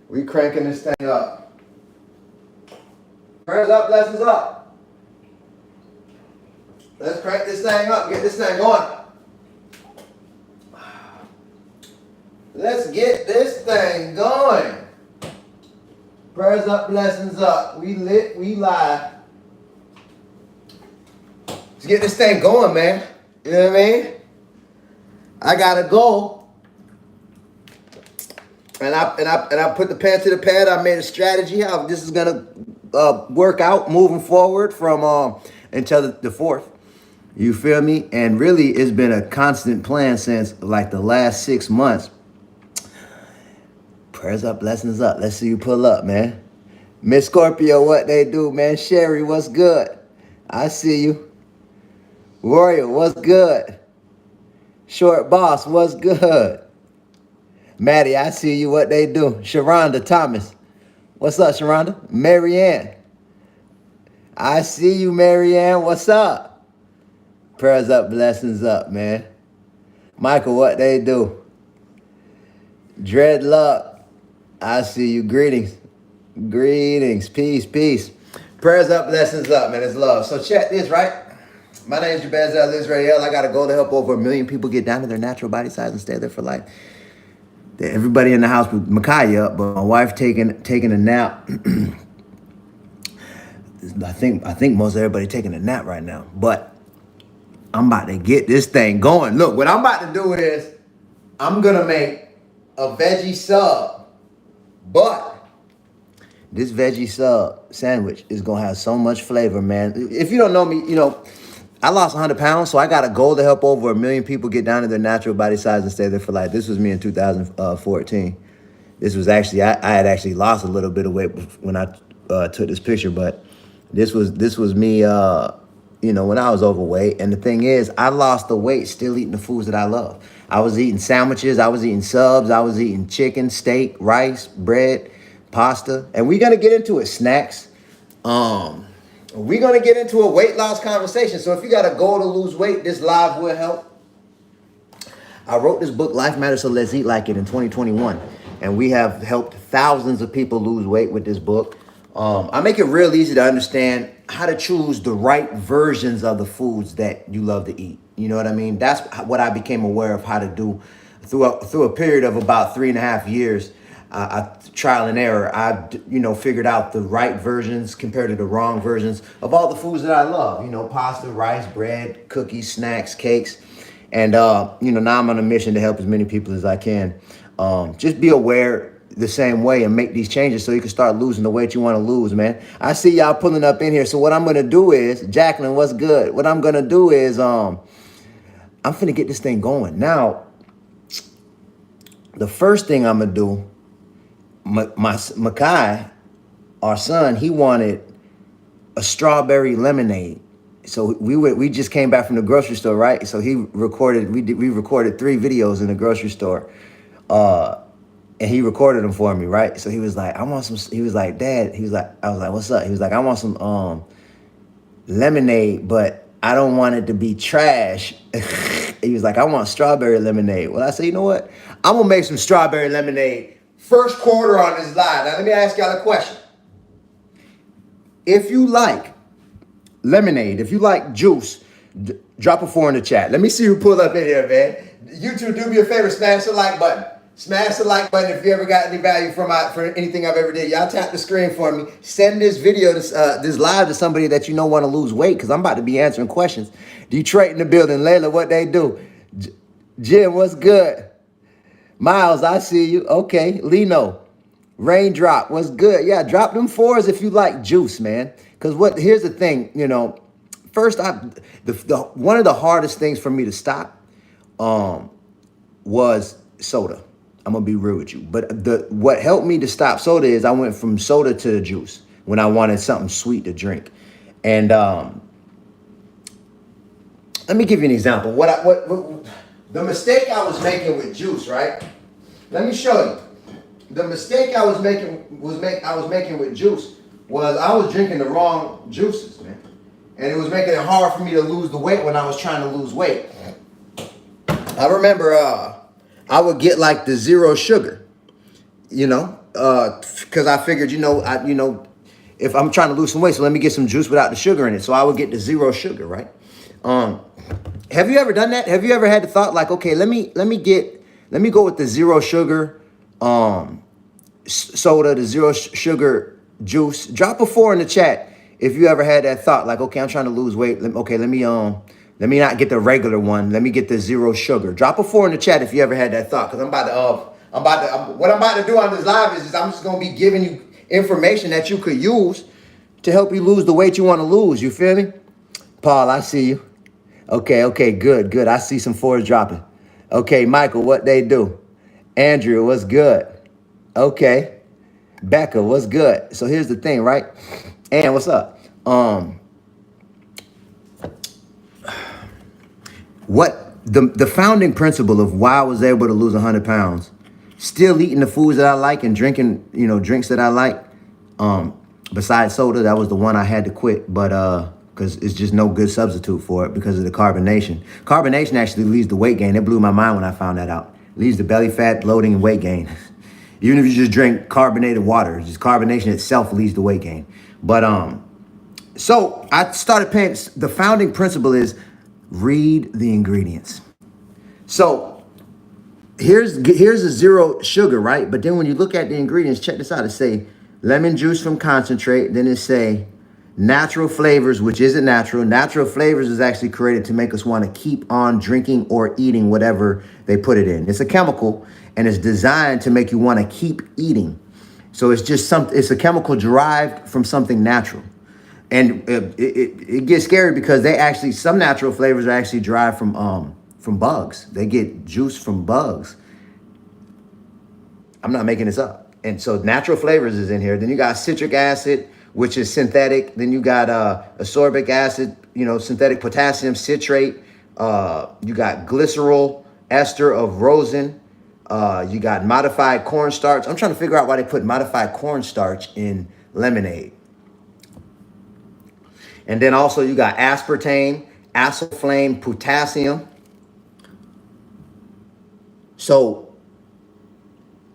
We cranking this thing up. Prayers up, blessings up. Let's crank this thing up, get this thing going. Let's get this thing going. Prayers up, blessings up. We lit, we live. Let's get this thing going, man. You know what I mean? I gotta go. And I put the pen to the pad. I made a strategy how this is gonna work out moving forward from until the 4th. You feel me? And really, it's been a constant plan since like the last 6 months. Prayers up, blessings up. Let's see you pull up, man. Miss Scorpio, what they do, man? Sherry, what's good? I see you. Warrior, what's good? Short Boss, what's good? Maddie, I see you. What they do? Sharonda Thomas. What's up, Sharonda? Marianne. I see you, Marianne. What's up? Prayers up, blessings up, man. Michael, what they do? Dreadluck. I see you. Greetings. Greetings. Peace, peace. Prayers up, blessings up, man. It's love. So check this, right? My name is Jabez Israel. I got a goal to help over 1 million people get down to their natural body size and stay there for life. Everybody in the house with Micaiah up, but my wife taking a nap. I think most everybody taking a nap right now. But I'm about to get this thing going. Look, what I'm about to do is I'm gonna make a veggie sub, but this veggie sub sandwich is gonna have so much flavor, man. If you don't know me, you know, I lost 100 pounds, so I got a goal to help over 1 million people get down to their natural body size and stay there for life. This was me in 2014. This was actually, I had actually lost a little bit of weight when I took this picture, but this was me, you know, when I was overweight. And the thing is, I lost the weight still eating the foods that I love. I was eating sandwiches, I was eating subs, I was eating chicken, steak, rice, bread, pasta. And we're going to get into it, snacks. We're going to get into a weight loss conversation. So if you got a goal to lose weight, this live will help. I wrote this book, Life Matters, So Let's Eat Like It, in 2021. And we have helped thousands of people lose weight with this book. I make it real easy to understand how to choose the right versions of the foods that you love to eat. You know what I mean? That's what I became aware of how to do through a period of about 3.5 years. Trial and error, I figured out the right versions compared to the wrong versions of all the foods that I love. You know, pasta, rice, bread, cookies, snacks, cakes. And, now I'm on a mission to help as many people as I can. Just be aware the same way and make these changes so you can start losing the weight you want to lose, man. I see y'all pulling up in here. So what I'm going to do is, Jacqueline, what's good? What I'm going to do is, I'm finna get this thing going. Now, the first thing I'm going to do, Makai, our son, he wanted a strawberry lemonade. So we just came back from the grocery store, right? So we recorded 3 videos in the grocery store. And he recorded them for me, right? So he was like, I want some, he was like, Dad, I was like, what's up? He was like, I want some lemonade, but I don't want it to be trash. He was like, I want strawberry lemonade. Well, I said, you know what? I'm gonna make some strawberry lemonade. First quarter on this live. Now, let me ask y'all a question. If you like lemonade, if you like juice, drop a 4 in the chat. Let me see who pulled up in here, man. YouTube, do me a favor, smash the like button. Smash the like button if you ever got any value from anything I've ever did. Y'all tap the screen for me. Send this video, this live to somebody that you know want to lose weight, because I'm about to be answering questions. Detroit in the building. Layla, what they do? Jim, what's good? Miles, I see you. Okay. Lino, Raindrop, what's good? Yeah, drop them 4s if you like juice, man. Because here's the thing, first, one of the hardest things for me to stop was soda. I'm gonna be real with you. But what helped me to stop soda is I went from soda to the juice when I wanted something sweet to drink. And let me give you an example. What the mistake I was making with juice, right? Let me show you. The mistake I was making with juice was I was drinking the wrong juices, man. And it was making it hard for me to lose the weight when I was trying to lose weight. I remember I would get like the 0 sugar. you know, because I figured, if I'm trying to lose some weight, so let me get some juice without the sugar in it. So I would get the zero sugar, right? Um, have you ever done that? Have you ever had the thought like, okay, let me go with the zero sugar um soda, the zero sugar juice? Drop a 4 in the chat if you ever had that thought like, okay, I'm trying to lose weight. Okay, let me not get the regular one. Let me get the zero sugar. Drop a 4 in the chat if you ever had that thought, because what I'm about to do on this live is I'm just gonna be giving you information that you could use to help you lose the weight you want to lose. You feel me? Paul, I see you. Okay, good. I see some 4s dropping. Okay, Michael, what they do? Andrew, what's good? Okay. Becca, what's good? So here's the thing, right? And what's up? What the founding principle of why I was able to lose 100 pounds, still eating the foods that I like and drinking, drinks that I like. Besides soda, that was the one I had to quit, but because it's just no good substitute for it because of the carbonation. Carbonation actually leads to weight gain. It blew my mind when I found that out. It leads to belly fat, bloating, and weight gain. Even if you just drink carbonated water, just carbonation itself leads to weight gain. But so I started paying. The founding principle is read the ingredients. So here's a zero sugar, right? But then when you look at the ingredients, check this out. It say lemon juice from concentrate. Then it say natural flavors, which isn't natural. Natural flavors is actually created to make us want to keep on drinking or eating whatever they put it in. It's a chemical and it's designed to make you want to keep eating. So it's a chemical derived from something natural. And it gets scary because some natural flavors are actually derived from bugs. They get juice from bugs. I'm not making this up. And so natural flavors is in here. Then you got citric acid, which is synthetic. Then you got ascorbic acid, synthetic potassium citrate. You got glycerol ester of rosin. You got modified cornstarch. I'm trying to figure out why they put modified cornstarch in lemonade. And then also you got aspartame, acylflame, potassium. So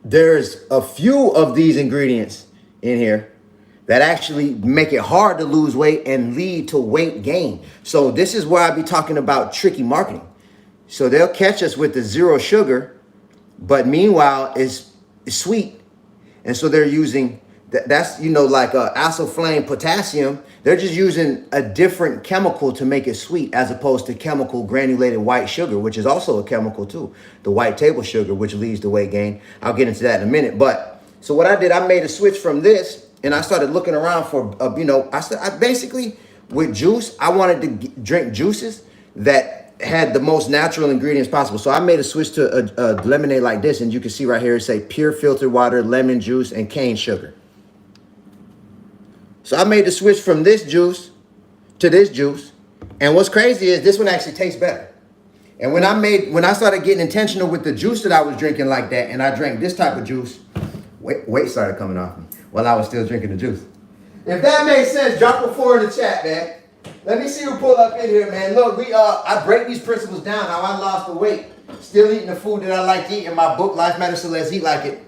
there's a few of these ingredients in here that actually make it hard to lose weight and lead to weight gain. So this is where I be talking about tricky marketing. So they'll catch us with the zero sugar, but meanwhile it's sweet. And so they're using that's like acylflame potassium. They're just using a different chemical to make it sweet, as opposed to chemical granulated white sugar, which is also a chemical too, the white table sugar, which leads to weight gain. I'll get into that in a minute. But so what I did, I made a switch from this, and I started looking around for I basically, with juice, I wanted to drink juices that had the most natural ingredients possible. So I made a switch to a lemonade like this, and you can see right here it say pure filtered water, lemon juice, and cane sugar. So I made the switch from this juice to this juice. And what's crazy is this one actually tastes better. And when I started getting intentional with the juice that I was drinking like that, and I drank this type of juice, weight started coming off me while I was still drinking the juice. If that makes sense, drop a 4 in the chat, man. Let me see who pull up in here, man. Look, I break these principles down, how I lost the weight, still eating the food that I like to eat in my book, Life Matters, so let's eat like it.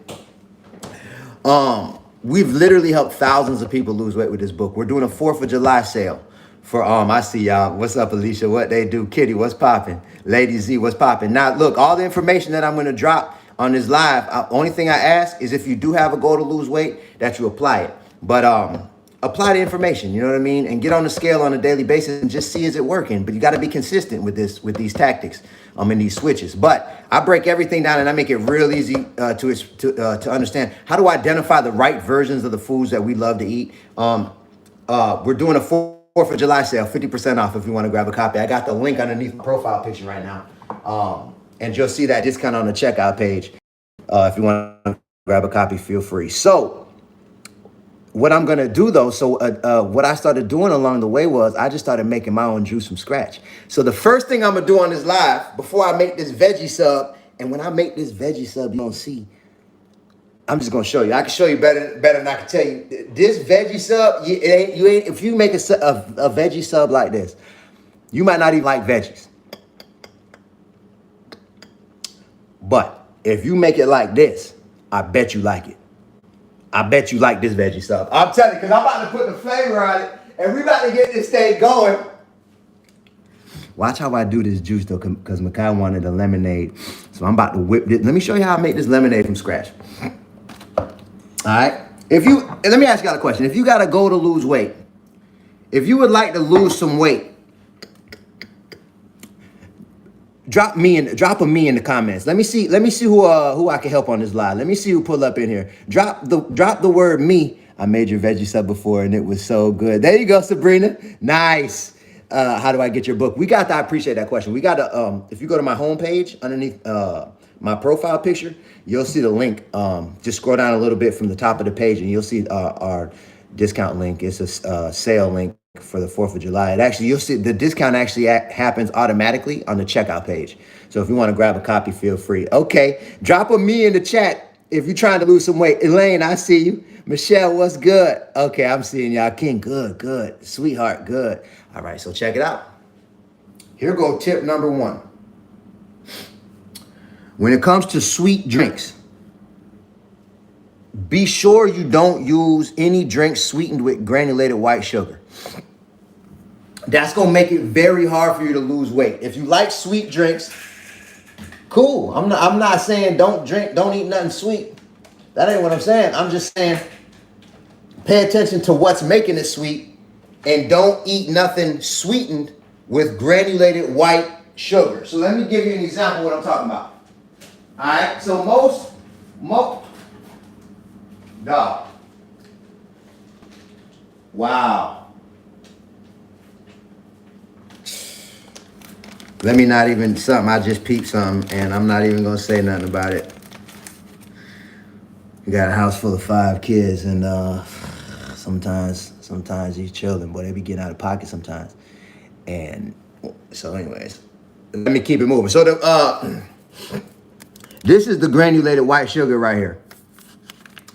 We've literally helped thousands of people lose weight with this book. We're doing a 4th of July sale for, I see y'all. What's up, Alicia? What they do? Kitty, what's popping? Lady Z, what's popping? Now, look, all the information that I'm going to drop on this live, only thing I ask is if you do have a goal to lose weight, that you apply it. But apply the information, you know what I mean? And get on the scale on a daily basis and just see, is it working? But you got to be consistent with these tactics, in these switches. But I break everything down and I make it real easy to understand. How do I identify the right versions of the foods that we love to eat? We're doing a 4th of July sale, 50% off if you want to grab a copy. I got the link underneath my profile picture right now. And you'll see that discount on the checkout page. If you want to grab a copy, feel free. So what I'm going to do though, what I started doing along the way was I just started making my own juice from scratch. So the first thing I'm going to do on this live before I make this veggie sub, and when I make this veggie sub, you're going to see, I'm just going to show you. I can show you better than I can tell you. This veggie sub, if you make a veggie sub like this, you might not even like veggies. But if you make it like this, I bet you like it. I bet you like this veggie stuff. I'm telling you, because I'm about to put the flavor on it, and we about to get this thing going. Watch how I do this juice, though, because Makai wanted a lemonade. So I'm about to whip this. Let me show you how I make this lemonade from scratch. All right? Let me ask y'all a question. If you got to go to lose weight, if you would like to lose some weight, drop a me in the comments. Let me see who I can help on this live. Let me see who pull up in here. Drop the word me. I made your veggie sub before and it was so good. There you go, Sabrina. Nice. How do I get your book? I appreciate that question. We got to if you go to my homepage underneath my profile picture, you'll see the link. Just scroll down a little bit from the top of the page and you'll see our discount link. It's a sale link for the 4th of July. You'll see the discount actually happens automatically on the checkout page. So if you want to grab a copy, feel free. Okay, drop a me in the chat if you're trying to lose some weight. Elaine, I see you. Michelle, what's good? Okay, I'm seeing y'all. King, good. Sweetheart, good. All right, so check it out. Here go tip number 1. When it comes to sweet drinks, be sure you don't use any drinks sweetened with granulated white sugar. That's gonna make it very hard for you to lose weight. If you like sweet drinks, cool. I'm not saying don't eat nothing sweet. That ain't what I'm saying. I'm just saying pay attention to what's making it sweet and don't eat nothing sweetened with granulated white sugar. So let me give you an example of what I'm talking about. All right, so most dog. Wow. Let me not even I just peeped something and I'm not even gonna say nothing about it. We got a house full of 5 kids and sometimes these children, boy, they be getting out of pocket sometimes. And so anyways, let me keep it moving. So this is the granulated white sugar right here.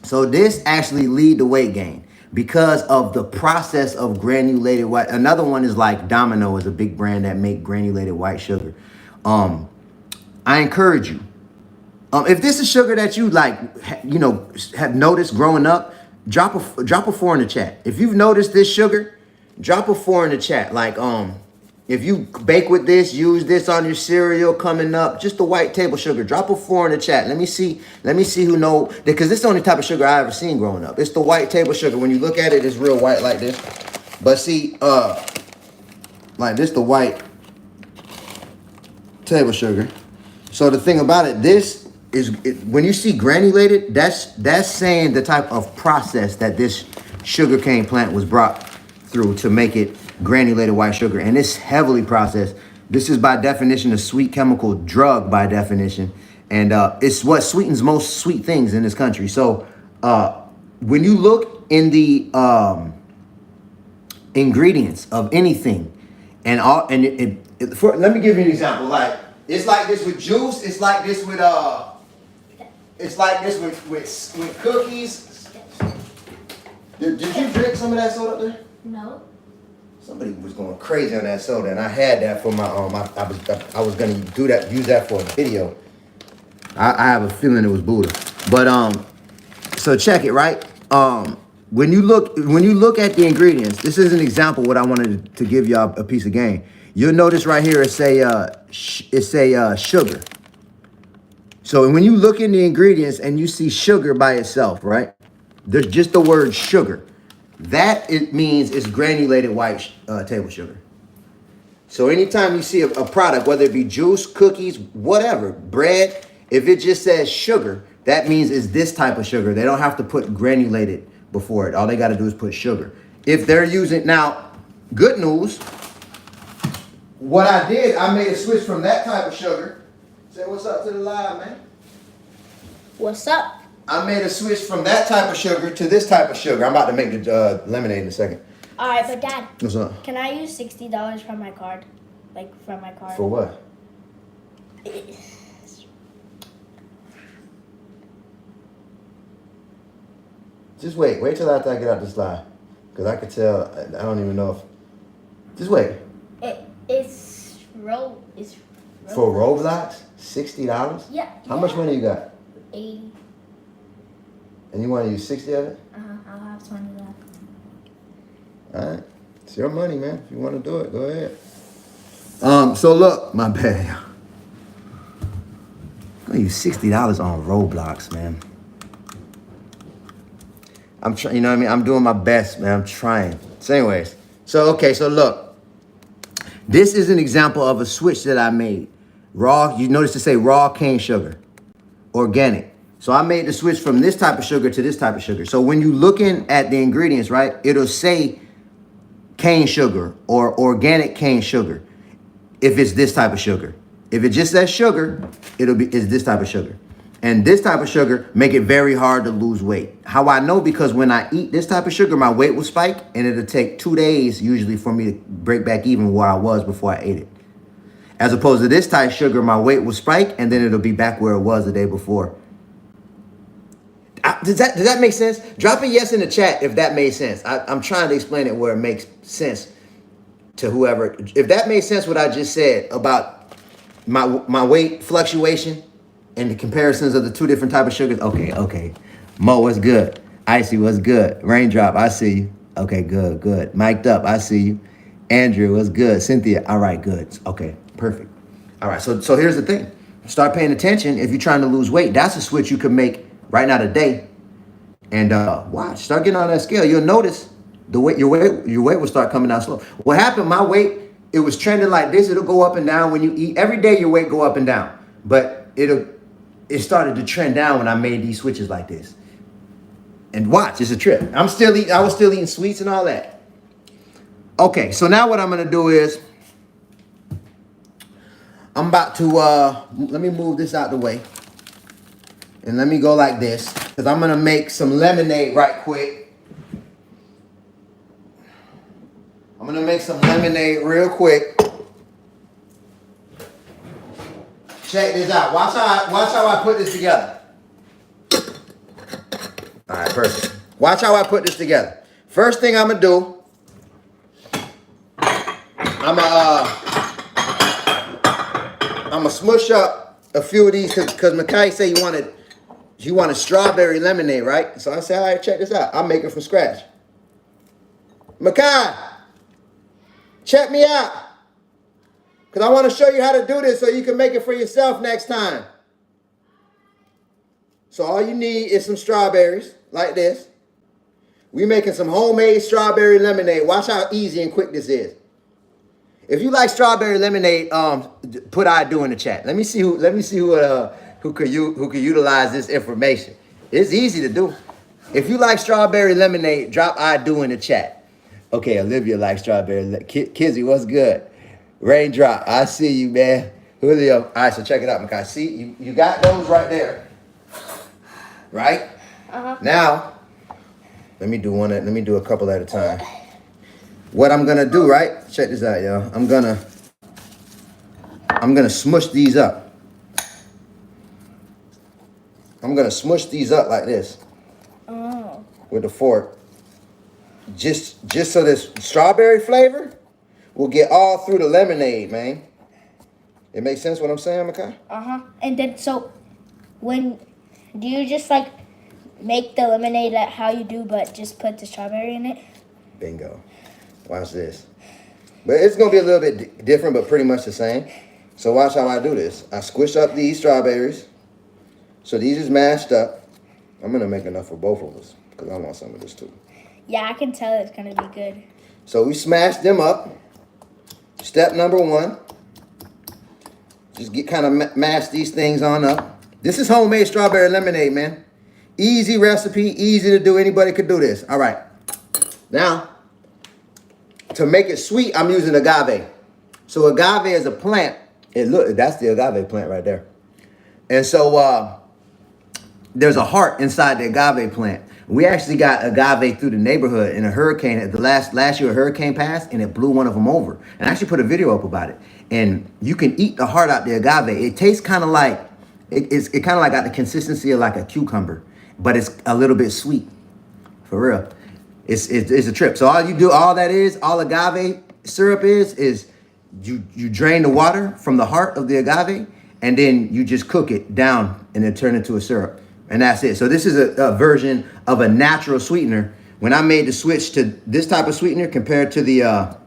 So this actually lead to weight gain because of the process of granulated white. Another one is like Domino is a big brand that make granulated white sugar. I encourage you. If this is sugar that you like, have noticed growing up, drop a 4 in the chat. If you've noticed this sugar, drop a 4 in the chat. Like, if you bake with this, use this on your cereal coming up, just the white table sugar, drop a 4 in the chat. Let me see who know, because this is the only type of sugar I ever seen growing up. It's the white table sugar. When you look at it, it's real white like this. But see, like this, the white table sugar. So the thing about it, when you see granulated, that's saying the type of process that this sugarcane plant was brought through to make it granulated white sugar, and it's heavily processed. This is by definition a sweet chemical drug by definition, and it's what sweetens most sweet things in this country. So when you look in the ingredients of anything, let me give you an example. Like it's like this with juice. It's like this with with cookies. Did you drink some of that soda up there? No. Somebody was going crazy on that soda, and I had that for my I was gonna use that for a video. I have a feeling it was Buddha, but so check it right. When you look at the ingredients, this is an example. What I wanted to give y'all a piece of game. You'll notice right here it say sugar. So when you look in the ingredients and you see sugar by itself, right? There's just the word sugar. That it means it's granulated white table sugar. So anytime you see a product, whether it be juice, cookies, whatever, bread, if it just says sugar, that means it's this type of sugar. They don't have to put granulated before it. All they got to do is put sugar. If they're using, now, good news, what I did, I made a switch from that type of sugar. Say what's up to the live, man. What's up? I made a switch from that type of sugar to this type of sugar. I'm about to make the lemonade in a second. All right, but Dad. What's up? Can I use $60 from my card? Like, from my card? For what? Just wait till after I get out this live. Because I could tell, I don't even know if... Just wait. It's For Roblox? $60? Yeah. How much money you got? 80. And you want to use 60 of it? I'll have 20 left. All right. It's your money, man. If you want to do it, go ahead. So look, my bad. I'm gonna use $60 on Roblox, man. I'm trying, you know what I mean? I'm doing my best, man. I'm trying. So anyways, so look. This is an example of a switch that I made. Raw, you notice to say raw cane sugar, organic. So I made the switch from this type of sugar to this type of sugar. So when you looking at the ingredients, right, it'll say cane sugar or organic cane sugar if it's this type of sugar. If it just says sugar, it's this type of sugar. And this type of sugar make it very hard to lose weight. How I know? Because when I eat this type of sugar, my weight will spike, and it'll take 2 days usually for me to break back even where I was before I ate it. As opposed to this type of sugar, my weight will spike, and then it'll be back where it was the day before. Does that make sense? Drop a yes in the chat if that made sense. I'm trying to explain it where it makes sense to whoever. If that made sense, what I just said about my weight fluctuation and the comparisons of the two different type of sugars. Okay. Mo, what's good? Icy, what's good? Raindrop, I see you. Okay, good. Mic'd up, I see you. Andrew, what's good? Cynthia, all right, good. Okay, perfect. All right, so here's the thing. Start paying attention if you're trying to lose weight. That's a switch you can make right now today. And watch, start getting on that scale. You'll notice your weight will start coming down slow. What happened, my weight, it was trending like this. It'll go up and down when you eat. Every day your weight go up and down. But it started to trend down when I made these switches like this. And watch, it's a trip. I was still eating sweets and all that. Okay, so now what I'm gonna do is I'm about to let me move this out the way. And let me go like this, because I'm gonna make some lemonade right quick. I'm gonna make some lemonade real quick. Check this out. Watch how I put this together. All right, perfect. Watch how I put this together. First thing I'm gonna do, I'm gonna smush up a few of these because Makai said you wanted strawberry lemonade, right? So I said, all right, check this out. I'm making from scratch. Makai, check me out. Because I want to show you how to do this so you can make it for yourself next time. So all you need is some strawberries, like this. We're making some homemade strawberry lemonade. Watch how easy and quick this is. If you like strawberry lemonade, put I do in the chat. Let me see who could utilize this information. It's easy to do. If you like strawberry lemonade, drop I do in the chat. Okay, Olivia likes strawberry. Kizzy, what's good? Raindrop, I see you, man. Julio, all right, so check it out, Makai. See, you got those right there, right? Now, let me do a couple at a time. What I'm gonna do, right? Check this out, y'all. I'm gonna smush these up. I'm gonna smush these up like this. Oh. With a fork. Just so this strawberry flavor will get all through the lemonade, man. It makes sense what I'm saying, Makai? And then, so, do you just, like, make the lemonade like how you do, but just put the strawberry in it? Bingo. Watch this. But it's going to be a little bit different, but pretty much the same. So watch how I do this. I squish up these strawberries. So these is mashed up. I'm going to make enough for both of us because I want some of this too. Yeah, I can tell it's going to be good. So we smash them up. Step number 1. Just kind of mash these things on up. This is homemade strawberry lemonade, man. Easy recipe, easy to do. Anybody could do this. All right. Now, to make it sweet, I'm using agave. So agave is a plant. That's the agave plant right there. And so there's a heart inside the agave plant. We actually got agave through the neighborhood in a hurricane. Last year, a hurricane passed and it blew one of them over. And I actually put a video up about it. And you can eat the heart out the agave. It tastes kind of like, it kind of like got the consistency of like a cucumber, but it's a little bit sweet, for real. It's a trip. So all agave syrup is you drain the water from the heart of the agave, and then you just cook it down and then turn it into a syrup. And that's it. So this is a version of a natural sweetener. When I made the switch to this type of sweetener compared to the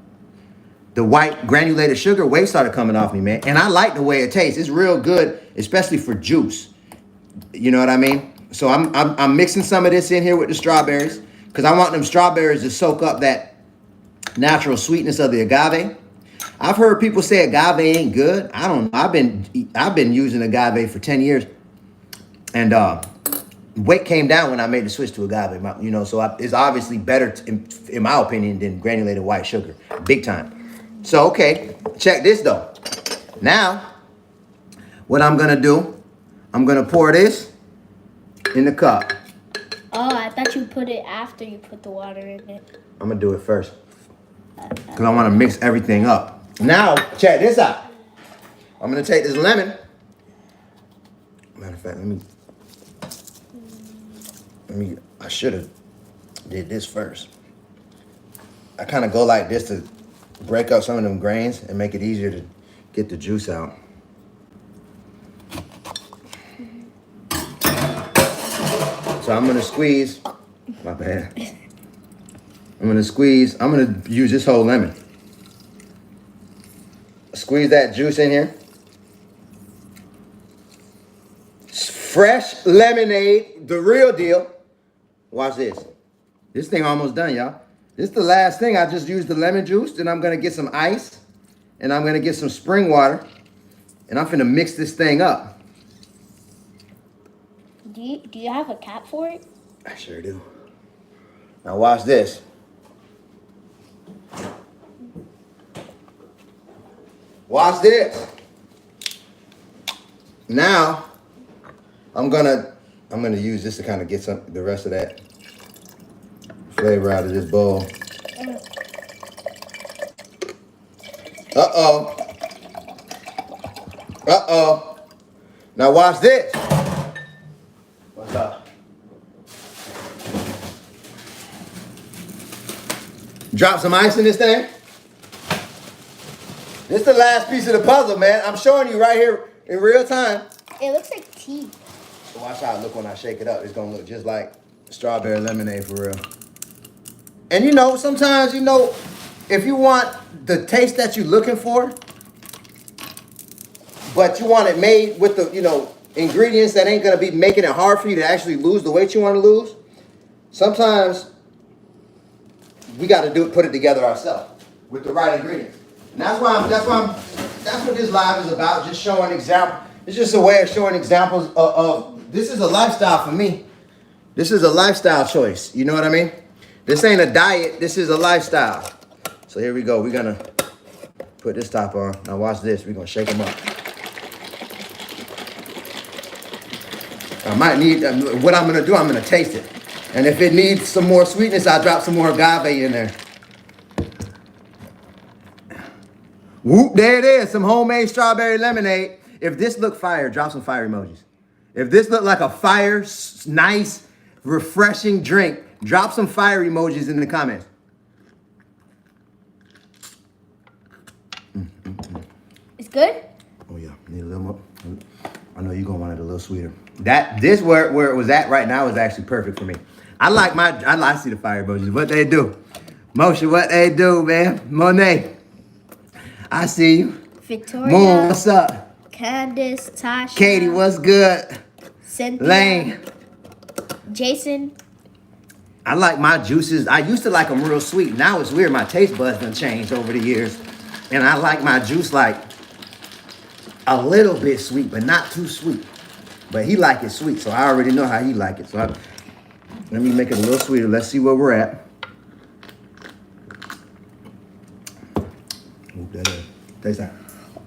white granulated sugar, weight started coming off me, man. And I like the way it tastes. It's real good, especially for juice. You know what I mean? So I'm mixing some of this in here with the strawberries because I want them strawberries to soak up that natural sweetness of the agave. I've heard people say agave ain't good. I don't know. I've been using agave for 10 years, and weight came down when I made the switch to agave. You know, so it's obviously better, in my opinion, than granulated white sugar, big time. So okay, check this though. Now, what I'm gonna do, I'm gonna pour this in the cup. Oh, I thought you put it after you put the water in it. I'm gonna do it first because I want to mix everything up. Now, check this out. I'm gonna take this lemon. Matter of fact, I should have did this first. I kind of go like this to break up some of them grains and make it easier to get the juice out. So I'm gonna squeeze, my bad. I'm gonna use this whole lemon. Squeeze that juice in here. Fresh lemonade, the real deal. Watch this. This thing almost done, y'all. This is the last thing. I just used the lemon juice. Then I'm gonna get some ice. And I'm gonna get some spring water. And I'm finna mix this thing up. Do you have a cap for it? I sure do. Now watch this. Watch this. Now, I'm gonna use this to kind of get the rest of that flavor out of this bowl. Uh-oh. Uh-oh. Now watch this. What's up? Drop some ice in this thing. This is the last piece of the puzzle, man. I'm showing you right here in real time. It looks like tea. So watch how it look when I shake it up. It's gonna look just like strawberry lemonade for real. And you know, sometimes, you know, if you want the taste that you're looking for, but you want it made with the, you know, ingredients that ain't gonna be making it hard for you to actually lose the weight you want to lose, sometimes we gotta put it together ourselves with the right ingredients. And that's what this live is about, just showing example. It's just a way of showing examples of this is a lifestyle for me. This is a lifestyle choice. You know what I mean? This ain't a diet, this is a lifestyle. So here we go. We're gonna put this top on. Now watch this. We're gonna shake them up. I might need, what I'm gonna do, I'm gonna taste it. And if it needs some more sweetness, I'll drop some more agave in there. Whoop, there it is, some homemade strawberry lemonade. If this look fire, drop some fire emojis. If this look like a fire, nice, refreshing drink, drop some fire emojis in the comments. It's good? Oh yeah, need a little more. I know you're gonna want it a little sweeter. This where it was at right now is actually perfect for me. I like I see the fire emojis. What they do. Moshe, what they do, man. Monet. I see you. Victoria. Moon, what's up? Candace, Tasha. Katie, what's good? Cynthia. Lane. Jason. I like my juices. I used to like them real sweet. Now it's weird. My taste buds done changed over the years. And I like my juice like a little bit sweet, but not too sweet. But he like it sweet, so I already know how he like it. So let me make it a little sweeter. Let's see where we're at. Ooh, that is. Taste that.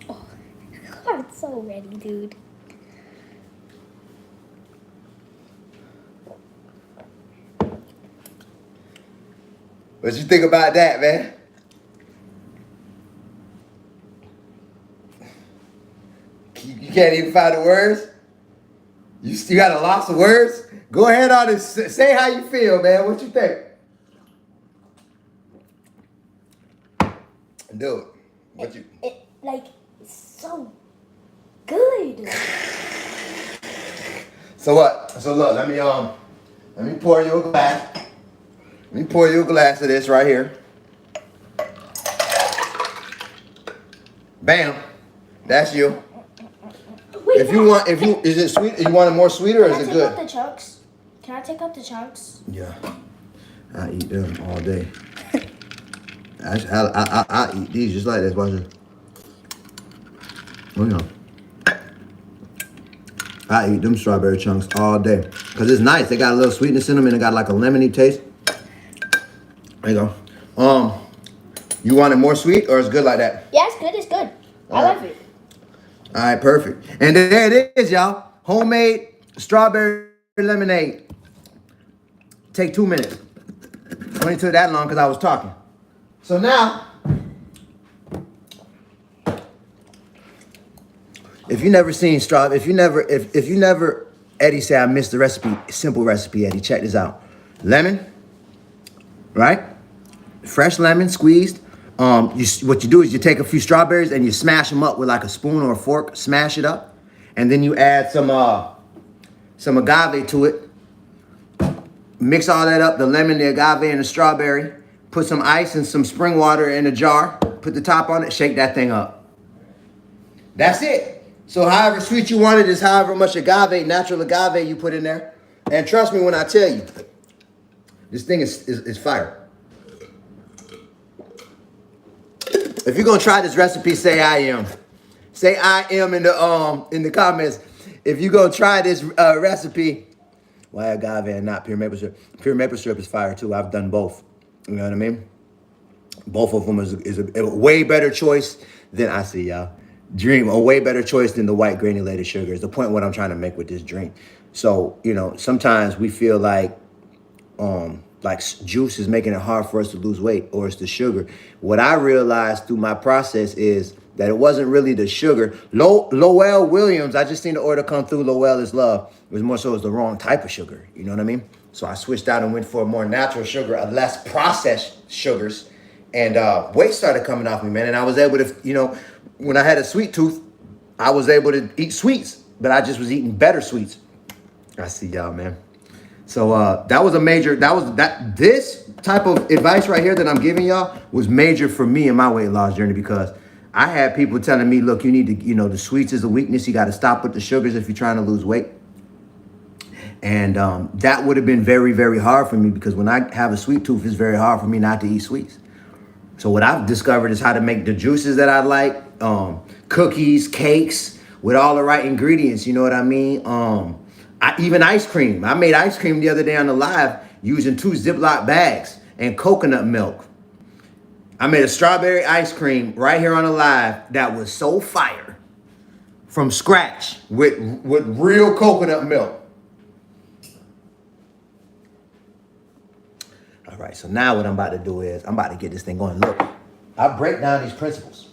Oh, I'm so ready, dude. What you think about that, man? You can't even find the words? You got a loss of words? Go ahead on and say how you feel, man. What you think? Do it. What you? Like, it's so good. So what? So look, let me pour you a glass. Let me pour you a glass of this right here. Bam. That's you. Wait, is it sweet? You want it more sweeter or is it good? Can I take out the chunks? Can I take out the chunks? Yeah. I eat them all day. I eat these just like this. Watch this. Oh yeah. I eat them strawberry chunks all day. Because it's nice. They got a little sweetness in them and it got like a lemony taste. There you go. You want it more sweet or it's good like that? Yeah, it's good. It's good. I love it. All right, perfect. And there it is, y'all. Homemade strawberry lemonade. Take 2 minutes. Only took that long because I was talking. So now, if you never seen if you never, Eddie said I missed the recipe, simple recipe, Eddie, check this out. Lemon, right? Fresh lemon squeezed. What you do is you take a few strawberries and you smash them up with like a spoon or a fork, smash it up. And then you add some agave to it. Mix all that up, the lemon, the agave, and the strawberry. Put some ice and some spring water in a jar. Put the top on it, shake that thing up. That's it. So however sweet you want it is however much agave, natural agave you put in there. And trust me when I tell you, this thing is fire. If you're gonna try this recipe, say I am. Say I am in the comments. If you're gonna try this recipe, why agave and not pure maple syrup? Pure maple syrup is fire too. I've done both. You know what I mean? Both of them is a way better choice than I see, y'all. Dream, a way better choice than the white granulated sugar is the point what I'm trying to make with this drink. So, you know, sometimes we feel like juice is making it hard for us to lose weight, or it's the sugar. What I realized through my process is that it wasn't really the sugar. Lowell Williams, I just seen the order come through. Lowell is love. It was more so it was the wrong type of sugar. You know what I mean? So I switched out and went for a more natural sugar, a less processed sugars, and weight started coming off me, man. And I was able to, you know, when I had a sweet tooth, I was able to eat sweets, but I just was eating better sweets. I see y'all, man. So that was a major, this type of advice right here that I'm giving y'all was major for me in my weight loss journey, because I had people telling me, look, you need to, you know, the sweets is a weakness. You got to stop with the sugars if you're trying to lose weight. And that would have been very, very hard for me, because when I have a sweet tooth, it's very hard for me not to eat sweets. So what I've discovered is how to make the juices that I like, cookies, cakes, with all the right ingredients. You know what I mean? Even ice cream. I made ice cream the other day on the live using 2 Ziploc bags and coconut milk. I made a strawberry ice cream right here on the live that was so fire, from scratch with real coconut milk. All right, so now what I'm about to do is I'm about to get this thing going. Look, I break down these principles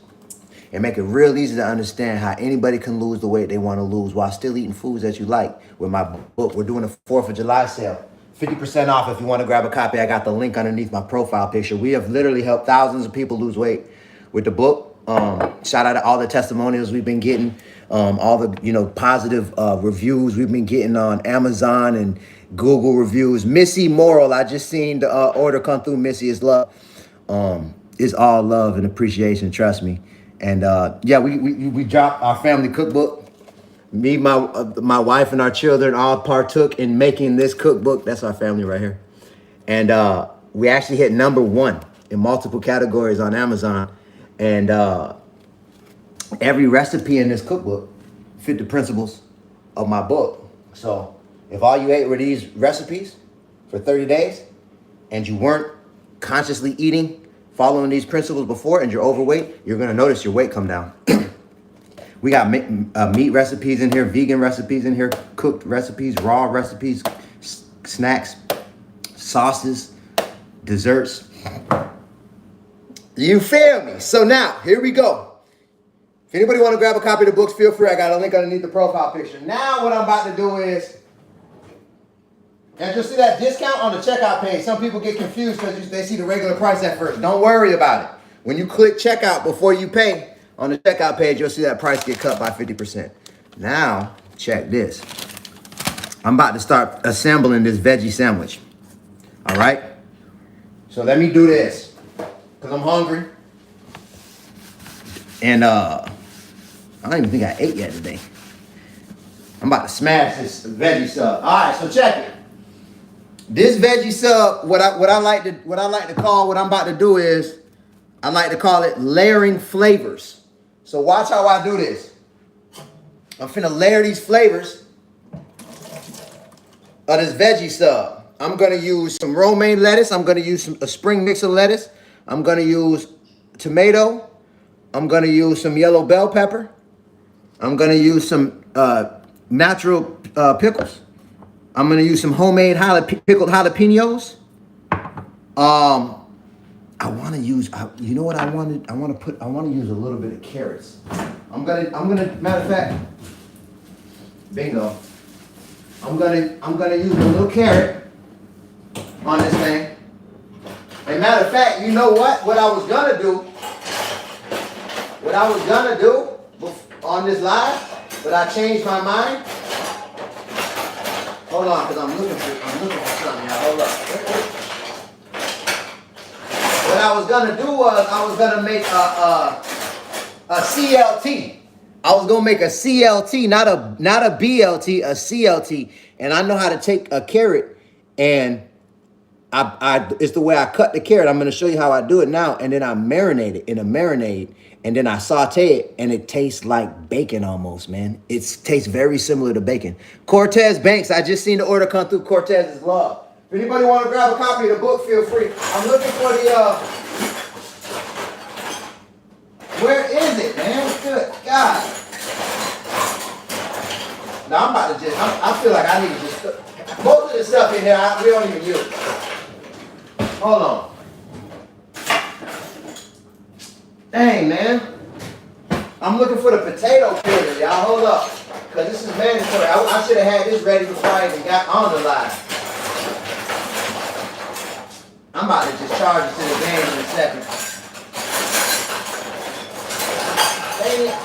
and make it real easy to understand how anybody can lose the weight they want to lose while still eating foods that you like. With my book, we're doing a 4th of July sale. 50% off if you want to grab a copy. I got the link underneath my profile picture. We have literally helped thousands of people lose weight with the book. Shout out to all the testimonials we've been getting, all the, you know, positive reviews we've been getting on Amazon and Google reviews. Missy Moral, I just seen the order come through. Missy is love. It's all love and appreciation, trust me. And yeah, we dropped our family cookbook. Me, my wife, and our children all partook in making this cookbook. That's our family right here. And we actually hit #1 in multiple categories on Amazon. And every recipe in this cookbook fit the principles of my book. So if all you ate were these recipes for 30 days and you weren't consciously eating, following these principles before, and you're overweight, you're going to notice your weight come down. We got meat recipes in here, vegan recipes in here, cooked recipes, raw recipes, snacks, sauces, desserts. You feel me? So now, here we go. If anybody want to grab a copy of the books, feel free. I got a link underneath the profile picture. Now what I'm about to do is, and you'll see that discount on the checkout page. Some people get confused because they see the regular price at first. Don't worry about it. When you click checkout before you pay, on the checkout page, you'll see that price get cut by 50%. Now, check this. I'm about to start assembling this veggie sandwich. All right? So let me do this. Because I'm hungry. And I don't even think I ate yet today. I'm about to smash this veggie sub. All right, so check it. This veggie sub, what I like to call, what I'm about to do is, I like to call it layering flavors. So watch how I do this. I'm finna layer these flavors of this veggie sub. I'm gonna use some romaine lettuce. I'm gonna use a spring mix of lettuce. I'm gonna use tomato. I'm gonna use some yellow bell pepper. I'm gonna use some natural pickles. I'm gonna use some homemade pickled jalapenos. I want to use. You know what I wanted? I want to use a little bit of carrots. I'm gonna. Matter of fact, bingo. I'm gonna use a little carrot on this thing. And matter of fact, you know what? What I was gonna do on this live, but I changed my mind. Hold on, because I'm looking for something. Y'all. Hold up. What I was gonna do was I was gonna make a CLT. I was gonna make a CLT, not a BLT, a CLT. And I know how to take a carrot and it's the way I cut the carrot. I'm gonna show you how I do it now. And then I marinate it in a marinade, and then I saute it, and it tastes like bacon almost, man. It tastes very similar to bacon. Cortez Banks, I just seen the order come through. Cortez's Love. If anybody want to grab a copy of the book, feel free. I'm looking for the, where is it, man? Good God. Now I'm about to I feel like I need to just, most of the stuff in here, we don't even use. Hold on. Dang, man. I'm looking for the potato peeler, y'all. Hold up. Because this is mandatory. I should have had this ready before I even got on the live. I'm about to just charge it to the game in a second. Dang it.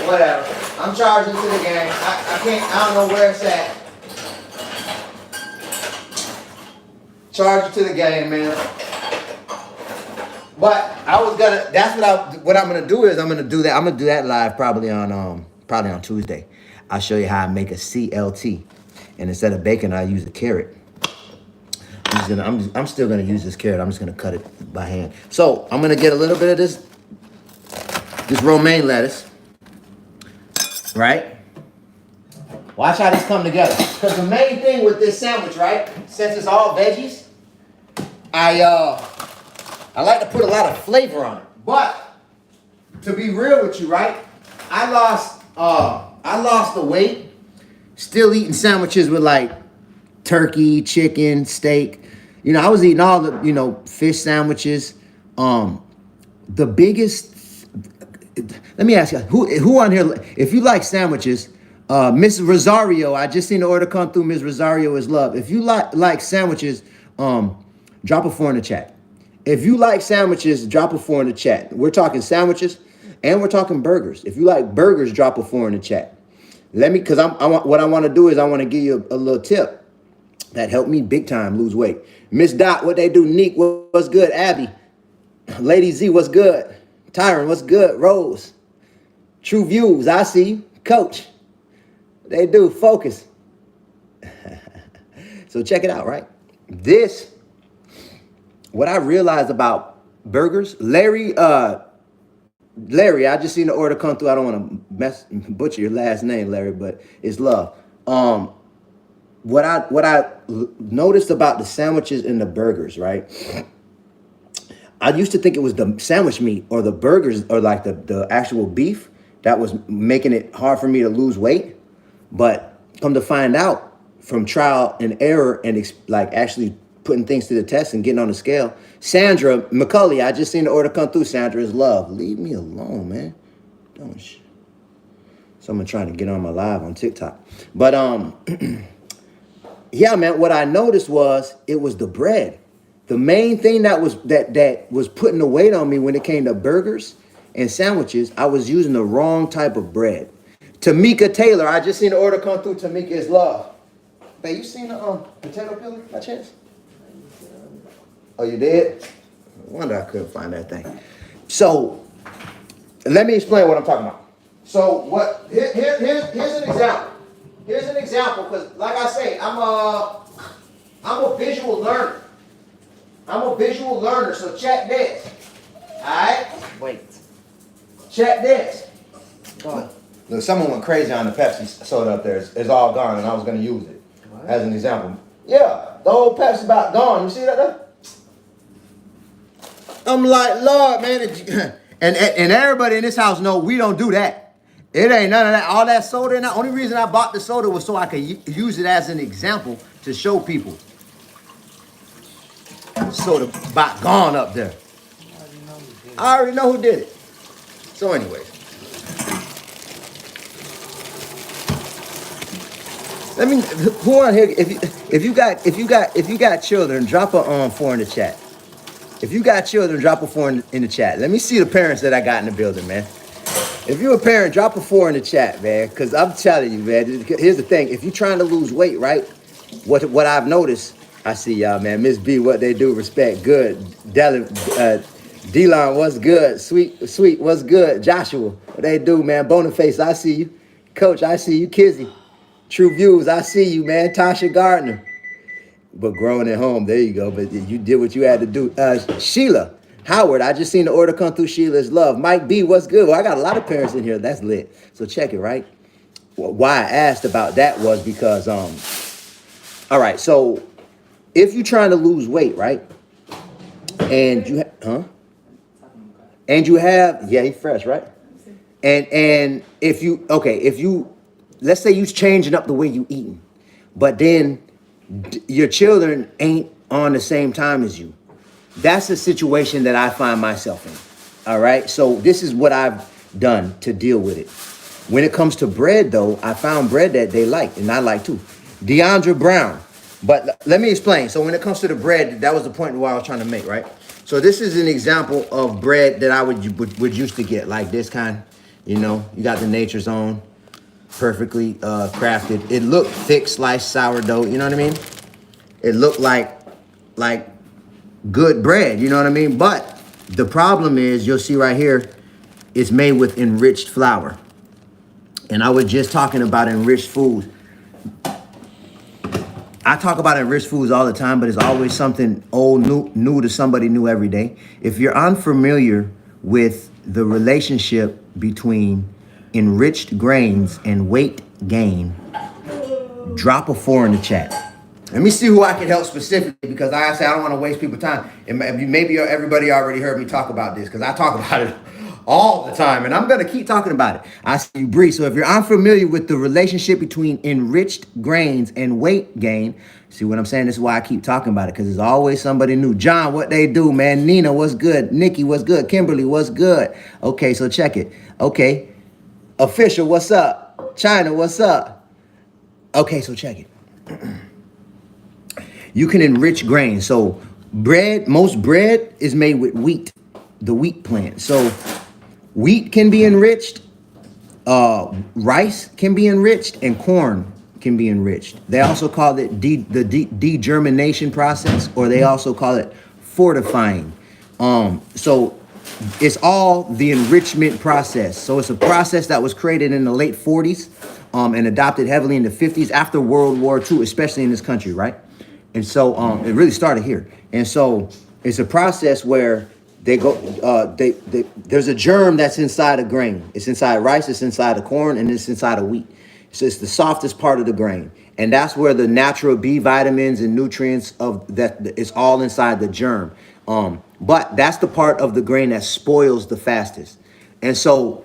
Whatever. I'm charging to the game. I don't know where it's at. Charge it to the game, man. But I was gonna, what I'm gonna do is I'm gonna do that live probably on Tuesday. I'll show you how I make a CLT. And instead of bacon, I use a carrot. I'm still gonna use this carrot. I'm just gonna cut it by hand. So I'm gonna get a little bit of this romaine lettuce, right? Watch how this come together. Because the main thing with this sandwich, right? Since it's all veggies, I like to put a lot of flavor on it. But to be real with you, right? I lost the weight still eating sandwiches with like turkey, chicken, steak. You know, I was eating all the, fish sandwiches. The biggest, let me ask you, who on here, if you like sandwiches, Miss Rosario, I just seen the order come through. Miss Rosario is love. If you like sandwiches, drop a 4 in the chat. If you like sandwiches, drop a 4 in the chat. We're talking sandwiches and we're talking burgers. If you like burgers, drop a 4 in the chat. Because what I want to do is I want to give you a little tip that helped me big time lose weight. Miss Dot, what they do? Neek, what's good? Abby, Lady Z, what's good? Tyron, what's good? Rose, True Views, I see you. Coach, they do. Focus. So check it out, right? What I realized about burgers, Larry, I just seen the order come through. I don't want to butcher your last name, Larry, but it's love. What I noticed about the sandwiches and the burgers, right? I used to think it was the sandwich meat or the burgers or like the actual beef that was making it hard for me to lose weight. But come to find out from trial and error and like actually putting things to the test and getting on the scale. Sandra McCulley, I just seen the order come through. Sandra is love. Leave me alone, man. Don't. Someone trying to get on my live on TikTok. But yeah, man, what I noticed was it was the bread. The main thing that was putting the weight on me when it came to burgers and sandwiches, I was using the wrong type of bread. Tamika Taylor, I just seen the order come through. Tamika is love. Babe, you seen the potato peeler by chance? Oh, you did? I wonder I couldn't find that thing. So, let me explain what I'm talking about. So, here's an example. Here's an example, because like I say, I'm a visual learner. I'm a visual learner, so check this. Alright? Wait. Check this. Go on. Look, someone went crazy on the Pepsi soda up there. It's all gone, and I was going to use it as an example. Yeah, the whole Pepsi about gone. You see that there? I'm like, Lord, man. And everybody in this house know we don't do that. It ain't none of that. All that soda, and the only reason I bought the soda was so I could use it as an example to show people. Soda about gone up there. I already know who did it. So anyway. Let me, who on here, if you got children, drop a 4 in the chat. If you got children, drop a 4 in the chat. Let me see the parents that I got in the building, man. If you're a parent, drop a 4 in the chat, man. Because I'm telling you, man, here's the thing. If you're trying to lose weight, right? What I've noticed, I see y'all, man. Miss B, what they do, respect, good. D-Line, what's good? Sweet, what's good? Joshua, what they do, man? Boniface, I see you. Coach, I see you. Kizzy, True Views, I see you, man. Tasha Gardner. But growing at home, there you go. But you did what you had to do. Sheila Howard, I just seen the order come through. Sheila's love. Mike B, what's good? Well, I got a lot of parents in here. That's lit. So check it, right? Why I asked about that was because, all right. So if you're trying to lose weight, right? And you, And you have, yeah, he's fresh, right? And if you, let's say you're changing up the way you eating, but then your children ain't on the same time as you. That's a situation that I find myself in. All right. So this is what I've done to deal with it. When it comes to bread, though, I found bread that they like and I like too. Deandra Brown. But let me explain. So when it comes to the bread, that was the point where I was trying to make, right? So this is an example of bread that I would used to get, like this kind. You know, you got the Nature's Own. Perfectly crafted. It looked thick sliced sourdough, you know what I mean? It looked like good bread, you know what I mean? But the problem is, you'll see right here, it's made with enriched flour. And I was just talking about enriched foods. I talk about enriched foods all the time, but it's always something old, new to somebody new every day. If you're unfamiliar with the relationship between enriched grains and weight gain, drop a 4 in the chat. Let me see who I can help specifically, because like I said, I don't want to waste people's time. And maybe everybody already heard me talk about this, because I talk about it all the time, and I'm going to keep talking about it. I see you, Bree. So if you're unfamiliar with the relationship between enriched grains and weight gain, see what I'm saying? This is why I keep talking about it, because there's always somebody new. John, what they do, man? Nina, what's good? Nikki, what's good? Kimberly, what's good? Okay, so check it. Okay. Official, what's up? China, what's up? Okay, so check it. You can enrich grains. So bread, most bread is made with wheat, the wheat plant. So wheat can be enriched, rice can be enriched, and corn can be enriched. They also call it the degermination process, or they also call it fortifying. So it's all the enrichment process. So it's a process that was created in the late 40s and adopted heavily in the 50s after World War II, especially in this country, right? And so it really started here. And so it's a process where they go, there's a germ that's inside a grain. It's inside rice, it's inside of corn, and it's inside of wheat. So it's the softest part of the grain. And that's where the natural B vitamins and nutrients of that, it's all inside the germ. But that's the part of the grain that spoils the fastest. And so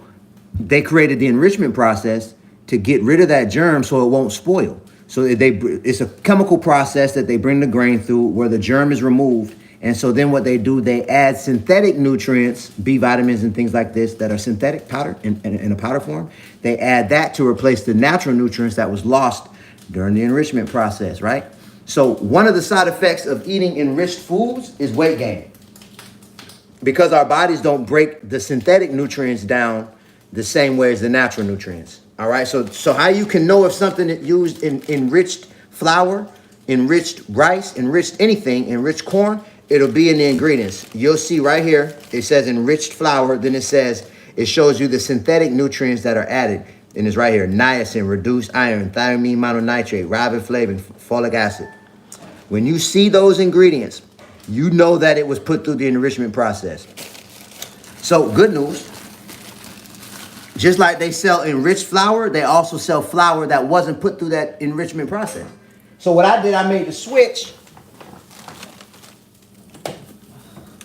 they created the enrichment process to get rid of that germ so it won't spoil. So it's a chemical process that they bring the grain through where the germ is removed. And so then what they do, they add synthetic nutrients, B vitamins and things like this that are synthetic powder in a powder form. They add that to replace the natural nutrients that was lost during the enrichment process, right? So one of the side effects of eating enriched foods is weight gain, because our bodies don't break the synthetic nutrients down the same way as the natural nutrients. All right, so how you can know if something that used in enriched flour, enriched rice, enriched anything, enriched corn, it'll be in the ingredients. You'll see right here, it says enriched flour, then it shows you the synthetic nutrients that are added. And it's right here, niacin, reduced iron, thiamine mononitrate, riboflavin, folic acid. When you see those ingredients, you know that it was put through the enrichment process. So good news. Just like they sell enriched flour, they also sell flour that wasn't put through that enrichment process. So what I did, I made the switch.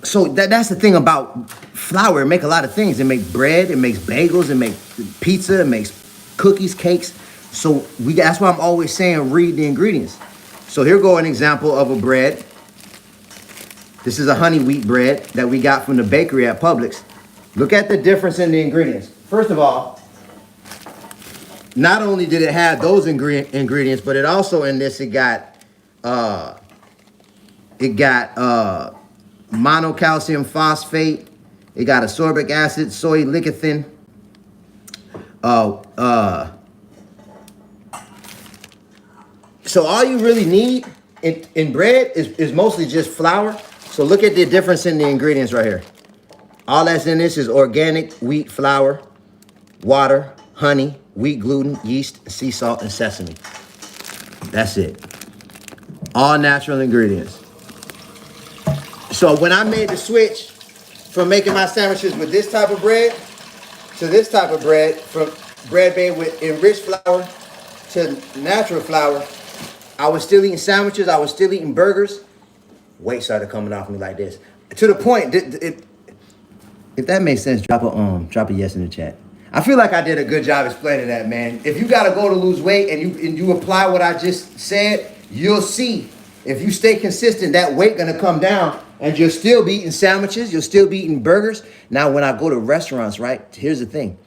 So that's the thing about flour. It makes a lot of things. It makes bread, it makes bagels, it makes pizza, it makes cookies, cakes. So that's why I'm always saying read the ingredients. So here go an example of a bread. This is a honey wheat bread that we got from the bakery at Publix. Look at the difference in the ingredients. First of all, not only did it have those ingredients, but it also in this it got monocalcium phosphate. It got ascorbic acid, soy lecithin. So all you really need in bread is mostly just flour. So look at the difference in the ingredients right here. All that's in this is organic wheat flour, water, honey, wheat gluten, yeast, sea salt, and sesame. That's it. All natural ingredients. So when I made the switch from making my sandwiches with this type of bread to this type of bread, from bread made with enriched flour to natural flour, I was still eating sandwiches. I was still eating burgers. Weight started coming off me like this. To the point, if that makes sense, drop a yes in the chat. I feel like I did a good job explaining that, man. If you gotta go to lose weight and you apply what I just said, you'll see. If you stay consistent, that weight gonna come down, and you'll still be eating sandwiches. You'll still be eating burgers. Now, when I go to restaurants, right? Here's the thing.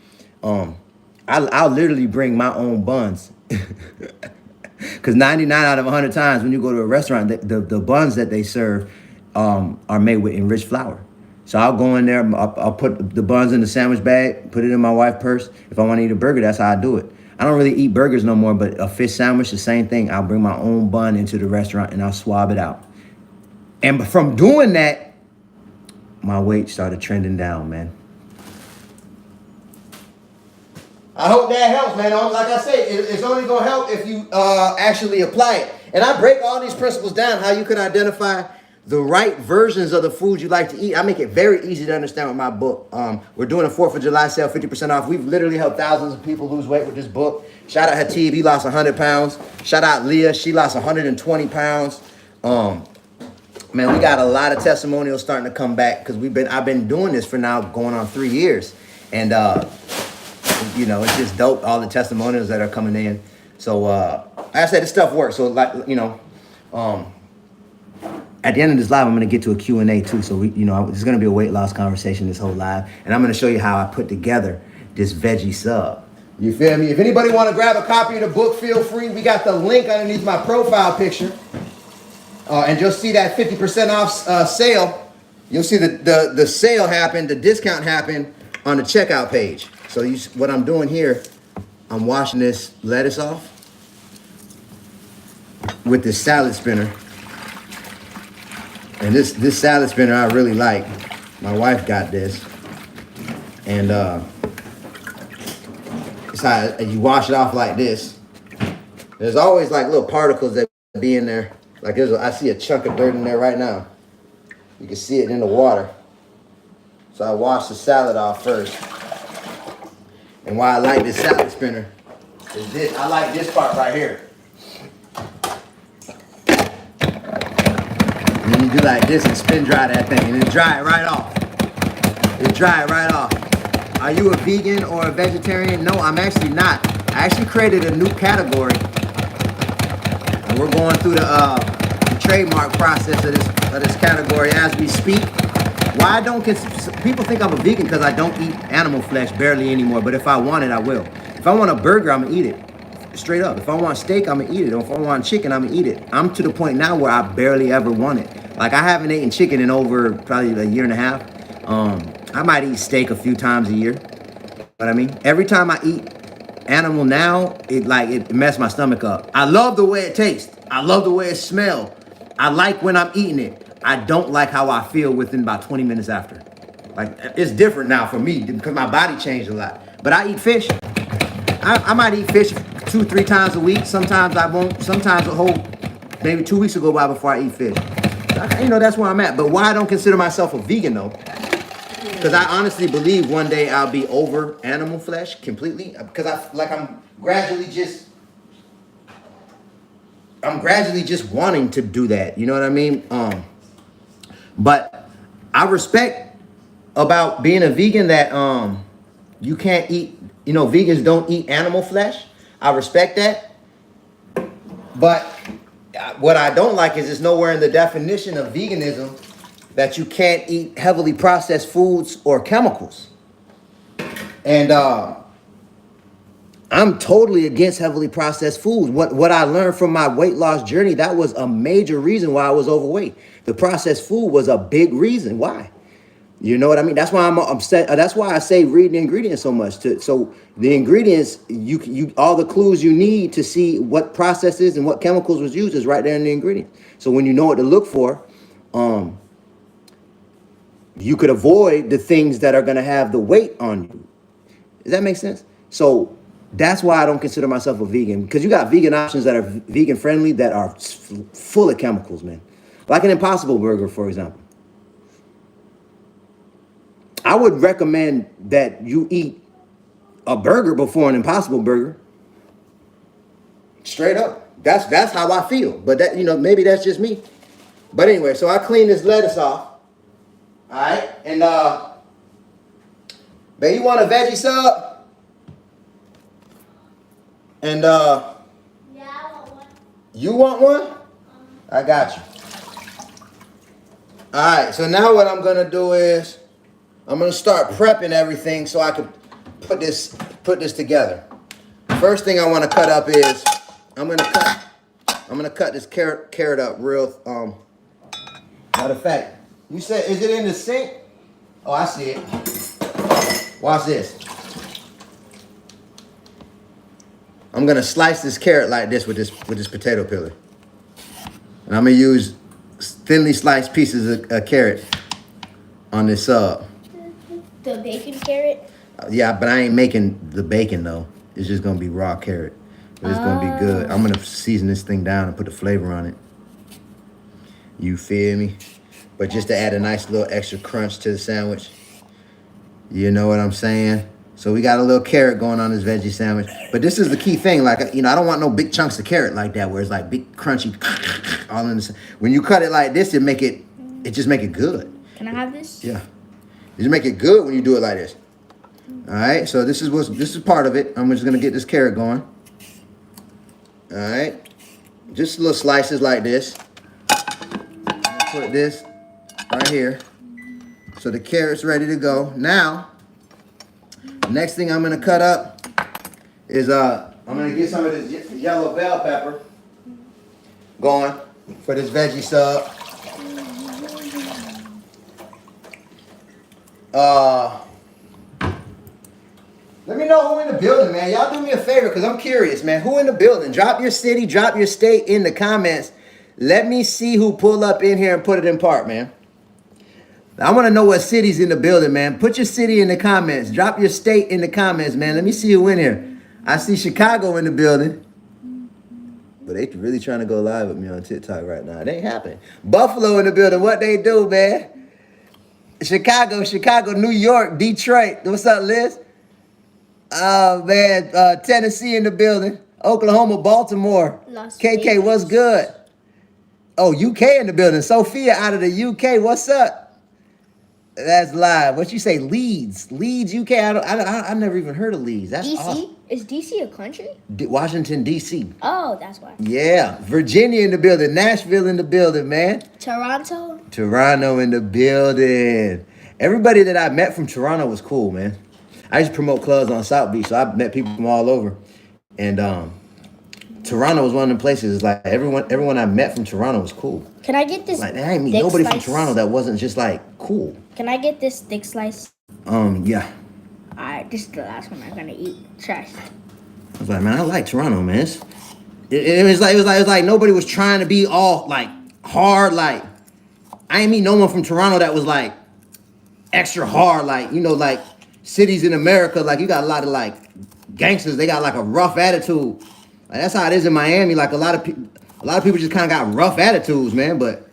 I'll literally bring my own buns. Because 99 out of 100 times when you go to a restaurant, the buns that they serve are made with enriched flour. So I'll go in there, I'll put the buns in the sandwich bag, put it in my wife's purse. If I want to eat a burger, that's how I do it. I don't really eat burgers no more, but a fish sandwich, the same thing. I'll bring my own bun into the restaurant and I'll swab it out. And from doing that, my weight started trending down, man. I hope that helps, man. Like I say, it's only going to help if you actually apply it. And I break all these principles down, how you can identify the right versions of the foods you like to eat. I make it very easy to understand with my book. We're doing a 4th of July sale, 50% off. We've literally helped thousands of people lose weight with this book. Shout out Hatib, he lost 100 pounds. Shout out Leah, she lost 120 pounds. Man, we got a lot of testimonials starting to come back because I've been doing this for now going on 3 years. And it's just dope, all the testimonials that are coming in. So like I said, this stuff works. So at the end of this live, I'm going to get to a Q&A too. So there's going to be a weight loss conversation this whole live. And I'm going to show you how I put together this veggie sub. You feel me? If anybody want to grab a copy of the book, feel free. We got the link underneath my profile picture. And you'll see that 50% off sale. You'll see the sale happen, the discount happen on the checkout page. So what I'm doing here, I'm washing this lettuce off with this salad spinner. And this salad spinner I really like. My wife got this. And it's how you wash it off like this. There's always like little particles that be in there. Like I see a chunk of dirt in there right now. You can see it in the water. So I wash the salad off first. And why I like this salad spinner is this. I like this part right here. And then you do like this and spin dry that thing and then dry it right off. It dry it right off. Are you a vegan or a vegetarian? No, I'm actually not. I actually created a new category. And we're going through the trademark process of this category as we speak. Why people think I'm a vegan because I don't eat animal flesh barely anymore, but if I want it, I will. If I want a burger, I'm gonna eat it. Straight up. If I want steak, I'm gonna eat it. Or if I want chicken, I'm gonna eat it. I'm to the point now where I barely ever want it. Like I haven't eaten chicken in over probably a year and a half. I might eat steak a few times a year. But I mean, every time I eat animal now, it messed my stomach up. I love the way it tastes. I love the way it smells. I like when I'm eating it. I don't like how I feel within about 20 minutes after. Like, it's different now for me because my body changed a lot. But I eat fish. I might eat fish 2-3 times a week. Sometimes I won't. Sometimes maybe 2 weeks will go by before I eat fish. That's where I'm at. But why I don't consider myself a vegan though? Because I honestly believe one day I'll be over animal flesh completely. Because I'm gradually just wanting to do that. You know what I mean? But I respect about being a vegan that you can't eat. Vegans don't eat animal flesh. I respect that. But what I don't like is it's nowhere in the definition of veganism that you can't eat heavily processed foods or chemicals. And I'm totally against heavily processed foods. What I learned from my weight loss journey, that was a major reason why I was overweight. The processed food was a big reason why. You know what I mean? That's why I'm upset. That's why I say read the ingredients so much. So the ingredients, you all the clues you need to see what processes and what chemicals was used is right there in the ingredients. So when you know what to look for, you could avoid the things that are going to have the weight on you. Does that make sense? So that's why I don't consider myself a vegan, because you got vegan options that are vegan friendly that are full of chemicals, man. Like an Impossible Burger, for example. I would recommend that you eat a burger before an Impossible Burger. Straight up. That's how I feel. But that, maybe that's just me. But anyway, so I clean this lettuce off. All right, and babe, you want a veggie sub? And yeah, I want one. You want one? I got you. All right, so now what I'm gonna do is I'm gonna start prepping everything so I can put this together. First thing I want to cut up is I'm gonna cut this carrot up real. Matter of fact, you said, is it in the sink? Oh, I see it. Watch this. I'm gonna slice this carrot like this with this potato peeler, and I'm gonna use thinly sliced pieces of carrot on this sub. The bacon carrot? Yeah, but I ain't making the bacon though. It's just gonna be raw carrot, but it's gonna be good. I'm gonna season this thing down and put the flavor on it. You feel me? But just to add a nice little extra crunch to the sandwich. You know what I'm saying? So we got a little carrot going on this veggie sandwich. But this is the key thing. Like, I don't want no big chunks of carrot like that where it's like big crunchy all in the. When you cut it like this, it just make it good. Can I have this? Yeah. You just make it good when you do it like this. All right. So this is part of it. I'm just gonna get this carrot going. All right. Just little slices like this. Put this right here. So the carrot's ready to go. Now, next thing I'm gonna cut up is I'm gonna get some of this yellow bell pepper going for this veggie sub. Let me know who in the building, man. Y'all do me a favor because I'm curious, man. Who in the building? Drop your city, drop your state in the comments. Let me see who pull up in here and put it in park, man. I want to know what city's in the building, man. Put your city in the comments. Drop your state in the comments, man. Let me see who in here. I see Chicago in the building. But they really trying to go live with me on TikTok right now. It ain't happening. Buffalo in the building. What they do, man? Chicago, New York, Detroit. What's up, Liz? Oh, man. Tennessee in the building. Oklahoma, Baltimore. Las KK, Vegas. what's good? Oh, UK in the building. Sophia out of the UK. What's up? That's live. What you say? Leeds, UK. I never even heard of Leeds. That's DC? awesome. Is DC a country? Washington D.C. Oh, that's why. Yeah, Virginia in the building. Nashville in the building, man. Toronto in the building. Everybody that I met from Toronto was cool, man. I used to promote clubs on South Beach, so I met people from all over. And Toronto was one of the places. Like everyone I met from Toronto was cool. Can I get this? Like there ain't thick nobody slice? from Toronto that wasn't just like cool. Can I get this thick slice? Yeah. Alright, this is the last one I'm gonna eat. Trash. I was like, man, I like Toronto, man. It was like nobody was trying to be all like hard. Like I ain't meet no one from Toronto that was like extra hard. Like like cities in America, like you got a lot of like gangsters. They got like a rough attitude. Like, that's how it is in Miami. Like a lot of people just kind of got rough attitudes, man. But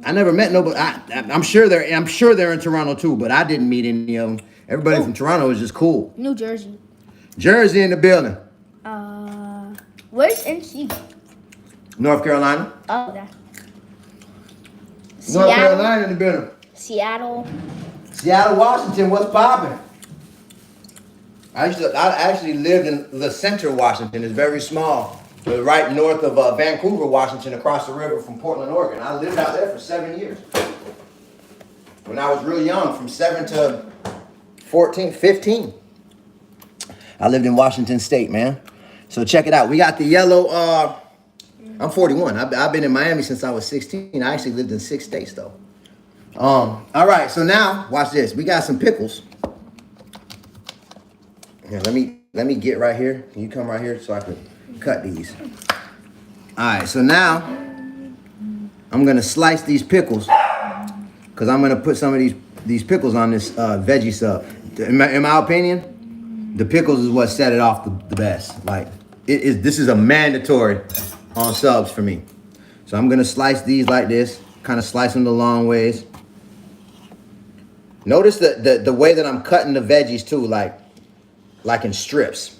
I never met nobody. I'm sure they're in Toronto too, but I didn't meet any of them. Everybody from Toronto is just cool. New Jersey. Jersey in the building. Where's NC? North Carolina. Oh, that. North Carolina in the building. Seattle, Washington. What's popping? I actually lived in the center, Washington. It's very small. We're right north of Vancouver, Washington, across the river from Portland, Oregon. I lived out there for 7 years. When I was real young, from 7 to 14, 15. I lived in Washington State, man. So check it out. We got the yellow, I'm 41. I've been in Miami since I was 16. I actually lived in 6 states, though. All right, so now, watch this. We got some pickles. Here, let me get right here. Can you come right here so I can cut these? All right, so now I'm gonna slice these pickles because I'm gonna put some of these pickles on this veggie sub. In my opinion, the pickles is what set it off the best. Like this is a mandatory on subs for me. So I'm gonna slice these like this, kind of slice them the long ways. Notice the way that I'm cutting the veggies too, like in strips.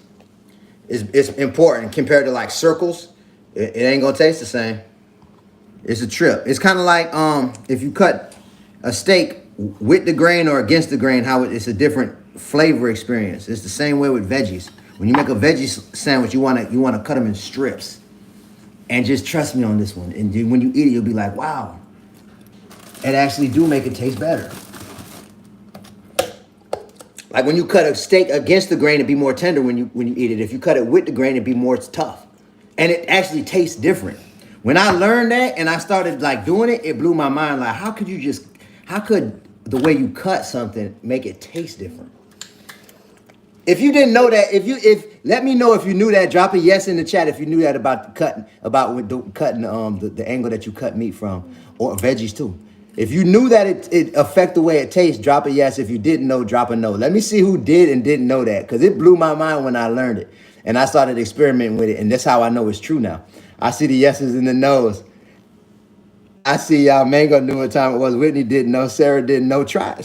It's important compared to like circles. It ain't gonna taste the same. It's a trip. It's kind of like if you cut a steak with the grain or against the grain, it's a different flavor experience. It's the same way with veggies. When you make a veggie sandwich, you wanna cut them in strips. And just trust me on this one. And then when you eat it, you'll be like, wow, it actually do make it taste better. Like when you cut a steak against the grain, it'd be more tender when you eat it. If you cut it with the grain, it'd be more tough. And it actually tastes different. When I learned that and I started like doing it, it blew my mind. Like how could the way you cut something make it taste different? If you didn't know that, let me know if you knew that. Drop a yes in the chat if you knew that about cutting the angle that you cut meat from, or veggies too. If you knew that it affect the way it tastes, drop a yes. If you didn't know, drop a no. Let me see who did and didn't know that, because it blew my mind when I learned it. And I started experimenting with it, and that's how I know it's true now. I see the yeses and the nos. I see y'all Mango knew what time it was. Whitney didn't know. Sarah didn't know. Try.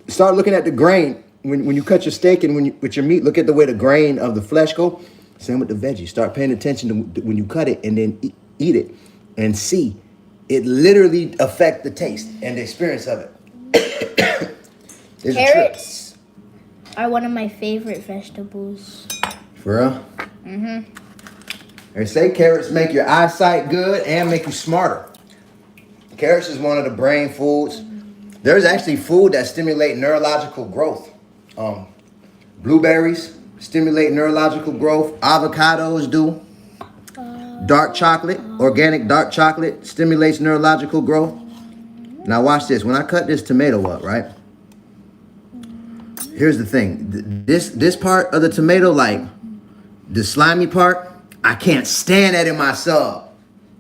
Start looking at the grain. When you cut your steak and with your meat, look at the way the grain of the flesh go. Same with the veggies. Start paying attention to when you cut it and then eat it and see. It literally affects the taste and the experience of it. Carrots are one of my favorite vegetables. For real? Mm-hmm. They say carrots make your eyesight good and make you smarter. Carrots is one of the brain foods. There's actually food that stimulate neurological growth. Blueberries stimulate neurological growth. Avocados do. Dark chocolate, organic dark chocolate, stimulates neurological growth. Now watch this. When I cut this tomato up, right? Here's the thing. This part of the tomato, like the slimy part, I can't stand that in my sub.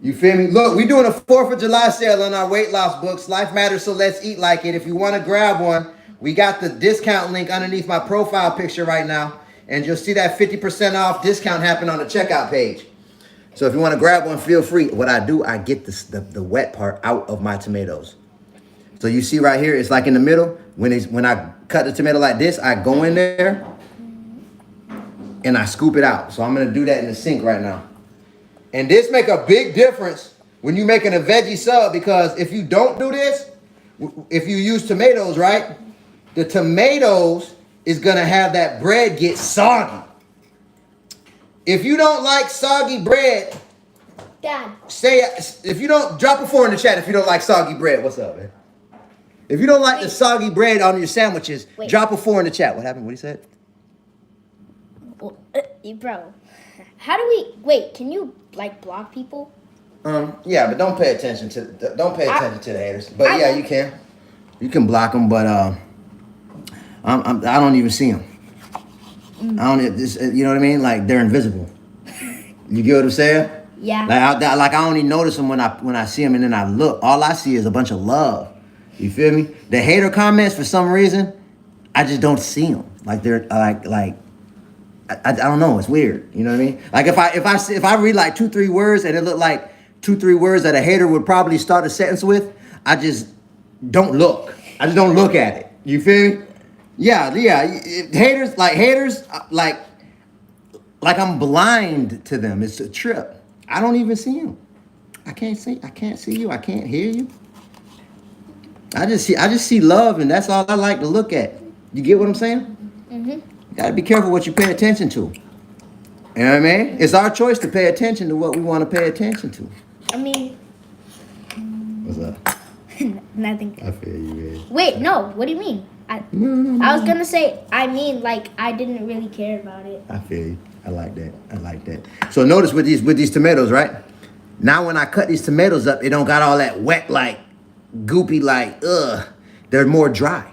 You feel me? Look, we're doing a 4th of July sale on our weight loss books. Life Matters, so let's eat like it. If you want to grab one, we got the discount link underneath my profile picture right now. And you'll see that 50% off discount happen on the checkout page. So if you want to grab one, feel free. What I do, I get the wet part out of my tomatoes. So you see right here, it's like in the middle. When I cut the tomato like this, I go in there and I scoop it out. So I'm going to do that in the sink right now. And this make a big difference when you're making a veggie sub, because if you don't do this, if you use tomatoes, right, the tomatoes is going to have that bread get soggy. If you don't like soggy bread, Dad. if you don't, drop a 4 in the chat if you don't like soggy bread. What's up, man? If you don't like the soggy bread on your sandwiches, drop a 4 in the chat. What happened? What he said? Well, bro, how do we, can you like block people? Yeah, but don't pay attention to the haters. But yeah, you can. You can block them, but I don't even see them. I don't. You know what I mean? Like they're invisible. You get what I'm saying? Yeah. Like I only notice them when I see them, and then I look. All I see is a bunch of love. You feel me? The hater comments, for some reason, I just don't see them. Like they're I don't know. It's weird. You know what I mean? Like if I read like 2-3 words and it look like 2-3 words that a hater would probably start a sentence with, I just don't look. I just don't look at it. You feel me? Yeah. Haters, like I'm blind to them. It's a trip. I don't even see them. I can't see you. I can't hear you. I just see love, and that's all I like to look at. You get what I'm saying? Mm-hmm. You gotta be careful what you pay attention to. You know what I mean? It's our choice to pay attention to what we want to pay attention to. I mean, What's up? nothing. I feel you, man. Wait, no. What do you mean? I was gonna say. I mean, like I didn't really care about it. I feel you. I like that. So notice with these tomatoes, right? Now when I cut these tomatoes up, it don't got all that wet, like goopy, like ugh. They're more dry.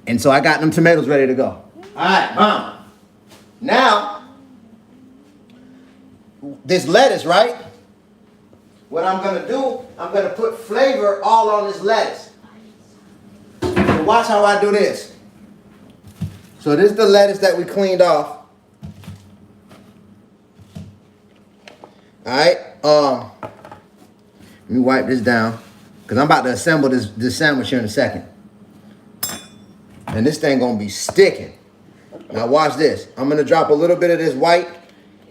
And so I got them tomatoes ready to go. All right, Mom. Now, this lettuce, right? What I'm gonna do, I'm gonna put flavor all on this lettuce. So watch how I do this. So this is the lettuce that we cleaned off. All right. Let me wipe this down, because I'm about to assemble this sandwich here in a second. And this thing gonna be sticking. Now watch this. I'm gonna drop a little bit of this white.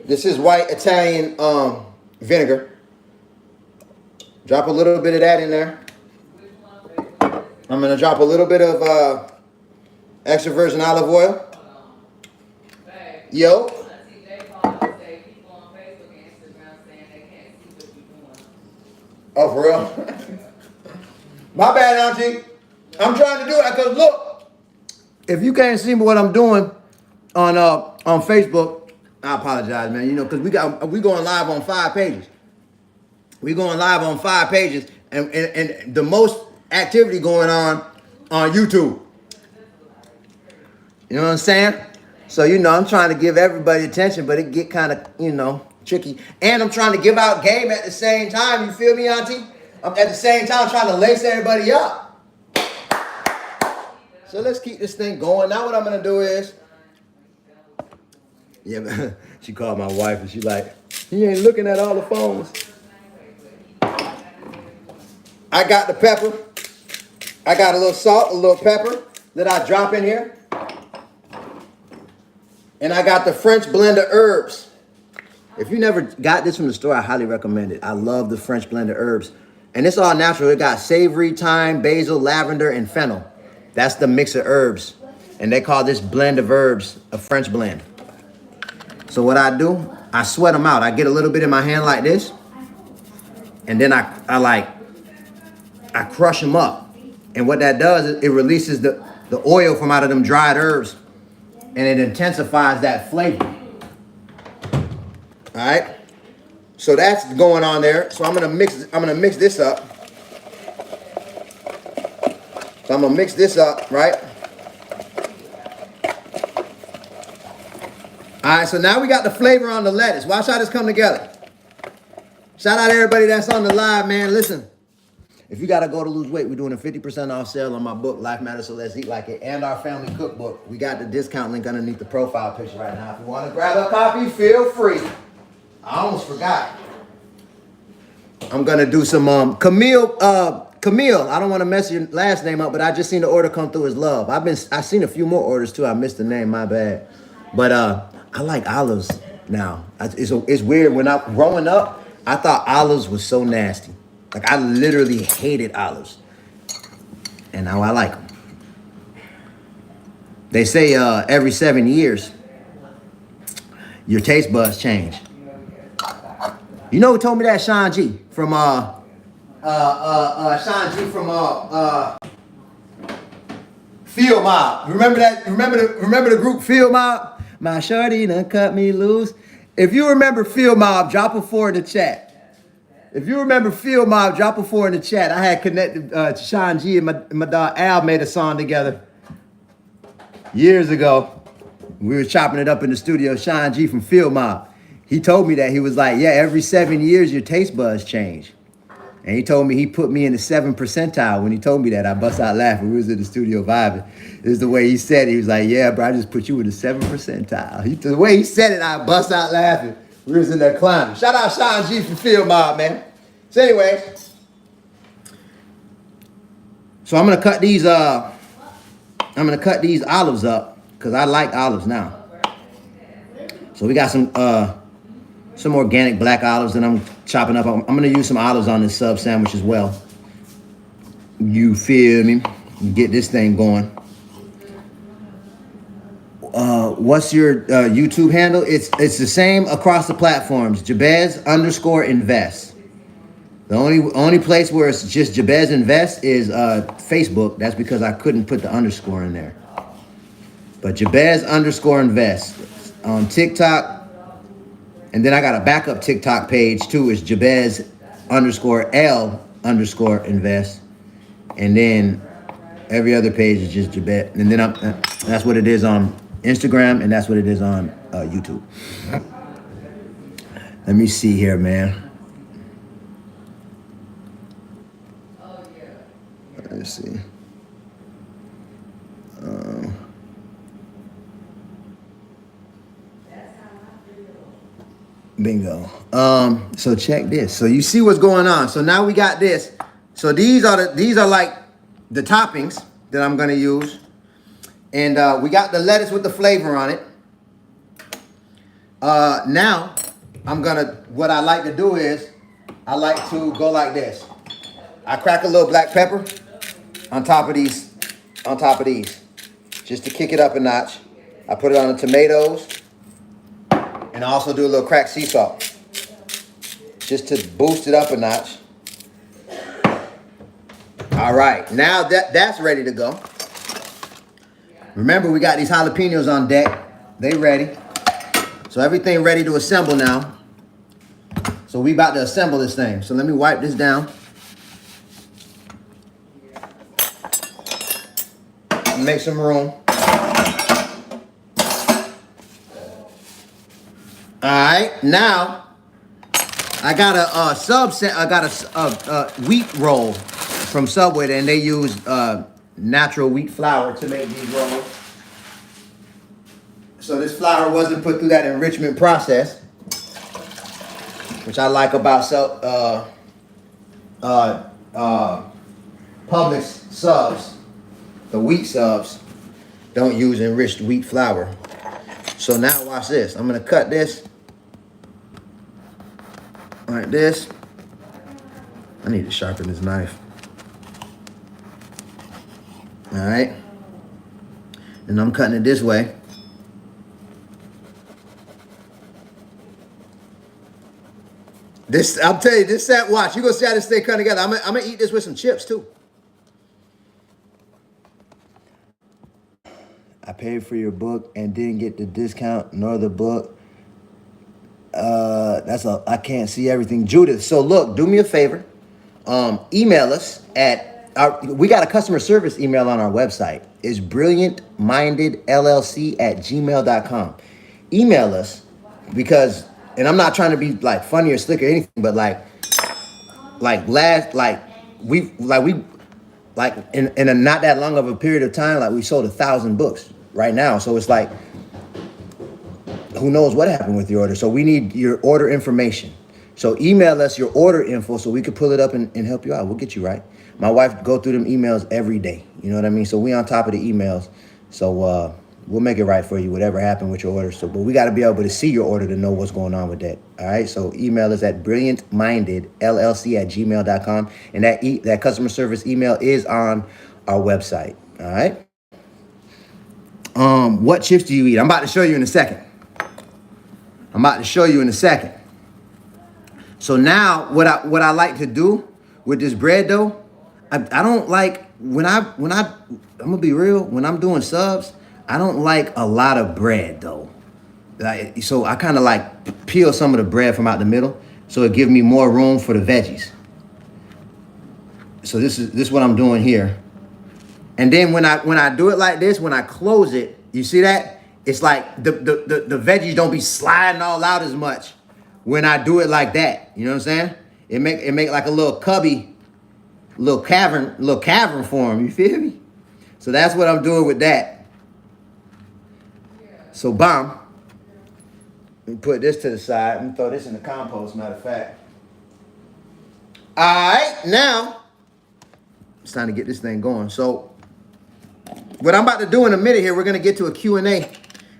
This is white Italian vinegar. Drop a little bit of that in there. I'm gonna drop a little bit of extra virgin olive oil. Yo. Oh, for real? My bad, Auntie. I'm trying to do it because look, if you can't see what I'm doing on Facebook, I apologize, man. You know, because we going live on 5 pages. We going live on 5 pages, and the most activity going on YouTube. You know what I'm saying? So you know, I'm trying to give everybody attention, but it get kind of tricky. And I'm trying to give out game at the same time. You feel me, Auntie? I'm at the same time trying to lace everybody up. So let's keep this thing going. Now what I'm gonna do is, she called my wife and she like, he ain't looking at all the phones. I got the pepper. I got a little salt, a little pepper that I drop in here. And I got the French blend of herbs. If you never got this from the store, I highly recommend it. I love the French blend of herbs. And it's all natural. It got savory, thyme, basil, lavender, and fennel. That's the mix of herbs. And they call this blend of herbs a French blend. So what I do, I sweat them out. I get a little bit in my hand like this. And then I crush them up. And what that does is it releases the oil from out of them dried herbs. And it intensifies that flavor. All right. So that's going on there. So I'm gonna mix this up. So I'm gonna mix this up, right? All right. So now we got the flavor on the lettuce. Watch how this come together. Shout out to everybody that's on the live, man. Listen, if you gotta go to lose weight, we're doing a 50% off sale on my book, Life Matters, So Let's Eat Like It, and our family cookbook. We got the discount link underneath the profile picture right now. If you want to grab a copy, feel free. I almost forgot. I'm gonna do some Camille. I don't want to mess your last name up, but I just seen the order come through as love. I seen a few more orders too. I missed the name, my bad. But I like olives now. It's weird. When I growing up, I thought olives was so nasty. Like I literally hated olives, and now I like them. They say every 7 years, your taste buds change. You know who told me that? Sean G from Field Mob. Remember that? Remember the group Field Mob? My shorty done cut me loose. If you remember Field Mob, drop a 4 in the chat. If you remember Field Mob, drop a 4 in the chat. I had connected Sean G and my dog Al made a song together years ago. We were chopping it up in the studio. Sean G from Field Mob. He told me that. He was like, yeah, every 7 years your taste buds change. And he told me he put me in the 7th percentile. When he told me that, I bust out laughing. We was in the studio vibing. This is the way he said it. He was like, yeah, bro, I just put you in the 7th percentile. The way he said it, I bust out laughing. We was in there climbing. Shout out Sean G from Field Mob, man. So anyway, so I'm gonna cut these olives up because I like olives now. So we got some organic black olives that I'm chopping up. I'm gonna use some olives on this sub sandwich as well. You feel me? Get this thing going. What's your YouTube handle? It's the same across the platforms. Jabez_invest. The only place where it's just Jabez Invest is Facebook. That's because I couldn't put the underscore in there. But Jabez_invest on TikTok. And then I got a backup TikTok page too. It's Jabez_L_invest. And then every other page is just Jabez. And then that's what it is on Instagram, and that's what it is on YouTube. Let me see here, man. Let's see. Bingo. So check this. So you see what's going on. So now we got this. So these are like the toppings that I'm gonna use. And we got the lettuce with the flavor on it. Now what I like to do is I like to go like this. I crack a little black pepper on top of these, just to kick it up a notch. I put it on the tomatoes. And I also do a little cracked sea salt, just to boost it up a notch. All right, now that's ready to go. Remember, we got these jalapenos on deck. They ready. So everything ready to assemble now. So we about to assemble this thing. So let me wipe this down. Make some room. All right, now I got a wheat roll from Subway, and they use natural wheat flour to make these rolls. So this flour wasn't put through that enrichment process, which I like about Publix subs. The wheat subs don't use enriched wheat flour. So now watch this. I'm gonna cut this like this. I need to sharpen this knife. All right. And I'm cutting it this way. I'll tell you, this set, watch. You're gonna see how this thing come together. I'm gonna eat this with some chips too. I paid for your book and didn't get the discount nor the book. I can't see everything. Judith, so look, do me a favor. Email us we got a customer service email on our website. It's brilliantmindedllc@gmail.com. Email us because, and I'm not trying to be like funny or slick or anything, but in a not that long of a period of time, like we sold 1,000 books right now. So it's like, who knows what happened with your order. So we need your order information. So email us your order info so we can pull it up and help you out. We'll get you right. My wife go through them emails every day. You know what I mean? So we on top of the emails. So we'll make it right for you, whatever happened with your order. So, but we got to be able to see your order to know what's going on with that. All right. So email us at brilliantmindedllc@gmail.com. And that customer service email is on our website. All right. What chips do you eat? I'm about to show you in a second. So now what I like to do with this bread dough, I don't like I'm gonna be real, when I'm doing subs, I don't like a lot of bread though. So I kind of like peel some of the bread from out the middle so it gives me more room for the veggies. So this is what I'm doing here. And then when I do it like this, when I close it, you see that? it's like the veggies don't be sliding all out as much when I do it like that. You know what I'm saying? It make like a little cubby, little cavern form. You feel me? So that's what I'm doing with that. So bomb. Let me put this to the side. Let me throw this in the compost, matter of fact. All right, now it's time to get this thing going. So what I'm about to do in a minute here, we're going to get to a Q&A.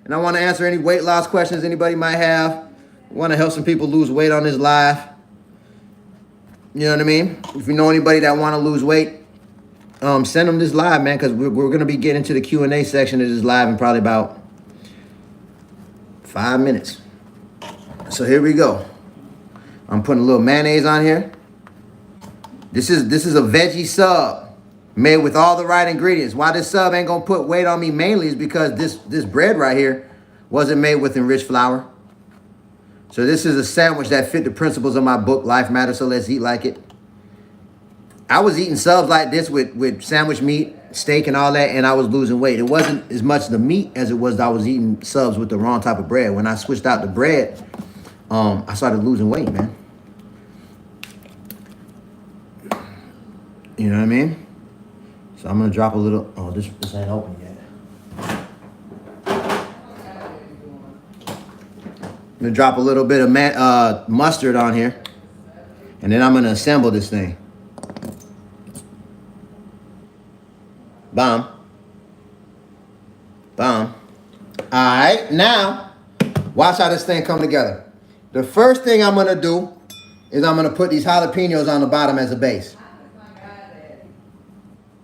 And I want to answer any weight loss questions anybody might have. I want to help some people lose weight on this live. You know what I mean? If you know anybody that want to lose weight, send them this live, man, because we're going to be getting to the Q&A section of this live in probably about 5 minutes. So here we go. I'm putting a little mayonnaise on here. This is a veggie sub made with all the right ingredients. Why this sub ain't gonna put weight on me mainly is because this bread right here wasn't made with enriched flour. So this is a sandwich that fit the principles of my book, Life Matters, so let's eat like it. I was eating subs like this with sandwich meat, steak and all that, and I was losing weight. It wasn't as much the meat as it was I was eating subs with the wrong type of bread. When I switched out the bread, I started losing weight, man. You know what I mean? So I'm gonna drop a little. Oh, this ain't open yet. I'm gonna drop a little bit of mustard on here, and then I'm gonna assemble this thing. Bomb. Bomb. All right, now watch how this thing come together. The first thing I'm gonna do is I'm gonna put these jalapenos on the bottom as a base.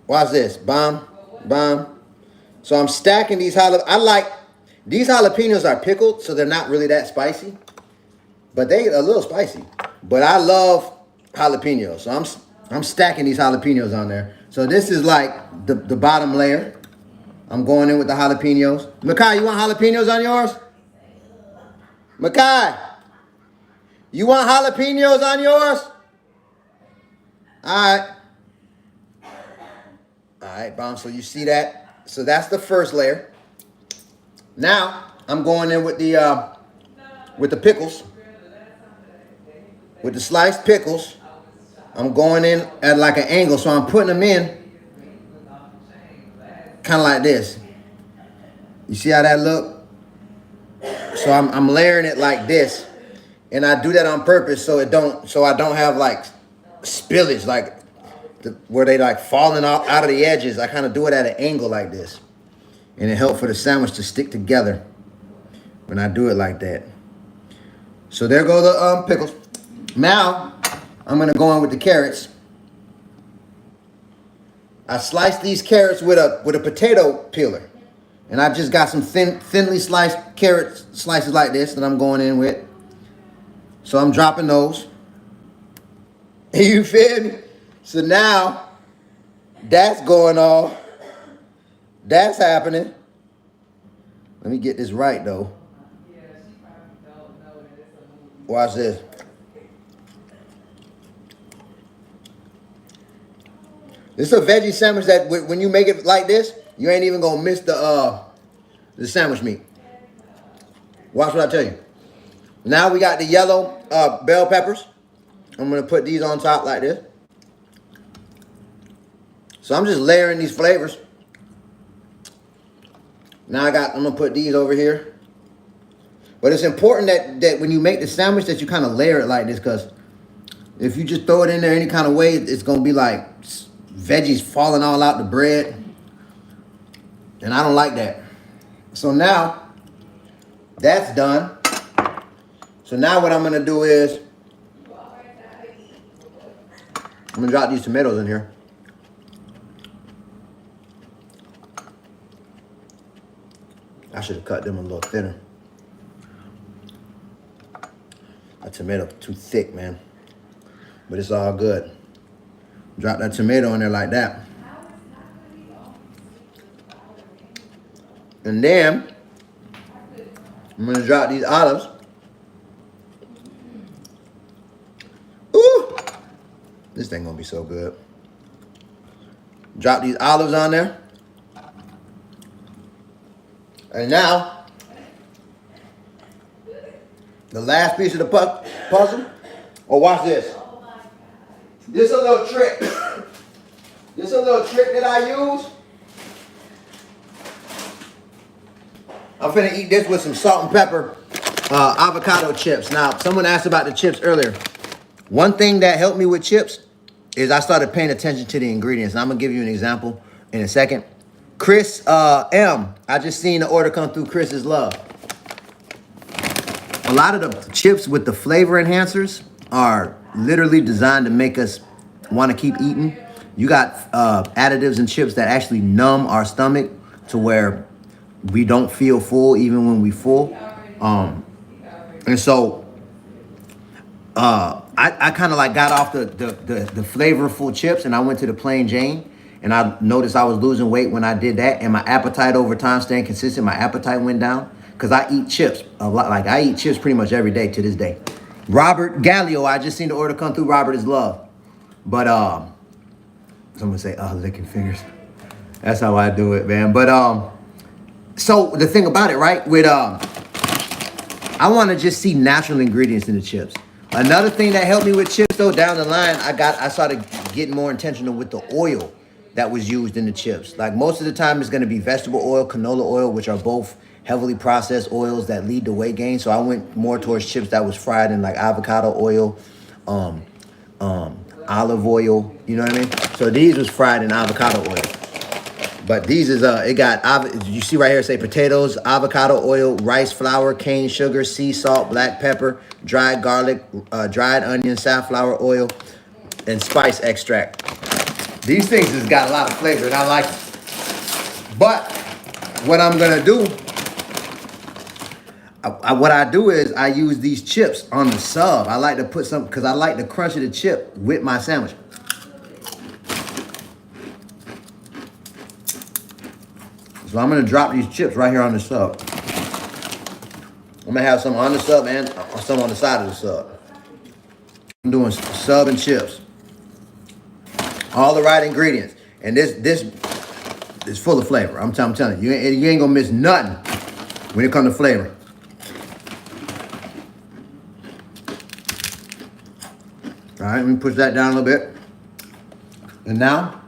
Watch this. Bomb. Bomb. So I'm stacking these these jalapenos are pickled, so they're not really that spicy. But they a little spicy. But I love jalapenos. So I'm stacking these jalapenos on there. So this is like the bottom layer. I'm going in with the jalapenos. Makai, you want jalapenos on yours? Makai, you want jalapenos on yours? All right. All right, bomb. So you see that? So that's the first layer. Now I'm going in with the pickles, with the sliced pickles. I'm going in at like an angle, so I'm putting them in kind of like this. You see how that look? So I'm layering it like this, and I do that on purpose so I don't have like spillage, like where they like falling out of the edges. I kind of do it at an angle like this, and it helps for the sandwich to stick together when I do it like that. So there go the pickles. Now I'm gonna go in with the carrots. I sliced these carrots with a potato peeler, and I just got some thinly sliced carrot slices like this that I'm going in with. So I'm dropping those. You feel me? So now that's going on. That's happening. Let me get this right though. Watch this. This is a veggie sandwich that when you make it like this, you ain't even gonna miss the sandwich meat. Watch what I tell you. Now we got the yellow bell peppers. I'm gonna put these on top like this. So I'm just layering these flavors. Now I'm gonna put these over here. But it's important that when you make the sandwich that you kind of layer it like this, because if you just throw it in there any kind of way, it's gonna be like veggies falling all out the bread. And I don't like that. So now that's done. So now what I'm gonna do is I'm gonna drop these tomatoes in here. I should have cut them a little thinner. That tomato too thick, man. But it's all good. Drop that tomato in there like that. And then I'm gonna drop these olives. Ooh! This thing gonna be so good. Drop these olives on there. And now The last piece of the puzzle. Oh, watch this. This a little trick. This a little trick that I use. I'm finna eat this with some salt and pepper avocado chips. Now, someone asked about the chips earlier. One thing that helped me with chips is I started paying attention to the ingredients. And I'm gonna give you an example in a second. Chris M, I just seen the order come through. Chris's Love. A lot of the chips with the flavor enhancers are literally designed to make us want to keep eating. You got additives and chips that actually numb our stomach to where we don't feel full even when we full. And so I kind of like got off the flavorful chips and I went to the plain Jane. And I noticed I was losing weight when I did that. And my appetite over time staying consistent, my appetite went down. Because I eat chips a lot. Like I eat chips pretty much every day to this day. Robert Gallio, I just seen the order come through. Robert is love. But someone say, oh, licking fingers. That's how I do it, man. But so the thing about it, right? With I want to just see natural ingredients in the chips. Another thing that helped me with chips though, down the line, I started getting more intentional with the oil that was used in the chips. Like most of the time it's gonna be vegetable oil, canola oil, which are both heavily processed oils that lead to weight gain. So I went more towards chips that was fried in like avocado oil, olive oil, you know what I mean? So these was fried in avocado oil. But these is, it got, you see right here, say potatoes, avocado oil, rice flour, cane sugar, sea salt, black pepper, dried garlic, dried onion, safflower oil, and spice extract. These things has got a lot of flavor and I like it. But what I'm gonna do, what I do is I use these chips on the sub. I like to put some, because I like the crunch of the chip with my sandwich. So I'm gonna drop these chips right here on the sub. I'm gonna have some on the sub and some on the side of the sub. I'm doing sub and chips. All the right ingredients. And this is full of flavor. I'm telling you, you ain't gonna miss nothing when it comes to flavor. All right, let me push that down a little bit. And now,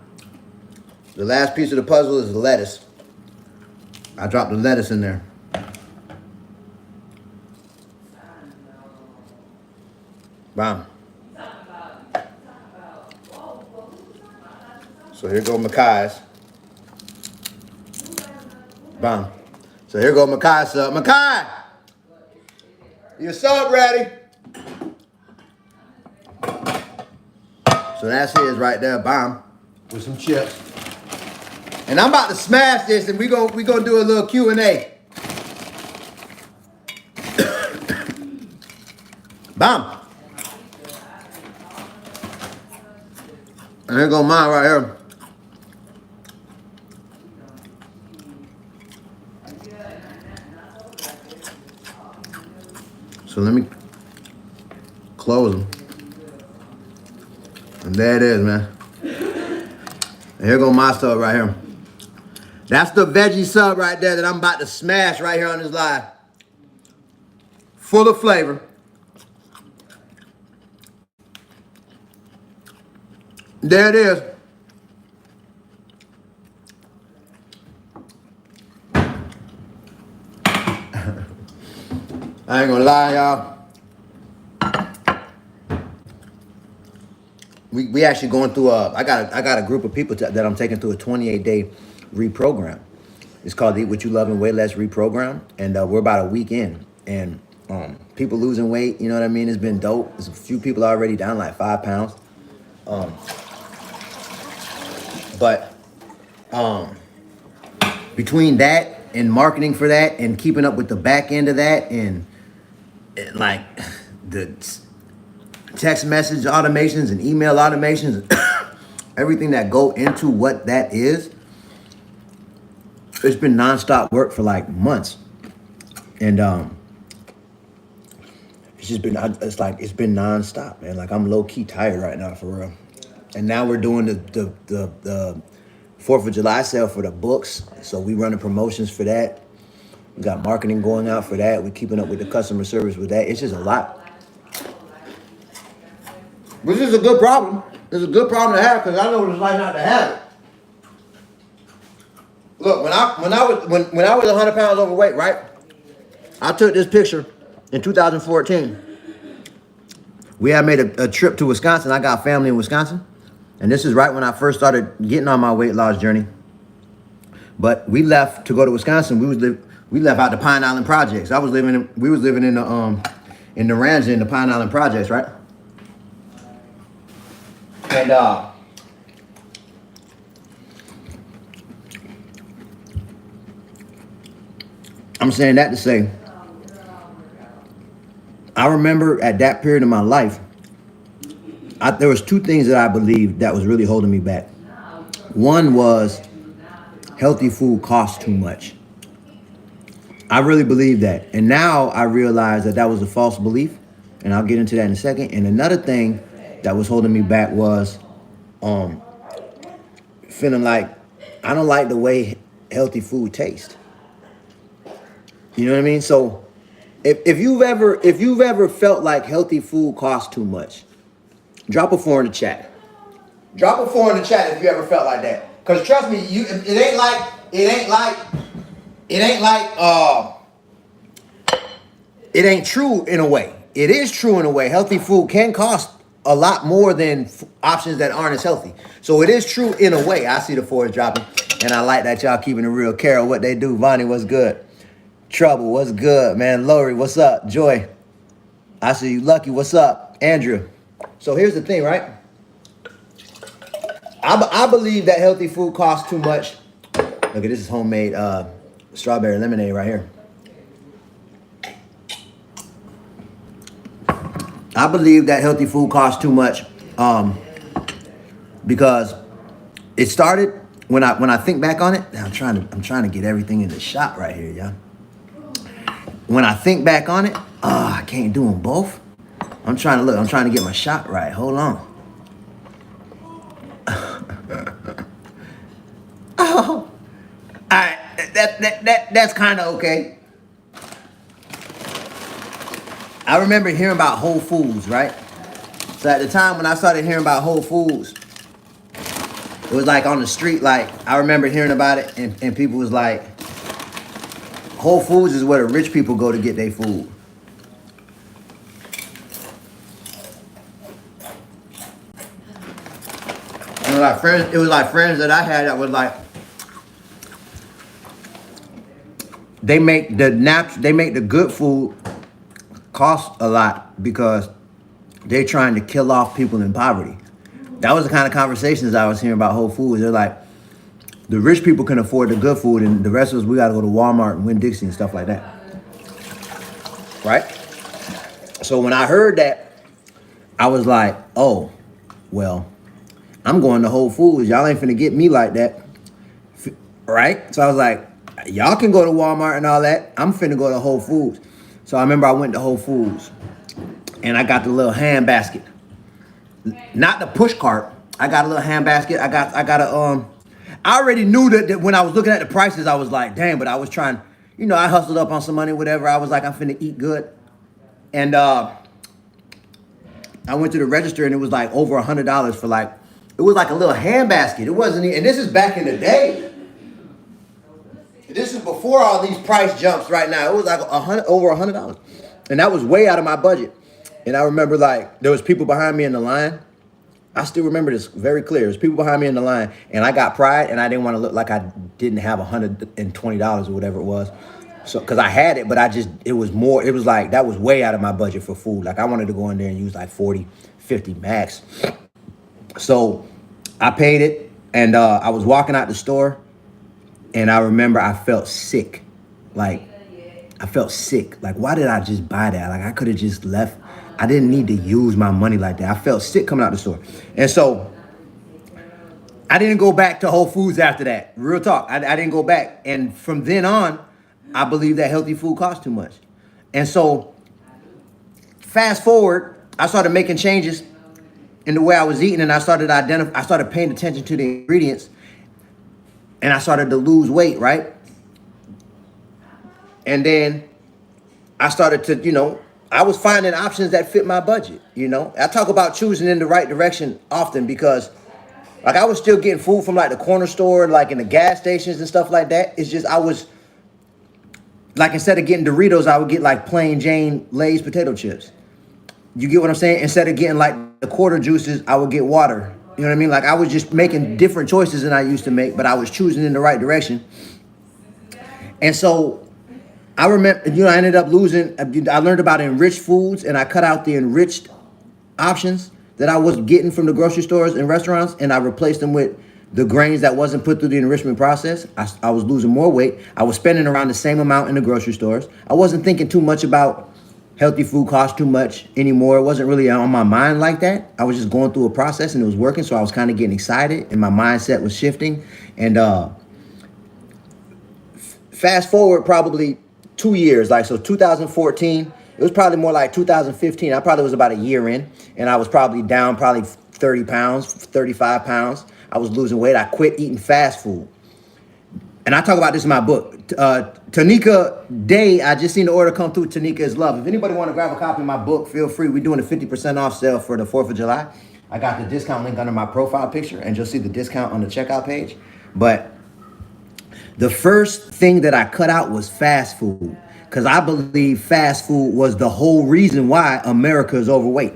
the last piece of the puzzle is the lettuce. I dropped the lettuce in there. Bam. So here go Makai's. Bam. So here go Makai's sub. Makai! Your sub ready? So that's his right there, bam, with some chips. And I'm about to smash this, and we gonna do a little Q&A. Bam. And here go mine right here. So let me close them. And there it is, man. And here go my sub right here. That's the veggie sub right there that I'm about to smash right here on this live. Full of flavor. There it is. I ain't gonna lie, y'all. We actually going through I got a group of people that I'm taking through a 28-day reprogram. It's called the Eat What You Love and Way Less reprogram, and we're about a week in, and people losing weight. You know what I mean? It's been dope. There's a few people already down like 5 pounds. But between that and marketing for that and keeping up with the back end of that and like the text message automations and email automations, everything that go into what that is, it's been nonstop work for like months. And it's just been, it's been nonstop, man. Like I'm low key tired right now for real. And now we're doing the 4th of July sale for the books. So we running promotions for that. We got marketing going out for that. We're keeping up with the customer service with that. It's just a lot. Which is a good problem. It's a good problem to have because I know what it's like not to have it. Look, when I was 100 pounds overweight, right? I took this picture in 2014. We had made a trip to Wisconsin. I got family in Wisconsin. And this is right when I first started getting on my weight loss journey. But we left to go to Wisconsin. We left out the Pine Island Projects. We was living in the Ramsey in the Pine Island Projects, right? And I'm saying that to say, I remember at that period of my life, there was two things that I believed that was really holding me back. One was healthy food costs too much. I really believed that. And now I realize that that was a false belief. And I'll get into that in a second. And another thing that was holding me back was feeling like I don't like the way healthy food tastes. You know what I mean? So if you've ever felt like healthy food costs too much, drop a 4 in the chat. Drop a 4 in the chat if you ever felt like that. Cause trust me, it ain't true in a way. It is true in a way. Healthy food can cost a lot more than options that aren't as healthy. So it is true in a way. I see the 4s dropping, and I like that y'all keeping it real. Carol, what they do? Vonnie, what's good? Trouble, what's good, man? Lori, what's up? Joy, I see you. Lucky, what's up? Andrew. So here's the thing, right? I believe that healthy food costs too much. Look at this is homemade strawberry lemonade right here. I believe that healthy food costs too much because it started when I think back on it. I'm trying to get everything in the shot right here, y'all. When I think back on it, I can't do them both. I'm trying to get my shot right. Hold on. Oh, all right. That's kind of okay. I remember hearing about Whole Foods, right? So at the time when I started hearing about Whole Foods, it was like on the street. Like I remember hearing about it, and people was like, Whole Foods is where the rich people go to get their food. It was like friends that I had that was like, they make the good food cost a lot because they're trying to kill off people in poverty. That was the kind of conversations I was hearing about Whole Foods. They're like, the rich people can afford the good food, and the rest of us, we got to go to Walmart and Winn-Dixie and stuff like that. Right? So when I heard that, I was like, oh, well, I'm going to Whole Foods. Y'all ain't finna get me like that. Right? So I was like, y'all can go to Walmart and all that. I'm finna go to Whole Foods. So I remember I went to Whole Foods and I got the little hand basket. Not the push cart. I got a little hand basket. I got a I already knew that when I was looking at the prices, I was like, damn, but I was trying, I hustled up on some money, whatever. I was like, I'm finna eat good. And I went to the register and it was like over $100 for like, it was like a little hand basket. It wasn't, and this is back in the day. This is before all these price jumps right now. It was like over $100. And that was way out of my budget. And I remember like, there was people behind me in the line. I still remember this very clear. There's people behind me in the line, and I got pride, and I didn't want to look like I didn't have $120 or whatever it was. So, because I had it, but it was like, that was way out of my budget for food. Like, I wanted to go in there and use like 40, 50 max. So, I paid it, and I was walking out the store, and I remember I felt sick. Like, I felt sick. Like, why did I just buy that? Like, I could have just left. I didn't need to use my money like that. I felt sick coming out the store. And so I didn't go back to Whole Foods after that. Real talk. I didn't go back. And from then on, I believe that healthy food costs too much. And so fast forward, I started making changes in the way I was eating, and I started paying attention to the ingredients, and I started to lose weight, right? And then I started to, I was finding options that fit my budget. I talk about choosing in the right direction often because like I was still getting food from like the corner store, like in the gas stations and stuff like that. It's just I was like instead of getting Doritos, I would get like plain Jane Lay's potato chips. You get what I'm saying? Instead of getting like the quarter juices, I would get water. You know what I mean? Like I was just making different choices than I used to make, but I was choosing in the right direction. And so I remember, I ended up losing. I learned about enriched foods, and I cut out the enriched options that I was getting from the grocery stores and restaurants, and I replaced them with the grains that wasn't put through the enrichment process. I was losing more weight. I was spending around the same amount in the grocery stores. I wasn't thinking too much about healthy food costs too much anymore. It wasn't really on my mind like that. I was just going through a process and it was working, so I was kind of getting excited and my mindset was shifting. And fast forward probably 2 years, like so 2014, it was probably more like 2015. I probably was about a year in and I was probably down probably 30 pounds, 35 pounds. I was losing weight. I quit eating fast food. And I talk about this in my book. Tanika Day, I just seen the order come through. Tanika is Love. If anybody want to grab a copy of my book, feel free. We're doing a 50% off sale for the 4th of July. I got the discount link under my profile picture, and you'll see the discount on the checkout page. But the first thing that I cut out was fast food, because I believe fast food was the whole reason why America is overweight.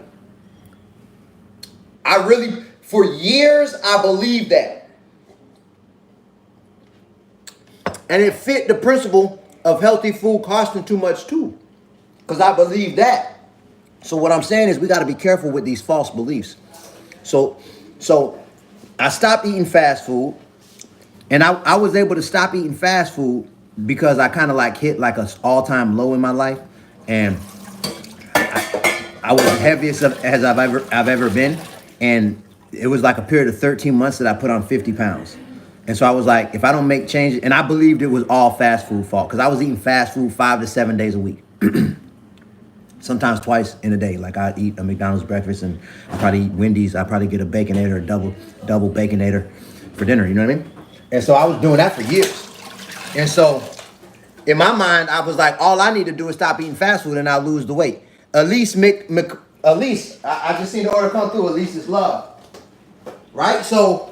For years, I believed that. And it fit the principle of healthy food costing too much too. Because I believe that. So what I'm saying is we got to be careful with these false beliefs. So I stopped eating fast food. And I was able to stop eating fast food because I kind of like hit like an all-time low in my life. And I was the heaviest as I've ever been. And it was like a period of 13 months that I put on 50 pounds. And so I was like, if I don't make changes, and I believed it was all fast food fault because I was eating fast food 5 to 7 days a week. Sometimes twice in a day. Like I eat a McDonald's breakfast and I probably eat Wendy's. I probably get a Baconator, a double Baconator for dinner. You know what I mean? And so I was doing that for years. And so in my mind, I was like, all I need to do is stop eating fast food and I'll lose the weight. Elise, I just seen the order come through. Elise is Love. Right? So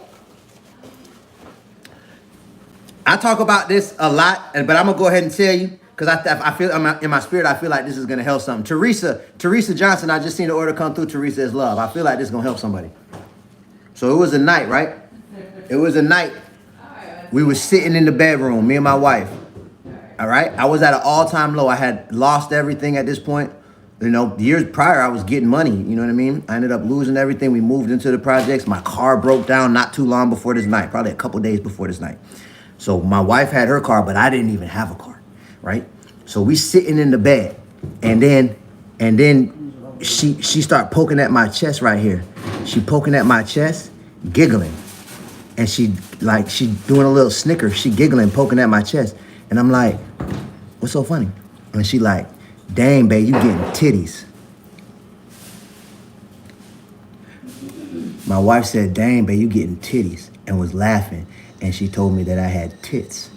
I talk about this a lot, but I'm gonna go ahead and tell you because I feel in my spirit. I feel like this is gonna help something. Teresa Johnson. I just seen the order come through. Teresa is Love. I feel like this is gonna help somebody. So it was a night, right? It was a night. We were sitting in the bedroom, me and my wife. All right. I was at an all-time low. I had lost everything at this point. Years prior, I was getting money. You know what I mean? I ended up losing everything. We moved into the projects. My car broke down not too long before this night, probably a couple days before this night. So my wife had her car, but I didn't even have a car, right? So we sitting in the bed, and then she started poking at my chest right here. She poking at my chest, giggling, and she doing a little snicker. She giggling, poking at my chest, and I'm like, "What's so funny?" And she like, "Dang, babe, you getting titties." My wife said, "Dang, babe, you getting titties," and was laughing. And she told me that I had tits.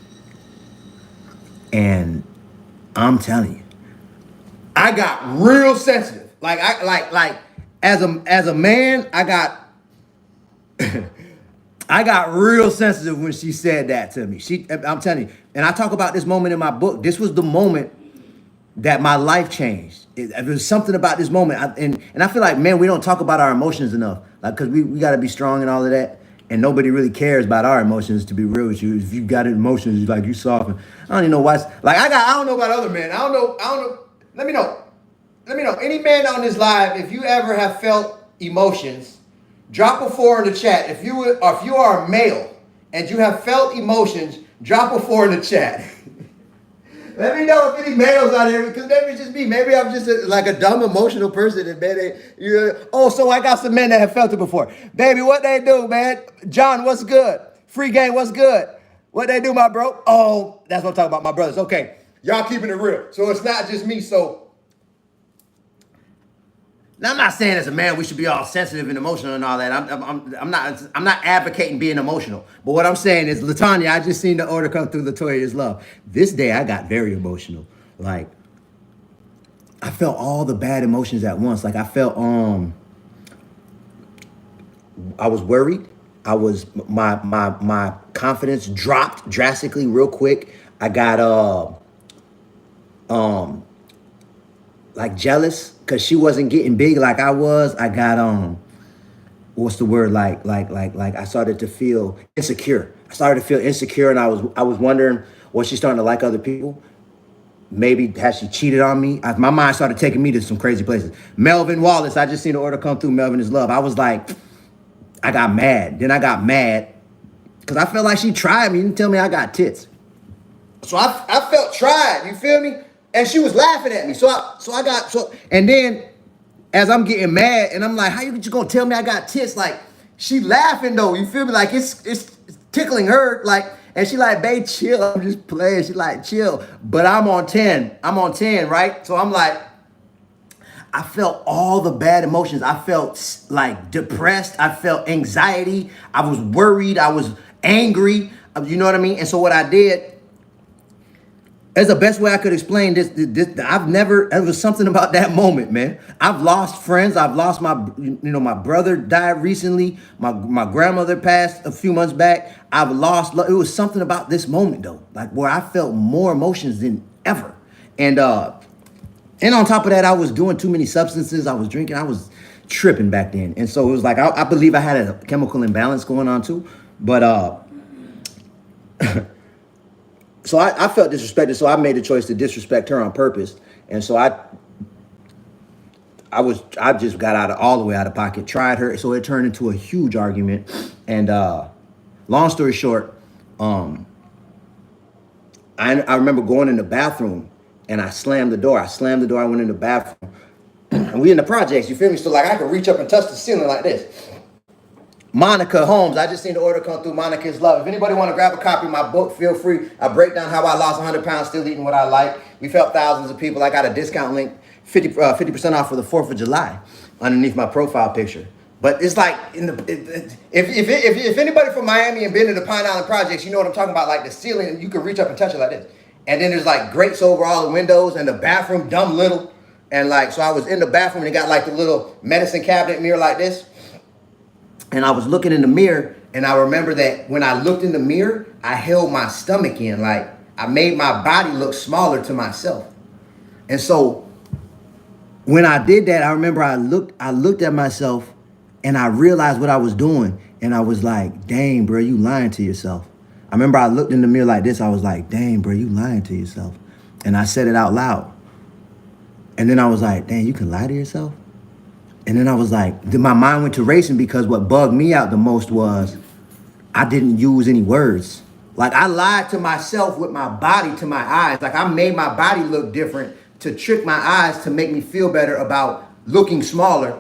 And I'm telling you, I got real sensitive. Like as a man, I got I got real sensitive when she said that to me. I'm telling you, and I talk about this moment in my book. This was the moment that my life changed. It was something about this moment, and I feel like, man, we don't talk about our emotions enough. Like, cause we got to be strong and all of that. And nobody really cares about our emotions, to be real with you. If you got emotions, like you soften. I don't even know why. I don't know about other men. I don't know. Let me know. Any man on this live, if you ever have felt emotions, drop a 4 in the chat. If you are a male and you have felt emotions, drop a 4 in the chat. Let me know if any males out here, because maybe it's just me. Maybe I'm just a dumb emotional person. And man, so I got some men that have felt it before. Baby, what they do, man? John, what's good? Free game, what's good? What they do, my bro? Oh, that's what I'm talking about, my brothers. Okay, y'all keeping it real. So it's not just me. So Now, I'm not saying as a man we should be all sensitive and emotional and all that. I'm not advocating being emotional. But what I'm saying is, Latanya, I just seen the order come through. Latoya's love. This day I got very emotional. Like I felt all the bad emotions at once. Like I felt I was worried. I was my confidence dropped drastically real quick. I got like jealous because she wasn't getting big like I was. I got what's the word, like I started to feel insecure. I started to feel insecure, and I was wondering, was she starting to like other people? Maybe has she cheated on me? My mind started taking me to some crazy places. Melvin Wallace, I just seen the order come through. Melvin is love. I was like, I got mad. Then I got mad because I felt like she tried me and tell me I got tits. So I felt tried. You feel me? And she was laughing at me. And then as I'm getting mad and I'm like, how you just gonna tell me I got tits? Like she laughing though. You feel me? Like it's tickling her. Like. And she like, babe, chill. I'm just playing. She like, chill. But I'm on 10. I'm on 10, right? So I'm like, I felt all the bad emotions. I felt like depressed. I felt anxiety. I was worried. I was angry. You know what I mean? And so what I did, as the best way I could explain this, it was something about that moment, man. I've lost friends. I've lost my brother died recently. My grandmother passed a few months back. It was something about this moment though, like where I felt more emotions than ever. And on top of that, I was doing too many substances. I was drinking. I was tripping back then. And so it was like, I believe I had a chemical imbalance going on too. But, so I felt disrespected, so I made the choice to disrespect her on purpose. And so I just got all the way out of pocket, tried her, so it turned into a huge argument. And long story short, I remember going in the bathroom and I slammed the door. I went in the bathroom. And we in the projects, you feel me? So like I could reach up and touch the ceiling like this. Monica Holmes, I just seen the order come through. Monica's love. If anybody want to grab a copy of my book, feel free. I break down how I lost 100 pounds still eating what I like. We've helped thousands of people. I got a discount link, 50% off for the 4th of July underneath my profile picture. But it's like, if anybody from Miami and been to the Pine Island projects, you know what I'm talking about. Like the ceiling, you can reach up and touch it like this. And then there's like grates over all the windows and the bathroom, dumb little. And like, so I was in the bathroom and it got like the little medicine cabinet mirror like this. And I was looking in the mirror, and I remember that when I looked in the mirror, I held my stomach in, like I made my body look smaller to myself. And so when I did that, I remember I looked at myself and I realized what I was doing. And I was like, dang, bro, you lying to yourself. I remember I looked in the mirror like this. I was like, dang, bro, you lying to yourself. And I said it out loud. And then I was like, dang, you can lie to yourself? And then I was like, then my mind went to racing because what bugged me out the most was I didn't use any words. Like I lied to myself with my body to my eyes. Like I made my body look different to trick my eyes to make me feel better about looking smaller.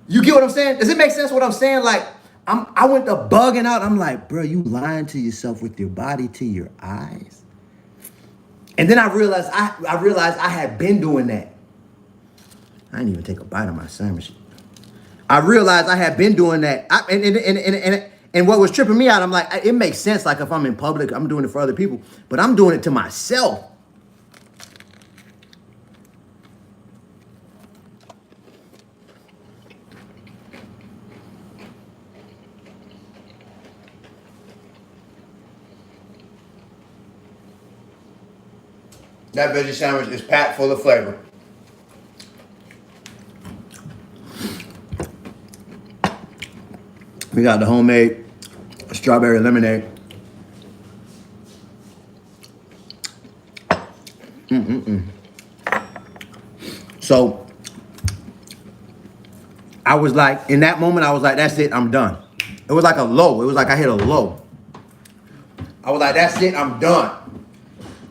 You get what I'm saying? Does it make sense what I'm saying? Like I went to bugging out. I'm like, bro, you lying to yourself with your body to your eyes. And then I realized I had been doing that. I didn't even take a bite of my sandwich. I realized I had been doing that. And what was tripping me out, I'm like, it makes sense. Like if I'm in public, I'm doing it for other people, but I'm doing it to myself. That veggie sandwich is packed full of flavor. We got the homemade strawberry lemonade. So I was like, in that moment, I was like, that's it, I'm done. It was like a low. It was like I hit a low. I was like, that's it, I'm done.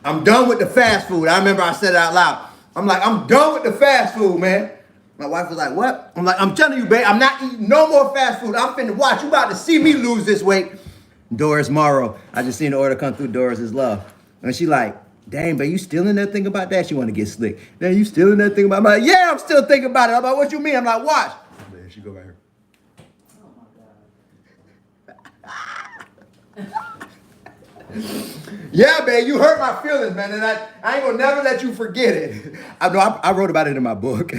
I'm done with the fast food. I remember I said it out loud. I'm like, I'm done with the fast food, man. My wife was like, what? I'm like, I'm telling you, babe, I'm not eating no more fast food. I'm finna watch. You about to see me lose this weight. Doris Morrow. I just seen the order come through. Doris is love. And she like, Dang, but you still in there thinking about that? She want to get slick. Dang, you still in there thinking about it? I'm like, yeah, I'm still thinking about it. I'm like, what you mean? I'm like, watch. There she go right here. Yeah, man, you hurt my feelings, man, and I ain't gonna never let you forget it. I know I wrote about it in my book.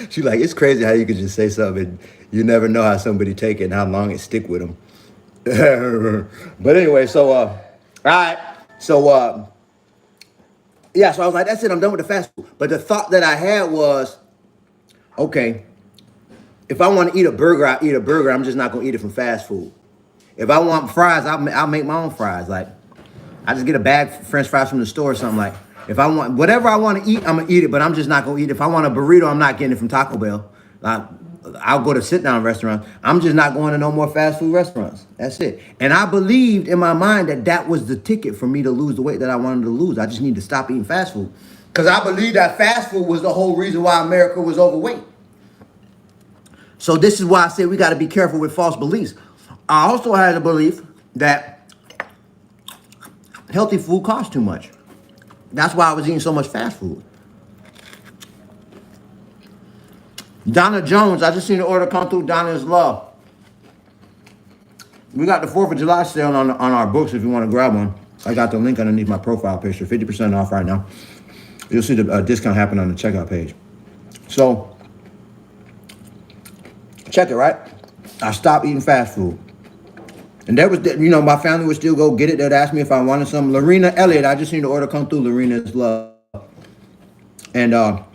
She like, it's crazy how you could just say something and you never know how somebody take it and how long it stick with them. But anyway, so all right, so yeah, so I was like, that's it, I'm done with the fast food. But the thought that I had was, okay, if I want to eat a burger, I eat a burger. I'm just not gonna eat it from fast food. If I want fries, I'll make my own fries. Like, I just get a bag of French fries from the store or something. Like, if I want whatever I want to eat, I'm gonna eat it. But I'm just not gonna eat it. If I want a burrito, I'm not getting it from Taco Bell. Like, I'll go to sit down restaurants. I'm just not going to no more fast food restaurants. That's it. And I believed in my mind that that was the ticket for me to lose the weight that I wanted to lose. I just need to stop eating fast food because I believed that fast food was the whole reason why America was overweight. So this is why I say we got to be careful with false beliefs. I also had a belief that healthy food costs too much. That's why I was eating so much fast food. Donna Jones, I just seen the order come through. Donna's Love. We got the 4th of July sale on our books if you want to grab one. I got the link underneath my profile picture. 50% off right now. You'll see the discount happen on the checkout page. So, check it, right? I stopped eating fast food. And there was, my family would still go get it. They'd ask me if I wanted some. Lorena Elliott, I just seen the order come through. Lorena's Love. And I'll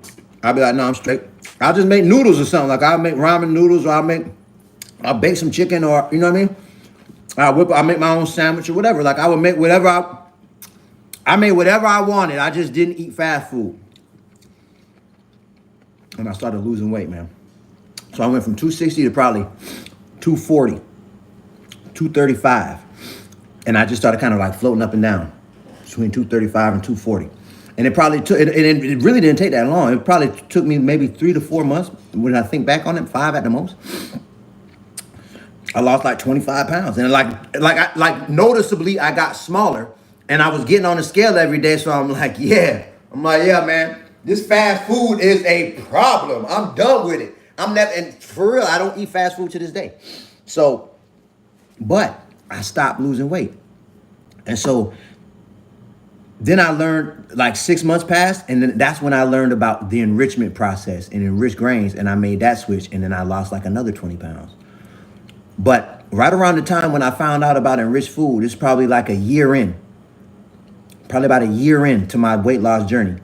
be like, no, I'm straight. I'll just make noodles or something. Like, I'll make ramen noodles, or I'll bake some chicken, or, you know what I mean? I'll make my own sandwich or whatever. Like, I would make whatever I made whatever I wanted. I just didn't eat fast food. And I started losing weight, man. So I went from 260 to probably 240, 235. And I just started kind of like floating up and down between 235 and 240. And it probably took, it really didn't take that long. It probably took me maybe 3 to 4 months when I think back on it, 5 at the most. I lost like 25 pounds. And like noticeably, I got smaller. And I was getting on the scale every day. So I'm like, yeah, man, this fast food is a problem. I'm done with it. And for real, I don't eat fast food to this day. So, but I stopped losing weight. And so then I learned, like 6 months passed, and then that's when I learned about the enrichment process and enriched grains, and I made that switch, and then I lost like another 20 pounds. But right around the time when I found out about enriched food, it's probably like a year in, probably about a year into my weight loss journey.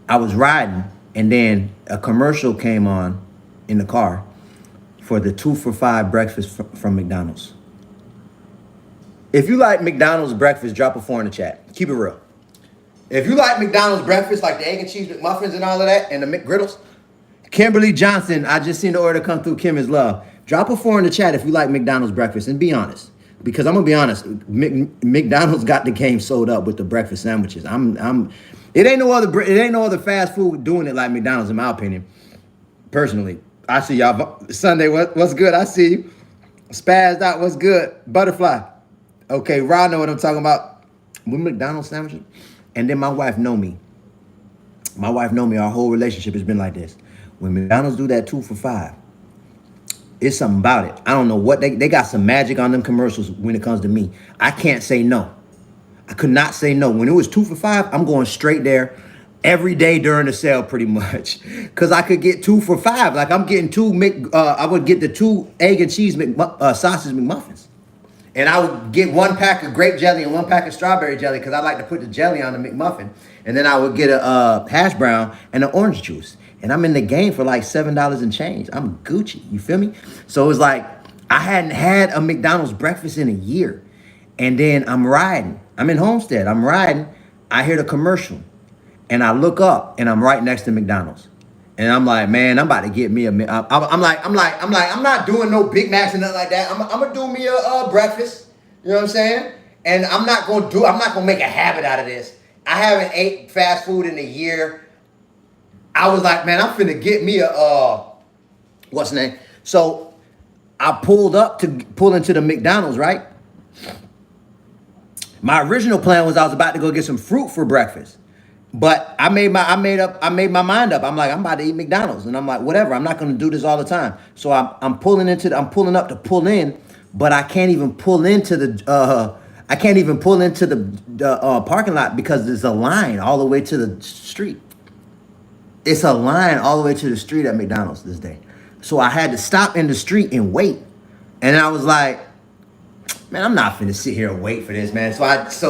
I was riding, and then a commercial came on in the car for the 2 for $5 breakfast from McDonald's. If you like McDonald's breakfast, drop a 4 in the chat. Keep it real. If you like McDonald's breakfast, like the egg and cheese McMuffins and all of that, and the McGriddles, Kimberly Johnson, I just seen the order come through. Kim is love. Drop a 4 in the chat if you like McDonald's breakfast, and be honest, because I'm gonna be honest. McDonald's got the game sold up with the breakfast sandwiches. It ain't no other fast food doing it like McDonald's, in my opinion. Personally, I see y'all. Sunday, what's good? I see you. Spazzed out, what's good? Butterfly. Okay, Rod know what I'm talking about. With McDonald's sandwiches. And then my wife know me. Our whole relationship has been like this. When McDonald's do that 2 for $5, it's something about it. I don't know what they got some magic on them commercials when it comes to me. I can't say no. I could not say no. When it was 2 for $5, I'm going straight there every day during the sale pretty much. Cause I could get 2 for $5. Like I'm getting I would get the 2 egg and cheese sausage McMuffins. And I would get 1 pack of grape jelly and 1 pack of strawberry jelly because I like to put the jelly on the McMuffin. And then I would get a hash brown and an orange juice. And I'm in the game for like $7 and change. I'm Gucci, you feel me? So it was like, I hadn't had a McDonald's breakfast in a year. And then I'm riding. I'm in Homestead. I'm riding. I hear the commercial. And I look up and I'm right next to McDonald's. And I'm like, man, I'm about to get me I'm not doing no Big Macs and nothing like that. I'm gonna do me a breakfast. You know what I'm saying? And I'm not gonna make a habit out of this. I haven't ate fast food in a year. I was like, man, I'm finna get me what's the name? So I pull into the McDonald's, right? My original plan was I was about to go get some fruit for breakfast. But I made my mind up. I'm like, I'm about to eat McDonald's. And I'm like, whatever, I'm not gonna do this all the time. So I'm pulling up to pull in, but I can't even pull into the parking lot because there's a line all the way to the street. It's a line all the way to the street at McDonald's this day. So I had to stop in the street and wait. And I was like, man, I'm not finna sit here and wait for this, man. So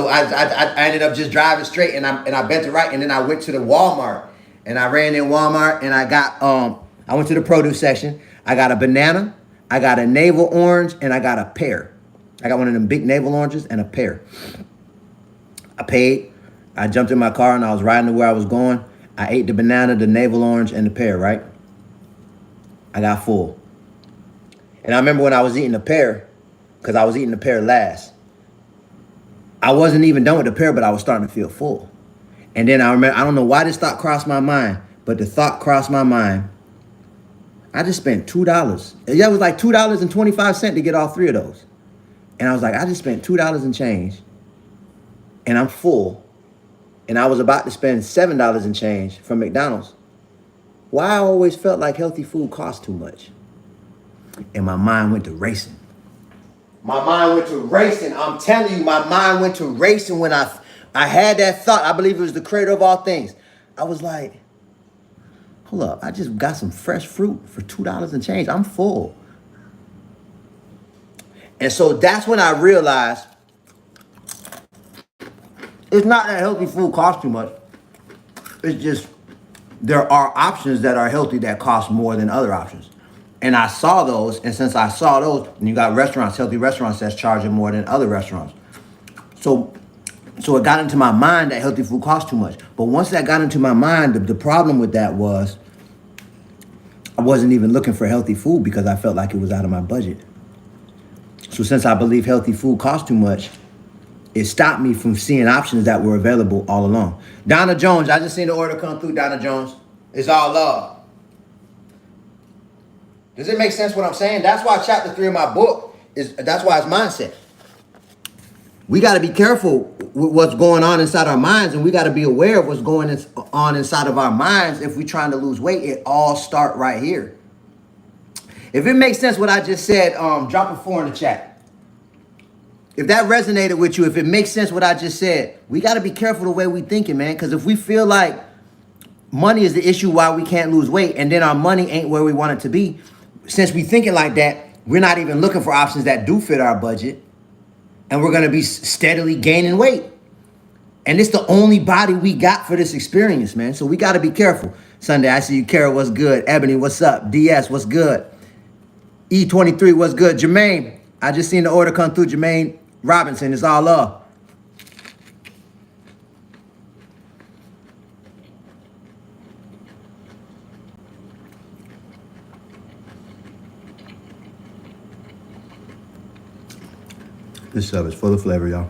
I ended up just driving straight, and I bent to right, and then I went to the Walmart, and I ran in Walmart, and I went to the produce section. I got a banana, I got a navel orange, and I got a pear. I got one of them big navel oranges and a pear. I paid. I jumped in my car and I was riding to where I was going. I ate the banana, the navel orange, and the pear. Right? I got full. And I remember when I was eating the pear, because I was eating the pear last. I wasn't even done with the pear, but I was starting to feel full. And then I remember, I don't know why this thought crossed my mind, but the thought crossed my mind. I just spent $2. Yeah, it was like $2.25 to get all three of those. And I was like, I just spent $2 and change, and I'm full. And I was about to spend $7 and change from McDonald's. Why I always felt like healthy food cost too much. And my mind went to racing. My mind went to racing. I'm telling you, my mind went to racing when I had that thought. I believe it was the creator of all things. I was like, hold up, I just got some fresh fruit for $2 and change. I'm full. And so that's when I realized it's not that healthy food costs too much. It's just there are options that are healthy that cost more than other options. And I saw those, and since I saw those, and you got restaurants, healthy restaurants that's charging more than other restaurants. So it got into my mind that healthy food costs too much. But once that got into my mind, the problem with that was I wasn't even looking for healthy food because I felt like it was out of my budget. So since I believe healthy food costs too much, it stopped me from seeing options that were available all along. Donna Jones, I just seen the order come through, Donna Jones. It's all love. Does it make sense what I'm saying? That's why chapter 3 of my book that's why it's mindset. We got to be careful with what's going on inside our minds, and we got to be aware of what's going on inside of our minds if we're trying to lose weight. It all start right here. If it makes sense what I just said, drop a 4 in the chat. If that resonated with you, if it makes sense what I just said, we got to be careful the way we thinking, man, because if we feel like money is the issue why we can't lose weight, and then our money ain't where we want it to be, since we thinking like that, we're not even looking for options that do fit our budget, and we're going to be steadily gaining weight. And it's the only body we got for this experience, man. So we got to be careful. Sunday, I see you. Carol, what's good? Ebony, what's up? DS, what's good? E23, what's good? Jermaine, I just seen the order come through. Jermaine Robinson, it's all love. This stuff is full of flavor, y'all.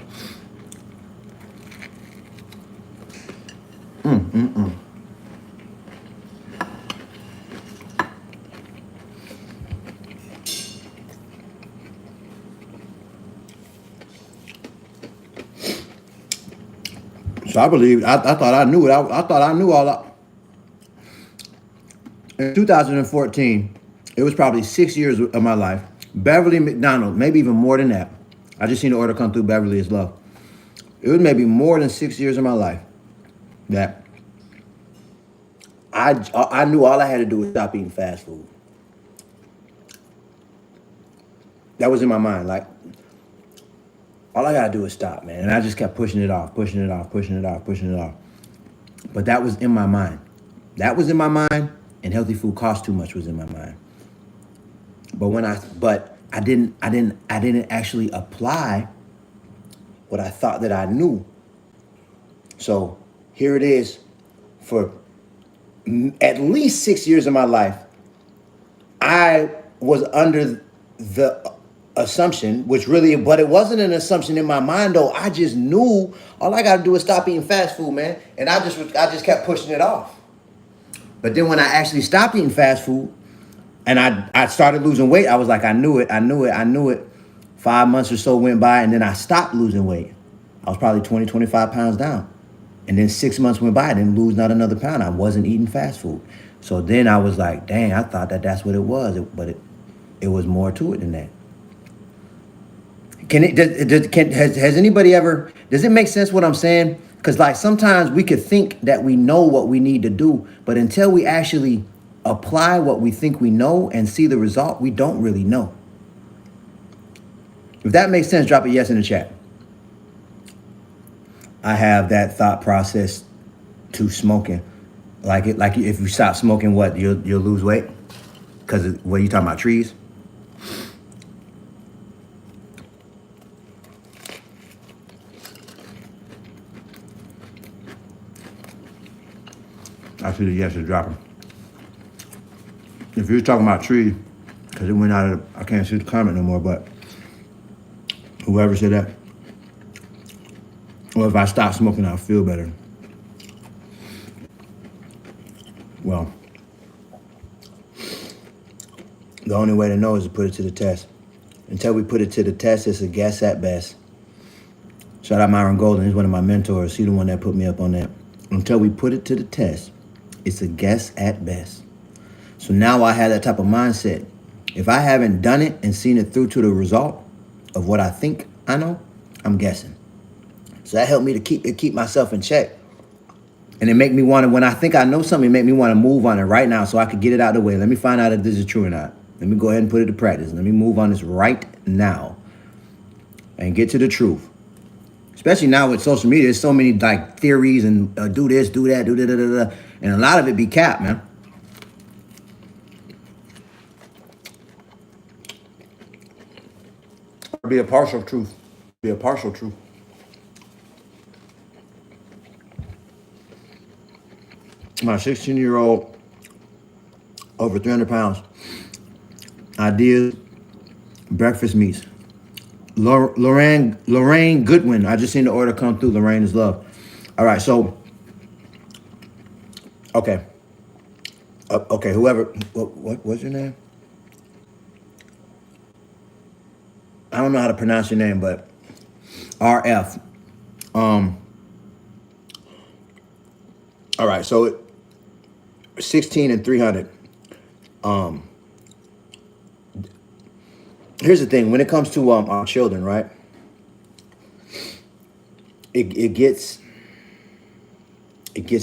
So I believe, I thought I knew it. I thought I knew all that. In 2014, it was probably 6 years of my life. Beverly McDonald, maybe even more than that. I just seen the order come through. Beverly is love. It was maybe more than 6 years of my life that I knew all I had to do was stop eating fast food. That was in my mind. Like, all I gotta do is stop, man. And I just kept pushing it off. But that was in my mind. That was in my mind, and healthy food costs too much was in my mind. But I didn't actually apply what I thought that I knew. So here it is. For at least 6 years of my life, I was under the assumption, but it wasn't an assumption in my mind though. I just knew all I gotta do is stop eating fast food, man. And I just kept pushing it off. But then when I actually stopped eating fast food, And I started losing weight. I was like, I knew it. 5 months or so went by, and then I stopped losing weight. I was probably 20, 25 pounds down. And then 6 months went by, I didn't lose not another pound. I wasn't eating fast food. So then I was like, dang, I thought that's what it was. But it was more to it than that. Has anybody ever, does it make sense what I'm saying? Because like sometimes we could think that we know what we need to do, but until we actually apply what we think we know and see the result, we don't really know. If that makes sense, drop a yes in the chat. I have that thought process to smoking. Like if you stop smoking, what, you'll lose weight? Because what are you talking about, trees? I see the yes is dropping. If you're talking about trees, because it went out of, I can't see the comment no more, but whoever said that, or if I stop smoking, I'll feel better. Well, the only way to know is to put it to the test. Until we put it to the test, it's a guess at best. Shout out Myron Golden, he's one of my mentors. He's the one that put me up on that. Until we put it to the test, it's a guess at best. So now I have that type of mindset. If I haven't done it and seen it through to the result of what I think I know, I'm guessing. So that helped me to keep myself in check. And it make me want to, when I think I know something, it make me want to move on it right now so I could get it out of the way. Let me find out if this is true or not. Let me go ahead and put it to practice. Let me move on this right now and get to the truth. Especially now with social media, there's so many like theories and do this, do that, do da. And a lot of it be cap, man. Be a partial truth. Be a partial truth. My 16-year-old, over 300 pounds. Ideas, breakfast meats. Lorraine Goodwin. I just seen the order come through. Lorraine is love. All right, so, okay. Okay, whoever, what's your name? I don't know how to pronounce your name, but RF. All right, so 16 and 300. Here's the thing. When it comes to our children, right? It gets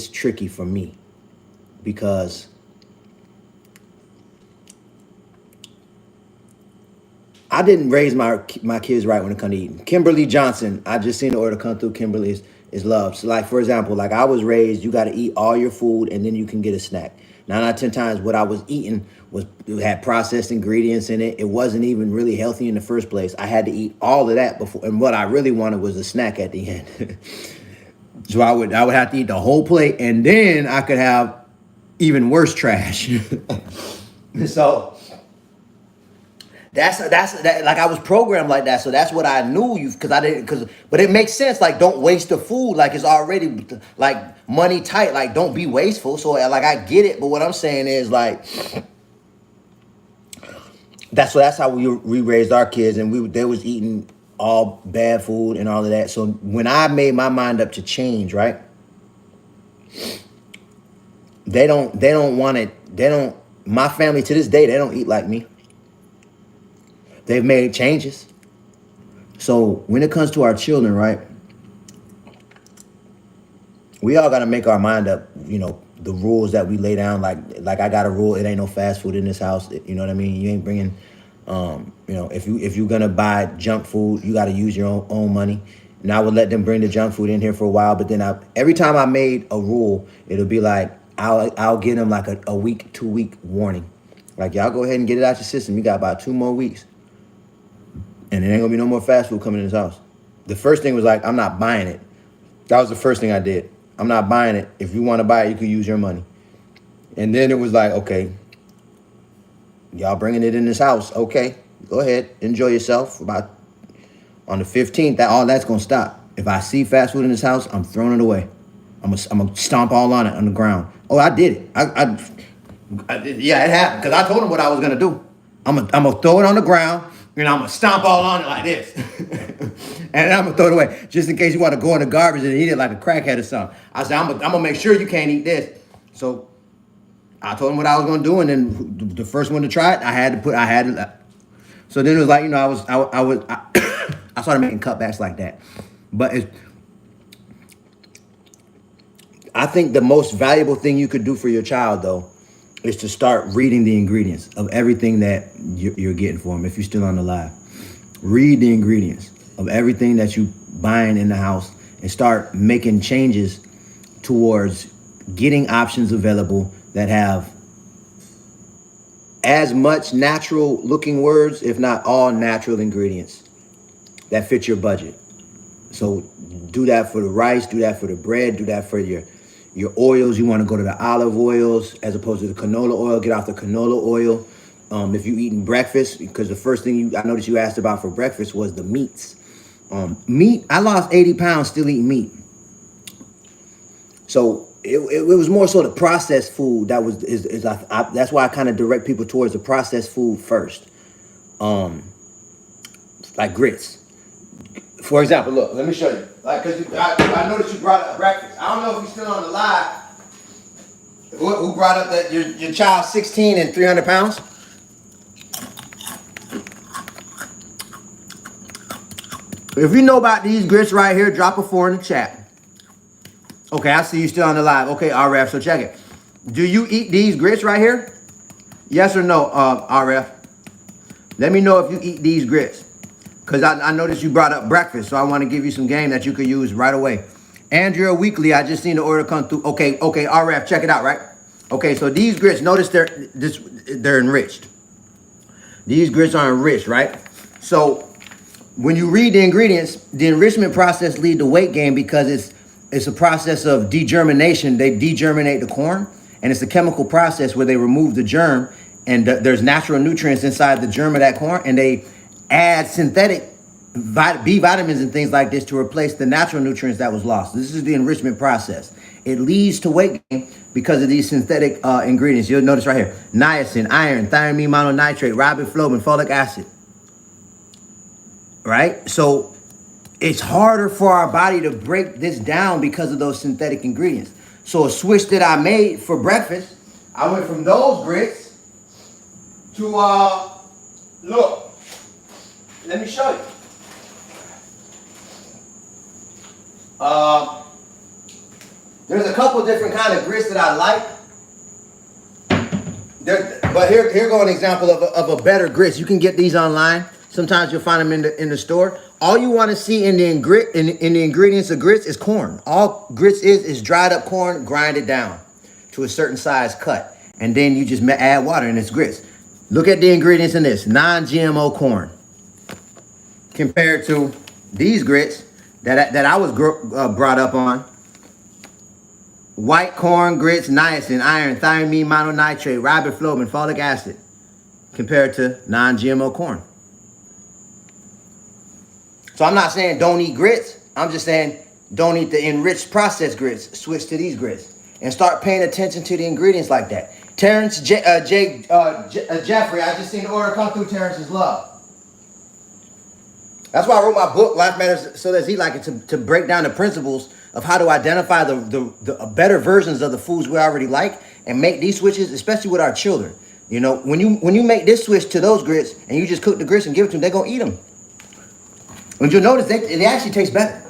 tricky for me because I didn't raise my kids right when it comes to eating. Kimberly Johnson, I just seen the order come through. Kimberly is love. So like, for example, like I was raised, you got to eat all your food and then you can get a snack. 9 out of 10 times what I was eating had processed ingredients in it. It wasn't even really healthy in the first place. I had to eat all of that before, and what I really wanted was a snack at the end. So I would have to eat the whole plate and then I could have even worse trash. So that's like I was programmed like that, so that's what I knew but it makes sense. Like, don't waste the food. Like, it's already like money tight. Like, don't be wasteful. So like I get it, but what I'm saying is like that's how we raised our kids, and they was eating all bad food and all of that. So when I made my mind up to change, right? They don't want it. My family to this day, they don't eat like me. They've made changes. So when it comes to our children, right? We all got to make our mind up, the rules that we lay down. Like I got a rule, it ain't no fast food in this house. You know what I mean? You ain't bringing, if you're going to buy junk food, you got to use your own money. And I would let them bring the junk food in here for a while. But then every time I made a rule, it'll be like, I'll give them like a week, 2 week warning. Like, y'all go ahead and get it out your system. You got about 2 more weeks. And there ain't gonna be no more fast food coming in this house. The first thing was like, I'm not buying it. That was the first thing I did. I'm not buying it. If you want to buy it, you can use your money. And then it was like, okay, y'all bringing it in this house. Okay, go ahead, enjoy yourself. About on the 15th, all that's gonna stop. If I see fast food in this house, I'm throwing it away. I'm gonna stomp all on it on the ground. Oh, I did it. Yeah, it happened because I told him what I was gonna do. I'm gonna throw it on the ground and I'm gonna stomp all on it like this, and I'm gonna throw it away just in case you want to go in the garbage and eat it like a crackhead or something. I said I'm gonna make sure you can't eat this. So I told him what I was gonna do, and then the first one to try it, I had to. So then it was like, I started making cutbacks like that, but I think the most valuable thing you could do for your child, though, is to start reading the ingredients of everything that you're getting for them. If you're still on the live, read the ingredients of everything that you buying in the house and start making changes towards getting options available that have as much natural looking words, if not all natural ingredients that fit your budget. So do that for the rice, do that for the bread, do that for your oils. You want to go to the olive oils as opposed to the canola oil. Get off the canola oil. If you eating breakfast, because the first thing I noticed you asked about for breakfast was the meats. Meat, I lost 80 pounds still eating meat. So it was more so the processed food that was that's why I kind of direct people towards the processed food first. Like grits. For example, look, let me show you. Like, cause I noticed you brought up breakfast. I don't know if you're still on the live. Who brought up that your child's 16 and 300 pounds? If you know about these grits right here, drop a 4 in the chat. Okay, I see you still on the live. Okay, RF, so check it. Do you eat these grits right here? Yes or no, RF? Let me know if you eat these grits. Because I noticed you brought up breakfast, so I want to give you some game that you could use right away. Andrea Weekly, I just seen the order come through. Okay, RF, check it out, right? Okay, so these grits, notice they're enriched. These grits are enriched, right? So when you read the ingredients, the enrichment process lead to weight gain because it's a process of degermination. They degerminate the corn, and it's a chemical process where they remove the germ, and there's natural nutrients inside the germ of that corn, and they add synthetic B vitamins and things like this to replace the natural nutrients that was lost. This is the enrichment process. It leads to weight gain because of these synthetic ingredients. You'll notice right here: niacin, iron, thiamine mononitrate, riboflavin, folic acid. Right? So it's harder for our body to break this down because of those synthetic ingredients. So a switch that I made for breakfast, I went from those grits to look. Let me show you. There's a couple different kind of grits that I like. But here go an example of a better grits. You can get these online. Sometimes you'll find them in the store. All you want to see in the ingredients of grits is corn. All grits is dried up corn, grinded down to a certain size cut. And then you just add water and it's grits. Look at the ingredients in this. Non-GMO corn. Compared to these grits that I was brought up on. White corn grits, niacin, iron, thiamine mononitrate, riboflavin, folic acid. Compared to non-GMO corn. So I'm not saying don't eat grits. I'm just saying don't eat the enriched processed grits. Switch to these grits. And start paying attention to the ingredients like that. Terrence Jeffrey, I just seen the order come through Terrence's Love. That's why I wrote my book, Life Matters So Does He Like It, to break down the principles of how to identify the better versions of the foods we already like and make these switches, especially with our children. You know, when you make this switch to those grits and you just cook the grits and give it to them, they're going to eat them. And you'll notice they actually taste better.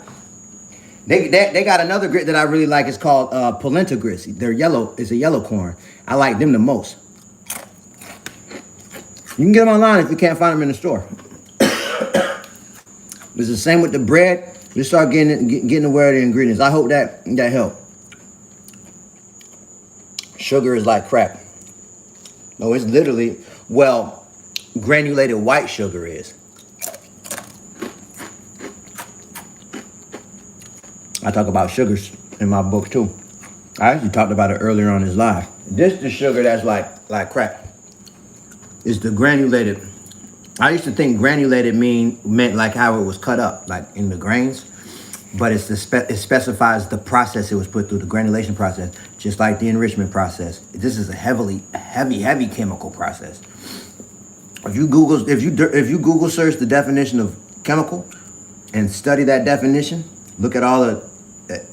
They got another grit that I really like. It's called polenta grits. They're yellow. It's a yellow corn. I like them the most. You can get them online if you can't find them in the store. It's the same with the bread. You start getting aware of the ingredients. I hope that helped. Sugar is like crack. No, it's literally, well, granulated white sugar is. I talk about sugars in my book too. I actually talked about it earlier on this live. This is the sugar that's like crack. It's the granulated. I used to think granulated meant like how it was cut up, like in the grains. but it specifies the process it was put through, the granulation process, just like the enrichment process. This is a heavy chemical process. If you Google search the definition of chemical and study that definition, look at all the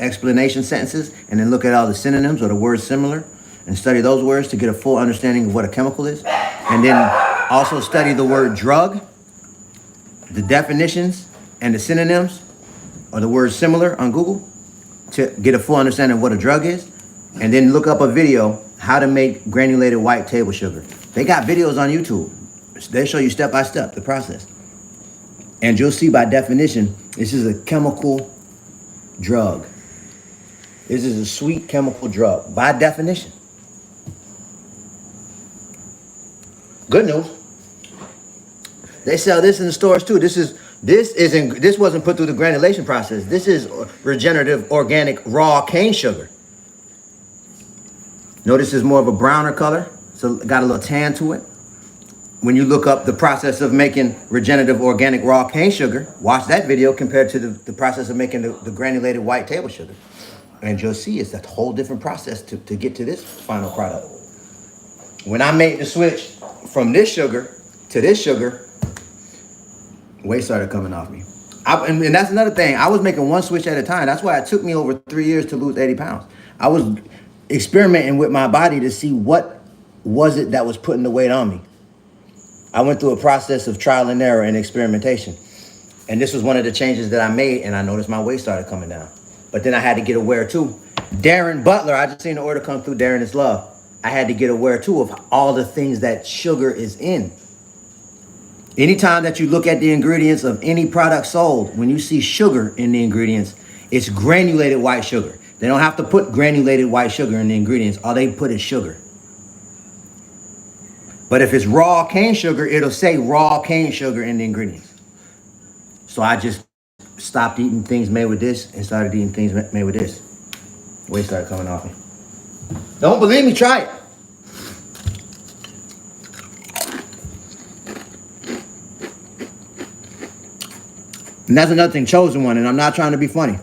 explanation sentences, and then look at all the synonyms or the words similar, and study those words to get a full understanding of what a chemical is, and then also study the word drug, the definitions and the synonyms or the words similar on Google to get a full understanding of what a drug is, and then look up a video how to make granulated white table sugar. They got videos on YouTube. They show you step by step the process, and you'll see by definition this is a chemical drug. This is a sweet chemical drug by definition. Good news. They sell this in the stores too. This wasn't put through the granulation process. This is regenerative organic raw cane sugar. Notice it's more of a browner color, so got a little tan to it. When you look up the process of making regenerative organic raw cane sugar, watch that video compared to the process of making the granulated white table sugar. And you'll see it's a whole different process to get to this final product. When I made the switch from this sugar to this sugar, weight started coming off me. And that's another thing. I was making one switch at a time. That's why it took me over 3 years to lose 80 pounds. I was experimenting with my body to see what was it that was putting the weight on me. I went through a process of trial and error and experimentation. And this was one of the changes that I made, and I noticed my weight started coming down. But then I had to get aware too. Darren Butler, I just seen the order come through, Darren is love. I had to get aware too of all the things that sugar is in. Anytime that you look at the ingredients of any product sold, when you see sugar in the ingredients, it's granulated white sugar. They don't have to put granulated white sugar in the ingredients. All they put is sugar. But if it's raw cane sugar, it'll say raw cane sugar in the ingredients. So I just stopped eating things made with this and started eating things made with this. Weight started coming off me. Don't believe me? Try it. And that's another thing, Chosen One, and I'm not trying to be funny.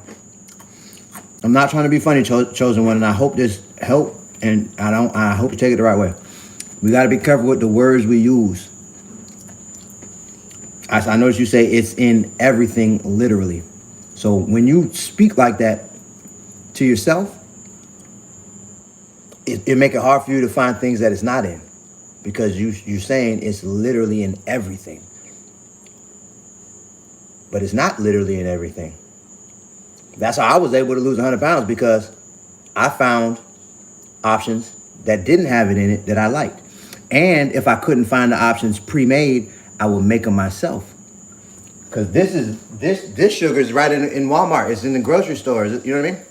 I'm not trying to be funny, Chosen One, and I hope this help, and I hope you take it the right way. We got to be careful with the words we use. I notice you say it's in everything, literally. So when you speak like that to yourself, it make it hard for you to find things that it's not in, because you're saying it's literally in everything. But it's not literally in everything. That's how I was able to lose 100 pounds, because I found options that didn't have it in it that I liked. And if I couldn't find the options pre-made, I would make them myself. Because this sugar is right in Walmart. It's in the grocery stores. You know what I mean?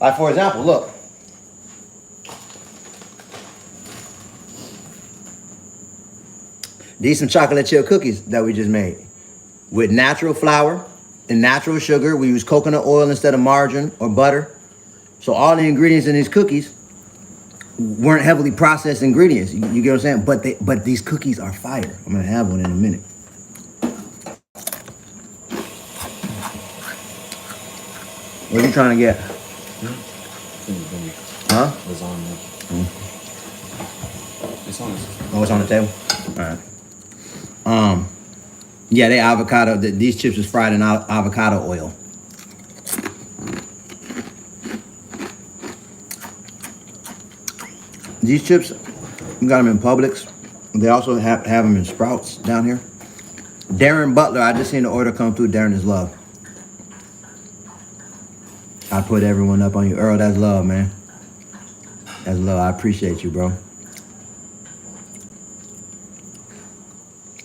Like, for example, look. These some chocolate chip cookies that we just made with natural flour and natural sugar. We use coconut oil instead of margarine or butter. So all the ingredients in these cookies weren't heavily processed ingredients. You get what I'm saying? But these cookies are fire. I'm gonna have one in a minute. What are you trying to get? Huh? It's on there. It's on this. Oh, it's on the table? All right. Yeah, they avocado. These chips is fried in avocado oil. These chips, we got them in Publix. They also have them in Sprouts down here. Darren Butler, I just seen the order come through. Darren is love. I put everyone up on you. Earl, that's love, man. That's love. I appreciate you, bro.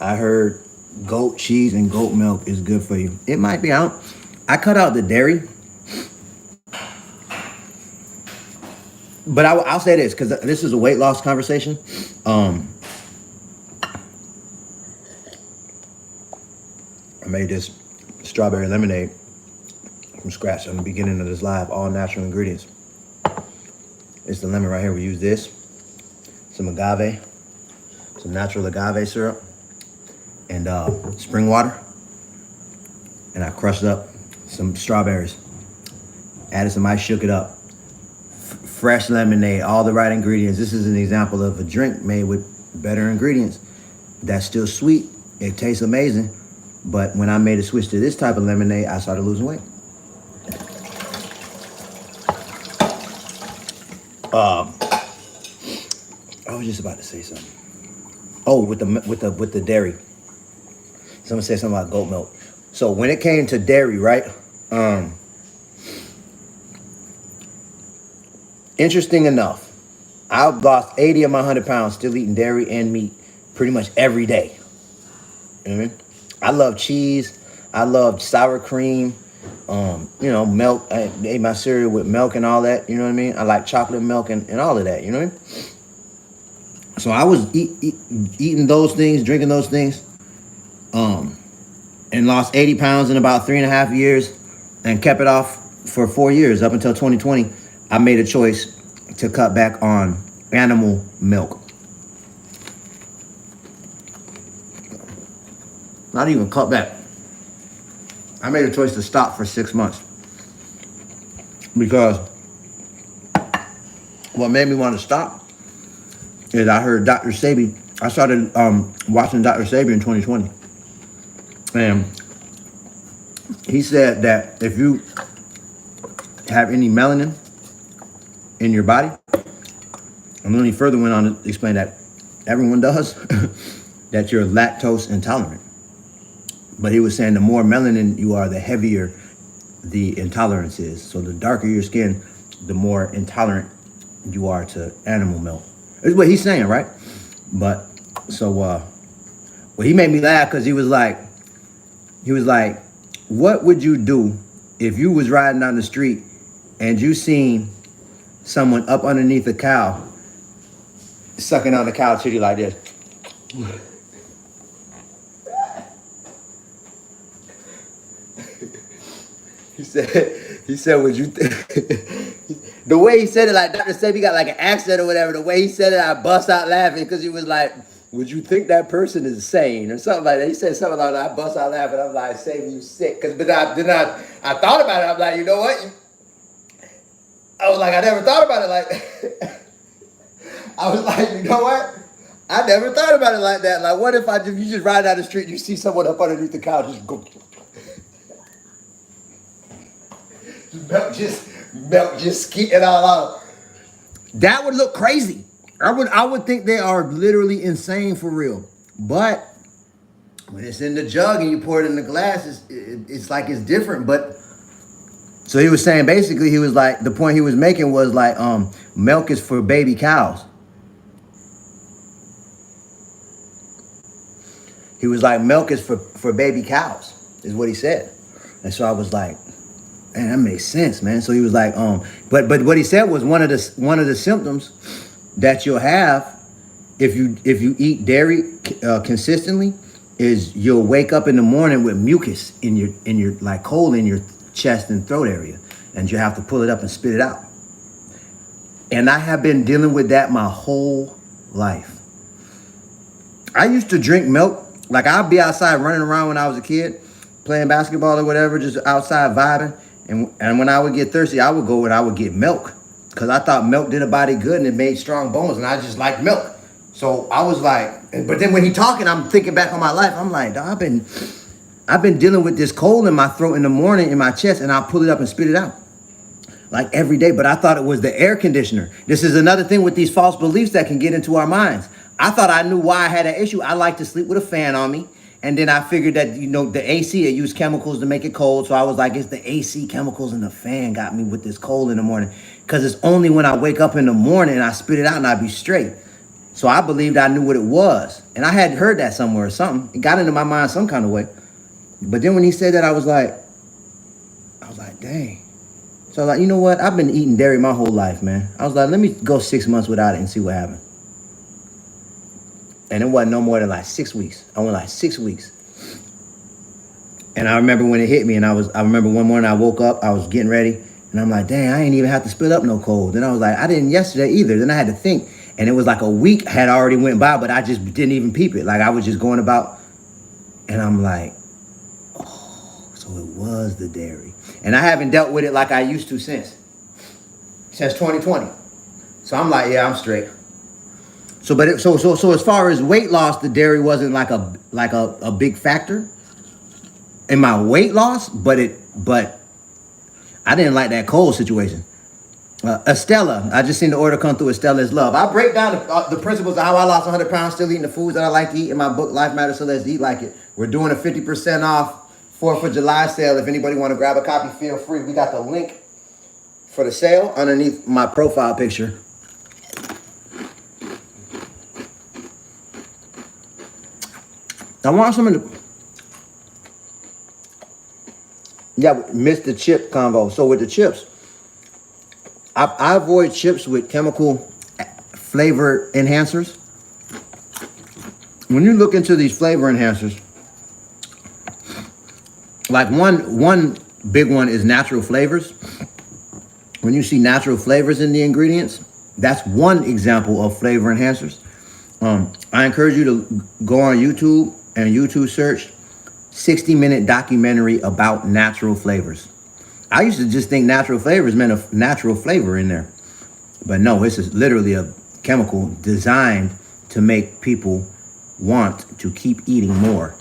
I heard goat cheese and goat milk is good for you. It might be out. I cut out the dairy. But I'll say this, because this is a weight loss conversation. I made this strawberry lemonade from scratch on the beginning of this live, all natural ingredients. It's the lemon right here. We use this, some agave, some natural agave syrup, and spring water. and I crushed up some strawberries, added some ice, shook it up. Fresh lemonade, all the right ingredients. This is an example of a drink made with better ingredients. That's still sweet. It tastes amazing. But when I made a switch to this type of lemonade, I started losing weight. I was just about to say something. Oh, with the dairy. Someone said something about goat milk. So when it came to dairy, right? Interesting enough, I've lost 80 of my 100 pounds still eating dairy and meat pretty much every day. You know what I mean? I love cheese. I love sour cream. Milk. I ate my cereal with milk and all that. You know what I mean? I like chocolate milk and all of that. You know what I mean? So I was eating those things, drinking those things, and lost 80 pounds in about 3.5 years and kept it off for 4 years up until 2020. I made a choice to cut back on animal milk. Not even cut back. I made a choice to stop for 6 months because what made me want to stop is I heard Dr. Sebi. I started watching Dr. Sebi in 2020. And he said that if you have any melanin in your body, and then he further went on to explain that everyone does, that you're lactose intolerant. But he was saying the more melanin you are, the heavier the intolerance is. So the darker your skin, the more intolerant you are to animal milk. That's what he's saying, right? But so he made me laugh because he was like, what would you do if you was riding down the street and you seen someone up underneath a cow sucking on the cow titty like this? He said, would you the way he said it, like Dr. Sebi got like an accent or whatever, the way he said it, I bust out laughing because he was like, would you think that person is sane or something like that? He said something like that. I bust out laughing. I'm like, Sebi, you sick. But then I thought about it. I'm like, you know what? I was like, I never thought about it like I was like, you know what? I never thought about it like that. Like, what if you just ride down the street and you see someone up underneath the couch, just go. Milk just skeeting all out. That would look crazy. I would think they are literally insane for real. But when it's in the jug and you pour it in the glass, it's like it's different. But so he was saying basically, he was like, the point he was making was like, milk is for baby cows. He was like, milk is for baby cows, is what he said. And so I was like, man, that makes sense, man. So he was like, but what he said was one of the symptoms that you'll have if you eat dairy consistently is you'll wake up in the morning with mucus in your like cold in your chest and throat area, and you have to pull it up and spit it out. And I have been dealing with that my whole life. I used to drink milk. Like I'd be outside running around when I was a kid, playing basketball or whatever, just outside vibing. And when I would get thirsty, I would go and I would get milk because I thought milk did a body good and it made strong bones, and I just liked milk. So I was like, but then when he talking, I'm thinking back on my life. I'm like, I've been dealing with this cold in my throat in the morning, in my chest, and I pull it up and spit it out like every day. But I thought it was the air conditioner. This is another thing with these false beliefs that can get into our minds. I thought I knew why I had that issue. I like to sleep with a fan on me. And then I figured that, the AC, it used chemicals to make it cold. So I was like, it's the AC chemicals and the fan got me with this cold in the morning. Because it's only when I wake up in the morning and I spit it out and I be straight. So I believed I knew what it was. And I had heard that somewhere or something. It got into my mind some kind of way. But then when he said that, I was like, dang. So like, you know what? I've been eating dairy my whole life, man. I was like, let me go 6 months without it and see what happened. And it wasn't no more than like 6 weeks. I went like 6 weeks. And I remember when it hit me, and I remember one morning I woke up, I was getting ready, and I'm like, dang, I ain't even have to spit up no cold. Then I was like, I didn't yesterday either. Then I had to think. And it was like a week had already went by, but I just didn't even peep it. Like I was just going about, and I'm like, oh, so it was the dairy. And I haven't dealt with it like I used to since 2020. So I'm like, yeah, I'm straight. So, so as far as weight loss, the dairy wasn't like a big factor in my weight loss, but I didn't like that cold situation. Estella, I just seen the order come through. Estella's Love. I break down the principles of how I lost 100 pounds, still eating the foods that I like to eat in my book, Life Matters, so let's eat like it. We're doing a 50% off 4th of July sale. If anybody want to grab a copy, feel free. We got the link for the sale underneath my profile picture. I want some of the... Yeah, missed the chip combo. So with the chips, I avoid chips with chemical flavor enhancers. When you look into these flavor enhancers, like one big one is natural flavors. When you see natural flavors in the ingredients, that's one example of flavor enhancers. I encourage you to go on YouTube and YouTube search 60-minute documentary about natural flavors. I used to just think natural flavors meant a natural flavor in there. But no, this is literally a chemical designed to make people want to keep eating more.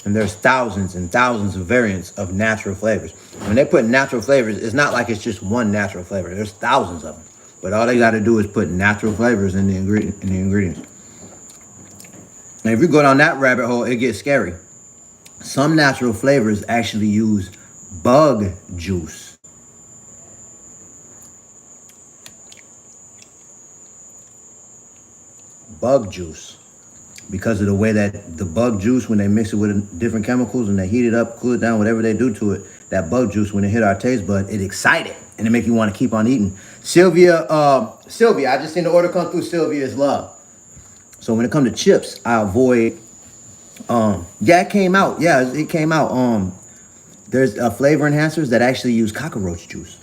And there's thousands and thousands of variants of natural flavors. When they put natural flavors, it's not like it's just one natural flavor. There's thousands of them. But all they got to do is put natural flavors in the ingredients. And if you go down that rabbit hole, it gets scary. Some natural flavors actually use bug juice. Bug juice. Because of the way that the bug juice, when they mix it with different chemicals and they heat it up, cool it down, whatever they do to it, that bug juice, when it hit our taste bud, it excited and it make you want to keep on eating. Sylvia, I just seen the order come through. Sylvia's Love. So when it comes to chips, I avoid. It came out. Yeah, it came out. There's flavor enhancers that actually use cockroach juice.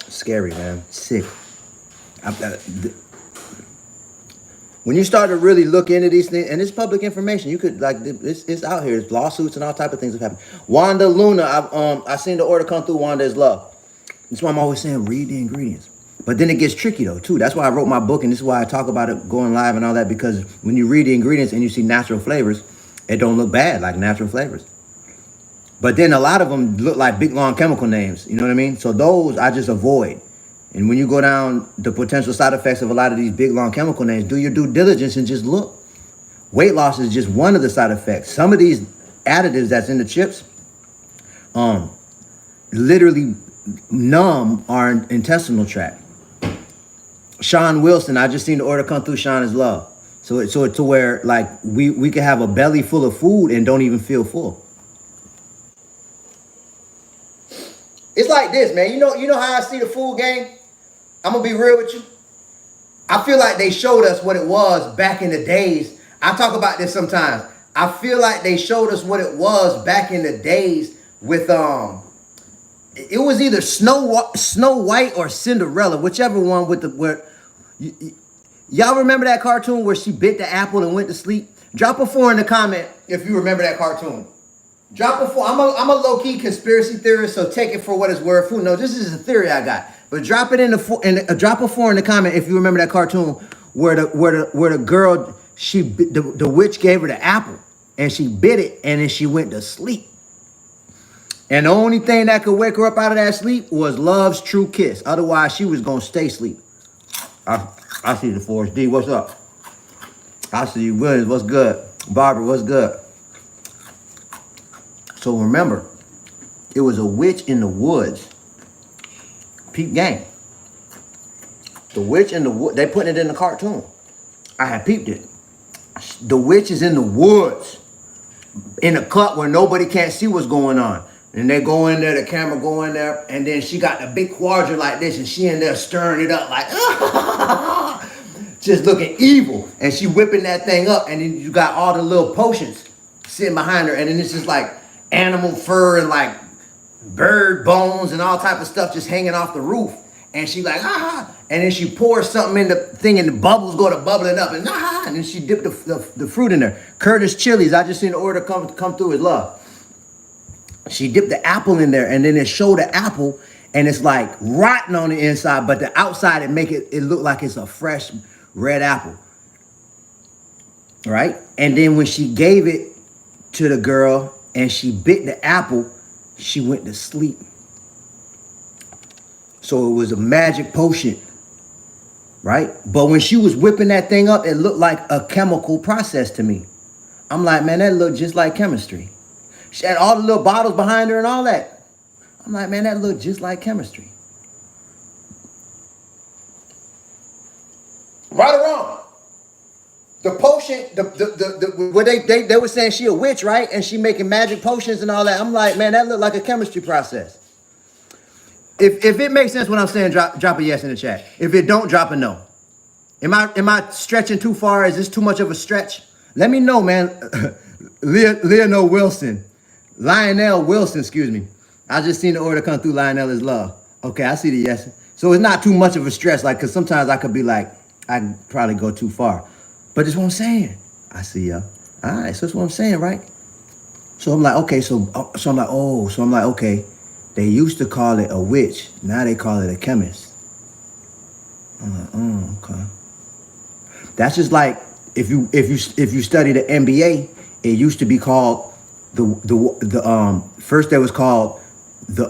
Scary, man. Sick. When you start to really look into these things, and it's public information, you could it's out here. There's lawsuits and all type of things have happened. Wanda Luna, I seen the order come through. Wanda is Love. That's why I'm always saying read the ingredients. But then it gets tricky though too. That's why I wrote my book, and this is why I talk about it going live and all that, because when you read the ingredients and you see natural flavors, it don't look bad like natural flavors. But then a lot of them look like big, long chemical names. You know what I mean? So those I just avoid. And when you go down the potential side effects of a lot of these big, long chemical names, do your due diligence and just look. Weight loss is just one of the side effects. Some of these additives that's in the chips literally numb our intestinal tract. Sean Wilson, I just seen the order come through. Sean is Love. So it's to where like we can have a belly full of food and don't even feel full. It's like this, man. You know how I see the food game? I'm going to be real with you. I feel like they showed us what it was back in the days. I talk about this sometimes. I feel like they showed us what it was back in the days with, it was either Snow White or Cinderella, whichever one with y'all remember that cartoon where she bit the apple and went to sleep? Drop a 4 in the comment if you remember that cartoon. Drop a 4. I'm a low-key conspiracy theorist, so take it for what it's worth. Who knows? This is a theory I got. But drop it in drop a 4 in the comment if you remember that cartoon where the girl, the witch gave her the apple and she bit it and then she went to sleep. And the only thing that could wake her up out of that sleep was love's true kiss. Otherwise, she was gonna stay asleep. I see the Forrest D. What's up? I see you, Williams. What's good? Barbara, what's good? So remember, it was a witch in the woods. Peep game. The witch in the wood. They put it in the cartoon. I had peeped it. The witch is in the woods, in a cut where nobody can't see what's going on. And they go in there, the camera go in there, and then she got the big quadrant like this, and she in there stirring it up like, just looking evil. And she whipping that thing up, and then you got all the little potions sitting behind her, and then it's just like animal fur and like bird bones and all type of stuff just hanging off the roof. And she like, ah, and then she pours something in the thing, and the bubbles go to bubbling up, and ah, and then she dipped the fruit in there. Curtis Chili's, I just seen the order come through his love. She dipped the apple in there, and then it showed the apple, and it's like rotten on the inside, but the outside it look like it's a fresh red apple, right? And then when she gave it to the girl and she bit the apple, she went to sleep. So it was a magic potion, right? But when she was whipping that thing up, it looked like a chemical process to me. I'm like, man, that looked just like chemistry. She had all the little bottles behind her and all that. I'm like, man, that looked just like chemistry. Right or wrong? The potion, where they were saying she a witch, right? And she making magic potions and all that. I'm like, man, that looked like a chemistry process. If it makes sense what I'm saying, drop a yes in the chat. If it don't, drop a no. Am I stretching too far? Is this too much of a stretch? Let me know, man. Lionel Wilson. Excuse me. I just seen the order come through. Lionel is love. Okay, I see the yes. So it's not too much of a stretch, like, because sometimes I could be like, I'd probably go too far. But that's what I'm saying. I see ya. All right, so that's what I'm saying, right? So I'm like, okay, so I'm like, okay. They used to call it a witch. Now they call it a chemist. I'm like, oh, okay. That's just like if you study the NBA, it used to be called first they was called the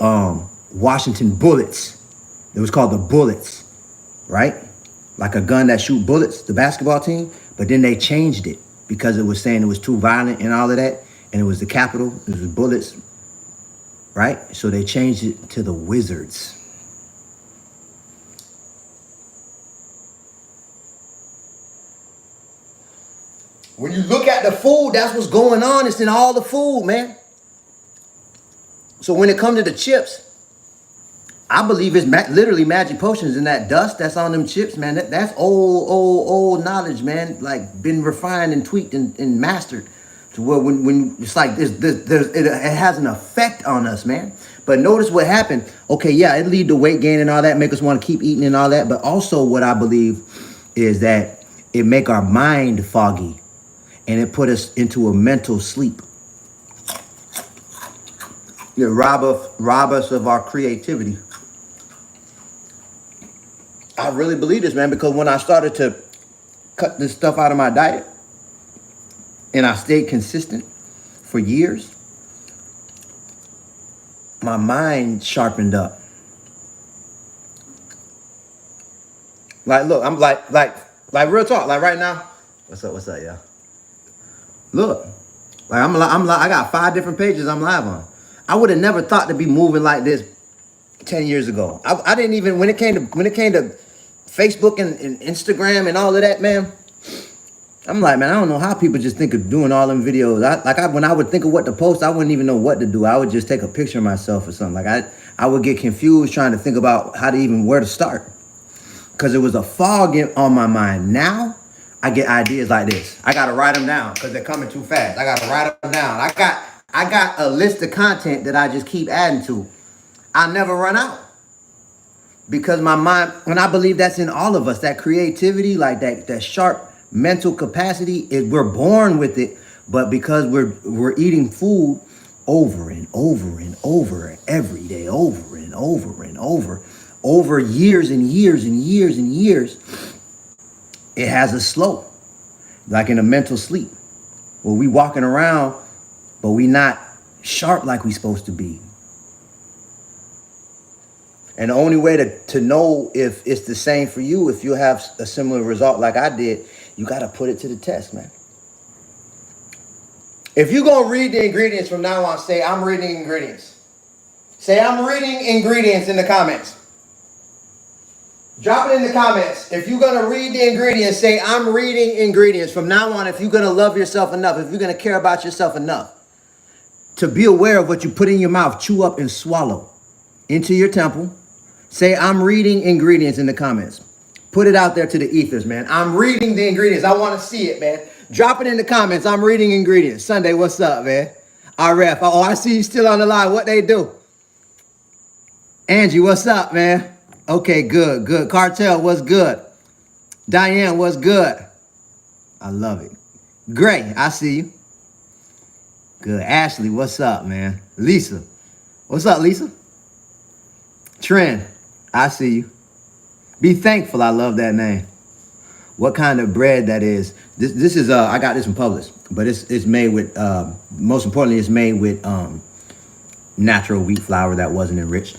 Washington Bullets. It was called the Bullets, right? Like a gun that shoot bullets, the basketball team. But then they changed it because it was saying it was too violent and all of that. And it was the capital, it was Bullets, right? So they changed it to the Wizards. When you look at the food, that's what's going on. It's in all the food, man. So when it comes to the chips, I believe it's literally magic potions in that dust that's on them chips, man. That's old knowledge, man. Like been refined and tweaked and mastered to where when it's like it has an effect on us, man. But notice what happened. Okay, yeah, it lead to weight gain and all that, make us want to keep eating and all that. But also what I believe is that it make our mind foggy and it put us into a mental sleep. It rob us of our creativity. I really believe this, man, because when I started to cut this stuff out of my diet and I stayed consistent for years, my mind sharpened up. Like, look, I'm like real talk. Like right now, what's up, y'all? Look, like I got 5 different pages I'm live on. I would have never thought to be moving like this 10 years ago. I didn't even, when it came to Facebook and Instagram and all of that, man, I'm like, man, I don't know how people just think of doing all them videos. When I would think of what to post, I wouldn't even know what to do. I would just take a picture of myself or something. Like I would get confused trying to think about where to start. Because it was a fog on my mind. Now, I get ideas like this. I got to write them down because they're coming too fast. I got to write them down. I got a list of content that I just keep adding to. I never run out. Because my mind, when I believe that's in all of us, that creativity, like that sharp mental capacity, we're born with it. But because we're eating food over and over and over every day, over and over and over years and years and years and years, it has a slow, like in a mental sleep, where we walking around, but we not sharp like we supposed to be. And the only way to know if it's the same for you, if you have a similar result like I did, you got to put it to the test, man. If you're going to read the ingredients from now on, say, I'm reading ingredients. Say, I'm reading ingredients in the comments. Drop it in the comments. If you're going to read the ingredients, say, I'm reading ingredients. From now on, if you're going to love yourself enough, if you're going to care about yourself enough to be aware of what you put in your mouth, chew up and swallow into your temple, say, I'm reading ingredients in the comments. Put it out there to the ethers, man. I'm reading the ingredients. I want to see it, man. Drop it in the comments. I'm reading ingredients. Sunday, what's up, man? RF. Oh, I see you still on the line. What they do? Angie, what's up, man? Okay, good, good. Cartel, what's good? Diane, what's good? I love it. Gray, I see you. Good. Ashley, what's up, man? Lisa, what's up, Lisa? Trent, I see you. Be thankful, I love that name. What kind of bread that is? This is I got this from Publix, but it's made with most importantly, it's made with natural wheat flour that wasn't enriched.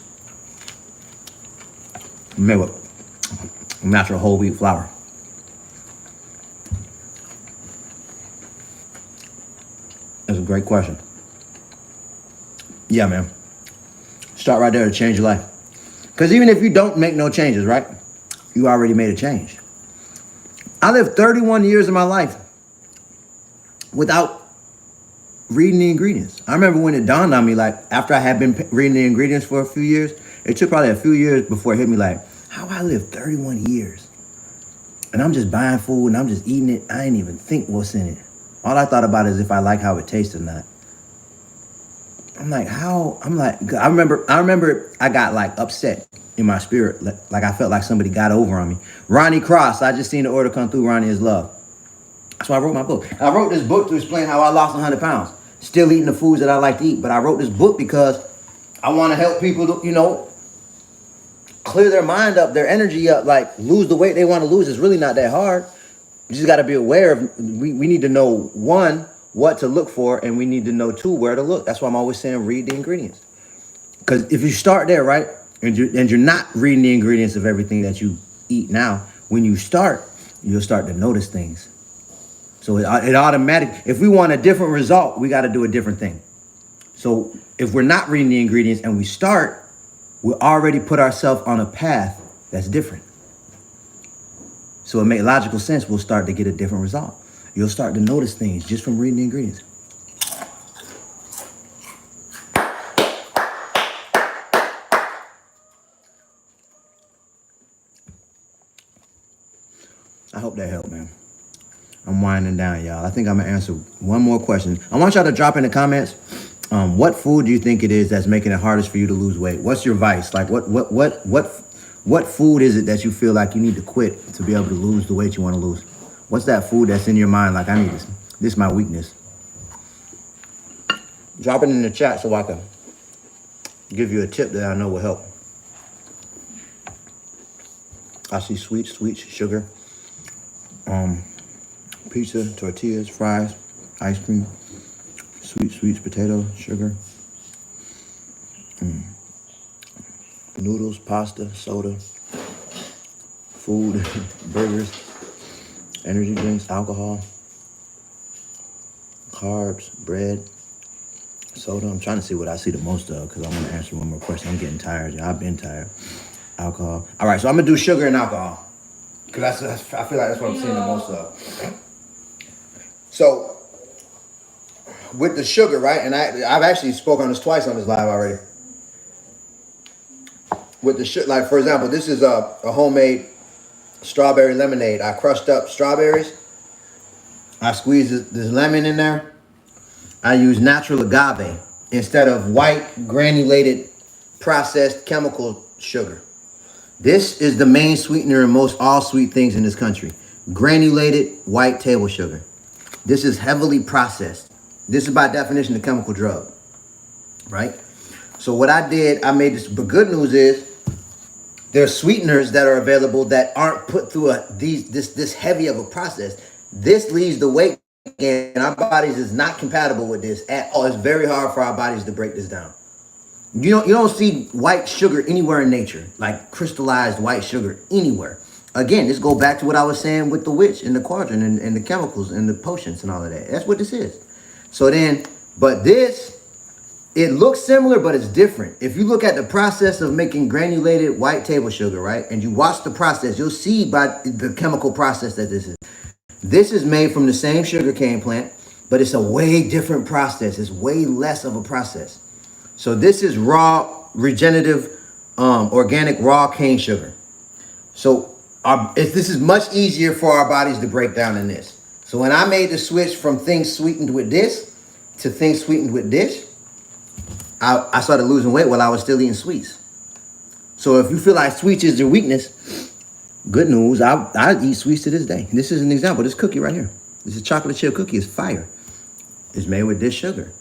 Made with natural whole wheat flour. That's a great question. Yeah, man. Start right there to change your life. Because even if you don't make no changes, right? You already made a change. I lived 31 years of my life without reading the ingredients. I remember when it dawned on me, like, after I had been reading the ingredients for a few years, it took probably a few years before it hit me, like, how I lived 31 years? And I'm just buying food and I'm just eating it. I didn't even think what's in it. All I thought about is if I like how it tastes or not. I'm like, how? I remember I got like upset in my spirit. Like I felt like somebody got over on me. Ronnie Cross, I just seen the order come through. Ronnie is love. That's why I wrote my book. I wrote this book to explain how I lost 100 pounds. Still eating the foods that I like to eat. But I wrote this book because I want to help people to, clear their mind up, their energy up, like lose the weight they want to lose. It's really not that hard. You just got to be aware of, we need to know, one, what to look for, and we need to know, two, where to look. That's why I'm always saying read the ingredients. Because if you start there, right, and you're not reading the ingredients of everything that you eat now, when you start, you'll start to notice things. So it automatically, if we want a different result, we got to do a different thing. So if we're not reading the ingredients and we start, we already put ourselves on a path that's different. So it makes logical sense. We'll start to get a different result. You'll start to notice things just from reading the ingredients. I hope that helped, man. I'm winding down, y'all. I think I'm gonna answer one more question. I want y'all to drop in the comments. What food do you think it is that's making it hardest for you to lose weight? What's your vice? Like what food is it that you feel like you need to quit to be able to lose the weight you want to lose? What's that food that's in your mind? Like, I need this. This is my weakness. Drop it in the chat so I can give you a tip that I know will help. I see sweets, sugar, pizza, tortillas, fries, ice cream, sweets, potato, sugar, noodles, pasta, soda, food, burgers, energy drinks, alcohol, carbs, bread, soda. I'm trying to see what I see the most of because I want to answer one more question. I'm getting tired. I've been tired. Alcohol. All right, so I'm going to do sugar and alcohol because I feel like that's what I'm seeing the most of. So with the sugar, right, and I've actually spoken on this twice on this live already. With the sugar, like for example, this is a homemade strawberry lemonade. I crushed up strawberries. I squeezed this lemon in there. I use natural agave instead of white granulated processed chemical sugar. This is the main sweetener in most all sweet things in this country. Granulated white table sugar. This is heavily processed. This is by definition a chemical drug, right? So what I did, I made this, but good news is there's sweeteners that are available that aren't put through this heavy of a process. This leaves the weight gain, and our bodies is not compatible with this at all. It's very hard for our bodies to break this down. You don't see white sugar anywhere in nature, like crystallized white sugar anywhere. Again, this go back to what I was saying with the witch and the quadrant and the chemicals and the potions and all of that. That's what this is. So then, but this, it looks similar, but it's different. If you look at the process of making granulated white table sugar, right, and you watch the process, you'll see by the chemical process that this is. This is made from the same sugarcane plant, but it's a way different process. It's way less of a process. So this is raw, regenerative, organic raw cane sugar. So This is much easier for our bodies to break down than this. So when I made the switch from things sweetened with this to things sweetened with this, I started losing weight while I was still eating sweets. So if you feel like sweets is your weakness, good news, I eat sweets to this day. This is an example. This cookie right here. This is chocolate chip cookie. It's fire. It's made with this sugar.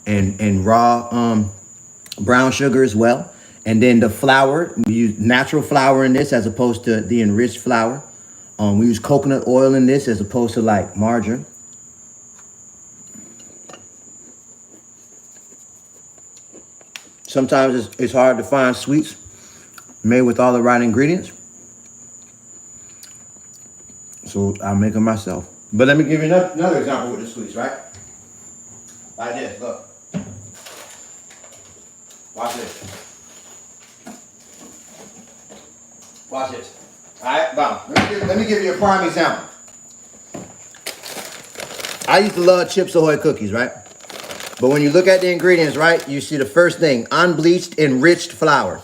And raw brown sugar as well. And then the flour, we use natural flour in this as opposed to the enriched flour. We use coconut oil in this as opposed to like margarine. Sometimes it's hard to find sweets made with all the right ingredients. So I make them myself. But let me give you another example with the sweets, right? Like this, look. Watch this. Watch this. All right, boom. Let me give you a prime example. I used to love Chips Ahoy cookies, right? But when you look at the ingredients, right, you see the first thing, unbleached enriched flour,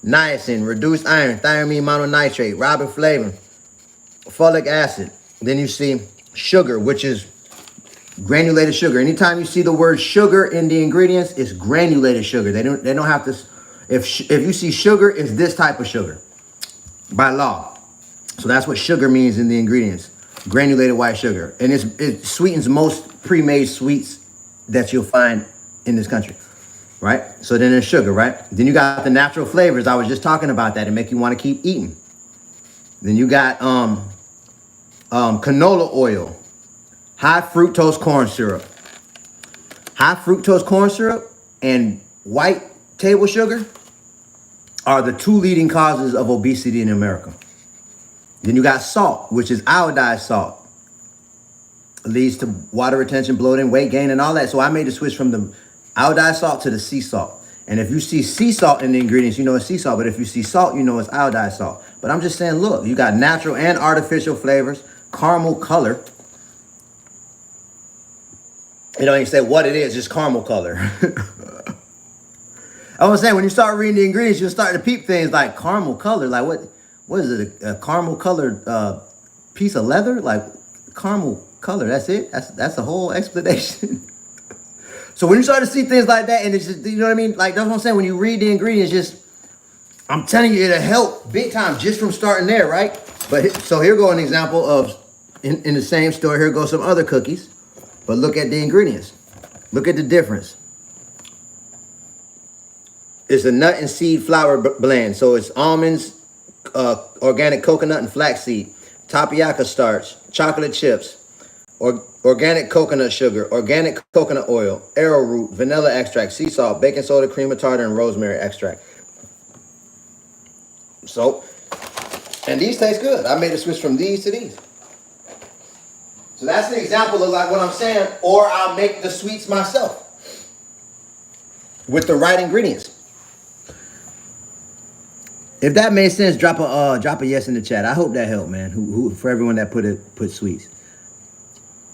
niacin, reduced iron, thiamine mononitrate, riboflavin, folic acid. Then you see sugar, which is granulated sugar. Anytime you see the word sugar in the ingredients, it's granulated sugar. They don't have to. If you see sugar, it's this type of sugar by law. So that's what sugar means in the ingredients, granulated white sugar, and it sweetens most pre-made sweets that you'll find in this country, right? So then there's sugar, right? Then you got the natural flavors. I was just talking about that and make you want to keep eating. Then you got canola oil, high fructose corn syrup. High fructose corn syrup and white table sugar are the two leading causes of obesity in America. Then you got salt, which is iodized salt. It leads to water retention, bloating, weight gain, and all that. So I made the switch from the iodized salt to the sea salt. And if you see sea salt in the ingredients, you know it's sea salt. But if you see salt, you know it's iodized salt. But I'm just saying, look, you got natural and artificial flavors, caramel color. You don't even say what it is, just caramel color. I was saying, when you start reading the ingredients, you'll start to peep things like caramel color. Like what is it? A caramel colored piece of leather? Like caramel color, that's it? That's the whole explanation. So when you start to see things like that, and it's just, you know what I mean? Like, that's what I'm saying. When you read the ingredients, I'm telling you, it'll help big time just from starting there, right? But so here go an example of, in the same store, here go some other cookies. But look at the ingredients. Look at the difference. It's a nut and seed flour blend. So it's almonds, organic coconut and flaxseed, tapioca starch, chocolate chips, organic coconut sugar, organic coconut oil, arrowroot, vanilla extract, sea salt, baking soda, cream of tartar, and rosemary extract. So, and these taste good. I made a switch from these to these. So that's an example of like what I'm saying, or I'll make the sweets myself with the right ingredients. If that made sense, drop a yes in the chat. I hope that helped, man. Who for everyone that put sweets.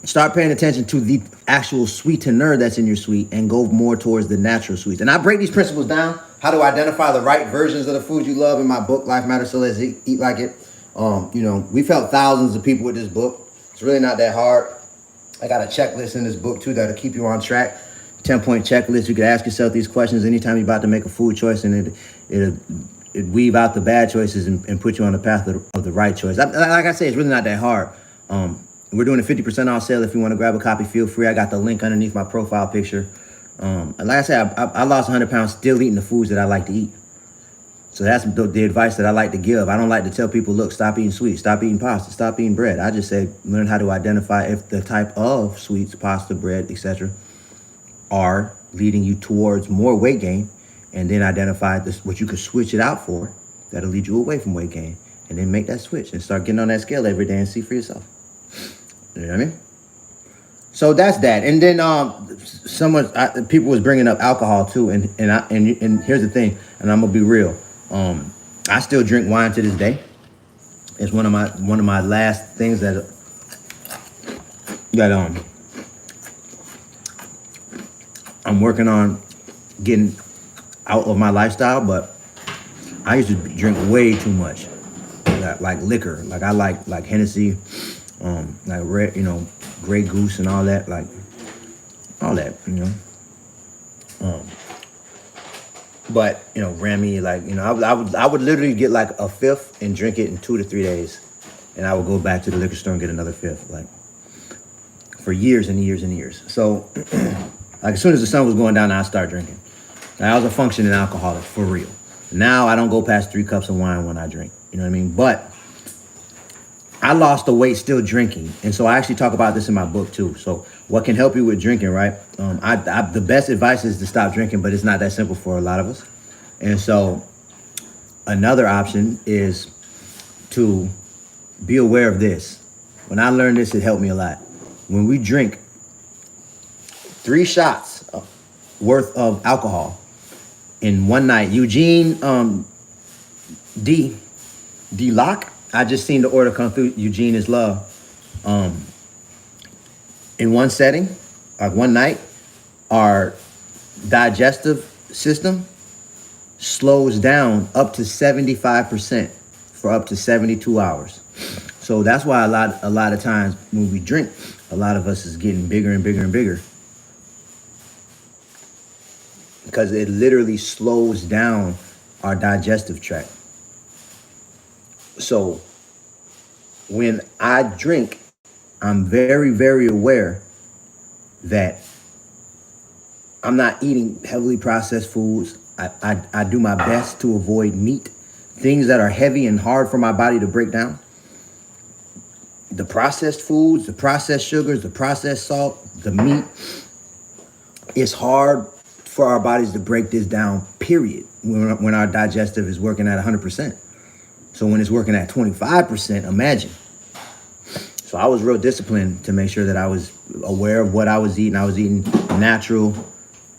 Start paying attention to the actual sweetener that's in your sweet and go more towards the natural sweets. And I break these principles down, how to identify the right versions of the foods you love, in my book, Life Matters, So Let's Eat Like It. You know, we've helped thousands of people with this book. It's really not that hard. I got a checklist in this book too that'll keep you on track. 10-point checklist. You can ask yourself these questions anytime you're about to make a food choice, and it weave out the bad choices and put you on the path of the right choice. Like I say, it's really not that hard. We're doing a 50% off sale. If you want to grab a copy, feel free. I got the link underneath my profile picture. And like I said, I lost 100 pounds still eating the foods that I like to eat. So that's the advice that I like to give. I don't like to tell people, look, stop eating sweets, stop eating pasta, stop eating bread. I just say, learn how to identify if the type of sweets, pasta, bread, etc., are leading you towards more weight gain, and then identify what you could switch it out for that'll lead you away from weight gain, and then make that switch and start getting on that scale every day and see for yourself. You know what I mean? So that's that. And then people was bringing up alcohol too, and here's the thing, and I'm gonna be real. I still drink wine to this day. It's one of my last things that I'm working on getting out of my lifestyle, but I used to drink way too much. like liquor. Like I like Hennessy, like red, Grey Goose and all that, like all that. But Remy, like I would literally get like a fifth and drink it in 2 to 3 days, and I would go back to the liquor store and get another fifth, like for years and years and years. So, like as soon as the sun was going down, I start drinking. I was a functioning alcoholic for real. Now I don't go past 3 cups of wine when I drink. You know what I mean? But I lost the weight still drinking, and so I actually talk about this in my book too. So what can help you with drinking, right? The best advice is to stop drinking, but it's not that simple for a lot of us. And so another option is to be aware of this. When I learned this, it helped me a lot. When we drink 3 shots worth of alcohol in one night, Eugene D Lock, I just seen the order come through. Eugene is love. In one setting, like one night, our digestive system slows down up to 75% for up to 72 hours. So that's why a lot of times when we drink, a lot of us is getting bigger and bigger and bigger, because it literally slows down our digestive tract. So when I drink, I'm very, very aware that I'm not eating heavily processed foods. I do my best to avoid meat, things that are heavy and hard for my body to break down. The processed foods, the processed sugars, the processed salt, the meat, it's hard for our bodies to break this down, period, when our digestive is working at 100%. So when it's working at 25%, imagine. So I was real disciplined to make sure that I was aware of what I was eating. I was eating natural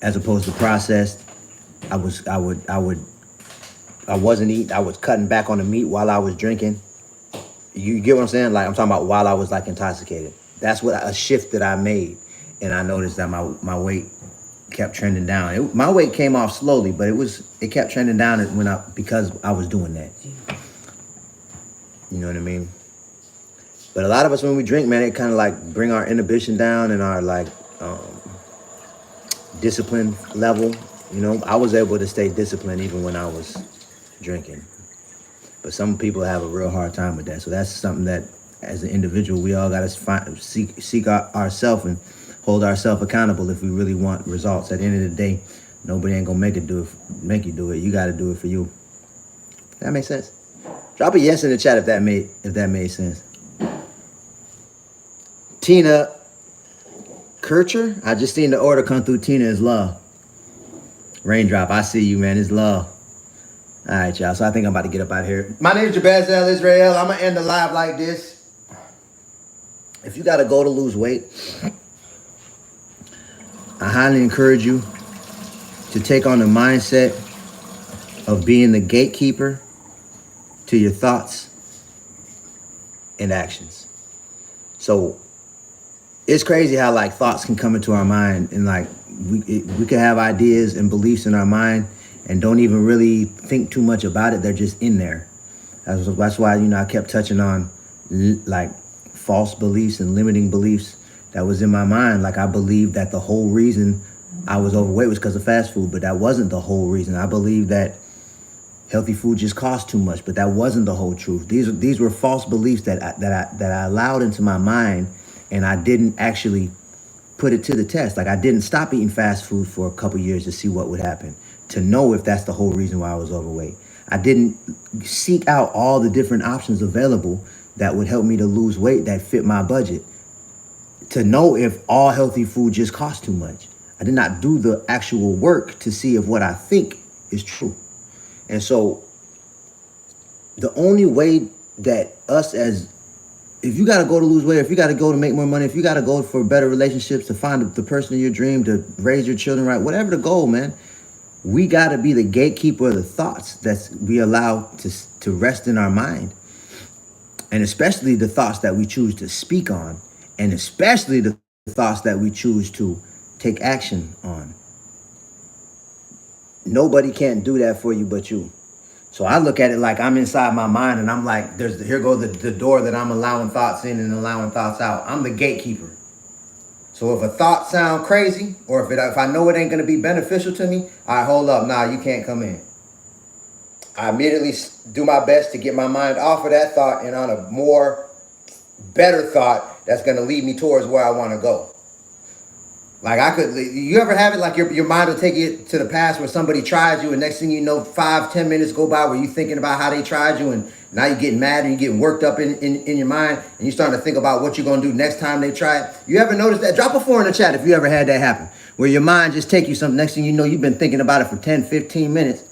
as opposed to processed. I was cutting back on the meat while I was drinking. You get what I'm saying? Like I'm talking about while I was like intoxicated. That's a shift that I made. And I noticed that my weight kept trending down. My weight came off slowly, but it kept trending down because I was doing that. You know what I mean? But a lot of us, when we drink, man, it kind of like bring our inhibition down and our like discipline level. I was able to stay disciplined even when I was drinking. But some people have a real hard time with that. So that's something that, as an individual, we all got to seek ourselves and hold ourselves accountable if we really want results. At the end of the day, nobody ain't gonna make you do it. You got to do it for you. That makes sense. Drop a yes in the chat if that made sense. Tina Kircher, I just seen the order come through. Tina is love. Raindrop, I see you, man. It's love. All right, y'all. So I think I'm about to get up out of here. My name is Jabez Israel. I'm gonna end the live like this. If you gotta go to lose weight, I highly encourage you to take on the mindset of being the gatekeeper to your thoughts and actions. So it's crazy how like thoughts can come into our mind, and like we can have ideas and beliefs in our mind and don't even really think too much about it. They're just in there. That's why I kept touching on like false beliefs and limiting beliefs that was in my mind. Like I believed that the whole reason I was overweight was because of fast food, but that wasn't the whole reason. I believed that healthy food just cost too much, but that wasn't the whole truth. These were false beliefs that I allowed into my mind, and I didn't actually put it to the test. Like I didn't stop eating fast food for a couple years to see what would happen, to know if that's the whole reason why I was overweight. I didn't seek out all the different options available that would help me to lose weight that fit my budget, to know if all healthy food just cost too much. I did not do the actual work to see if what I think is true. And so the only way that if you got to go to lose weight, if you got to go to make more money, if you got to go for better relationships, to find the person of your dream, to raise your children right, whatever the goal, man, we got to be the gatekeeper of the thoughts that we allow to rest in our mind. And especially the thoughts that we choose to speak on, and especially the thoughts that we choose to take action on. Nobody can do that for you but you. So I look at it like I'm inside my mind, and I'm like, here goes the door that I'm allowing thoughts in and allowing thoughts out. I'm the gatekeeper. So if a thought sound crazy, or if I know it ain't gonna be beneficial to me, I hold up. Nah, you can't come in. I immediately do my best to get my mind off of that thought and on a more better thought that's gonna lead me towards where I want to go. Like you ever have it like your mind will take you to the past where somebody tried you, and next thing you know, 5-10 minutes go by where you thinking about how they tried you, and now you're getting mad and you're getting worked up in your mind, and you're starting to think about what you're gonna do next time they try it. You ever notice that? Drop a 4 in the chat if you ever had that happen, where your mind just take you something. Next thing you know, you've been thinking about it for 10-15 minutes.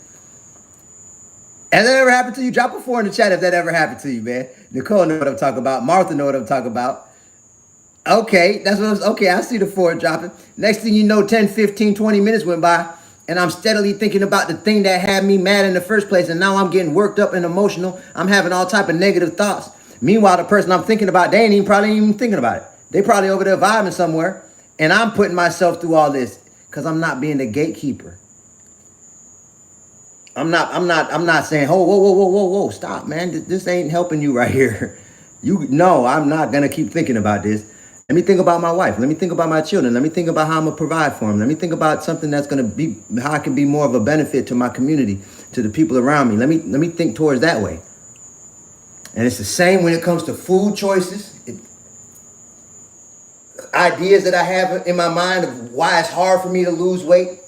Has that ever happened to you? Drop a 4 in the chat if that ever happened to you, man. Nicole know what I'm talking about. Martha know what I'm talking about. Okay, okay, I see the 4 dropping. Next thing you know, 10, 15, 20 minutes went by, and I'm steadily thinking about the thing that had me mad in the first place, and now I'm getting worked up and emotional. I'm having all type of negative thoughts. Meanwhile, the person I'm thinking about, they ain't probably even thinking about it. They probably over there vibing somewhere, and I'm putting myself through all this because I'm not being the gatekeeper. I'm not saying, oh, whoa, stop, man. This ain't helping you right here. No, I'm not gonna keep thinking about this. Let me think about my wife. Let me think about my children. Let me think about how I'm gonna provide for them. Let me think about something that's gonna be how I can be more of a benefit to my community, to the people around me. Let me think towards that way. And it's the same when it comes to food choices, ideas that I have in my mind of why it's hard for me to lose weight.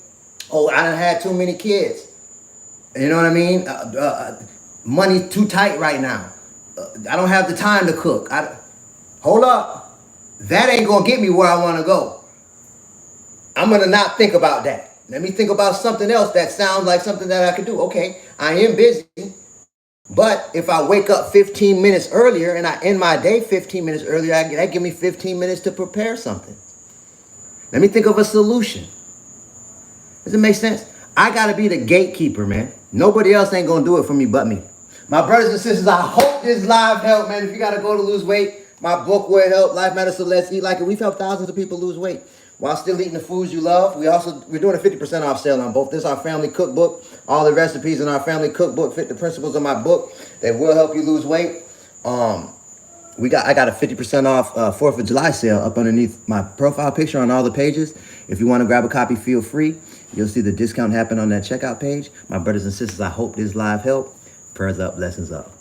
Oh, I done had too many kids. You know what I mean? Money too tight right now. I don't have the time to cook. Hold up. That ain't gonna get me where I want to go. I'm gonna not think about that. Let me think about something else that sounds like something that I could do. Okay, I am busy, but if I wake up 15 minutes earlier and I end my day 15 minutes earlier, that give me 15 minutes to prepare something. Let me think of a solution. Does it make sense? I gotta be the gatekeeper, man. Nobody else ain't gonna do it for me but me. My brothers and sisters, I hope this live helped, man. If you gotta go to lose weight, my book will help. Life Matters, so let's eat like it. We've helped thousands of people lose weight while still eating the foods you love. We're doing a 50% off sale on both. This is our family cookbook. All the recipes in our family cookbook fit the principles of my book that will help you lose weight. I got a 50% off 4th of July sale up underneath my profile picture on all the pages. If you want to grab a copy, feel free. You'll see the discount happen on that checkout page. My brothers and sisters, I hope this live helped. Prayers up, blessings up.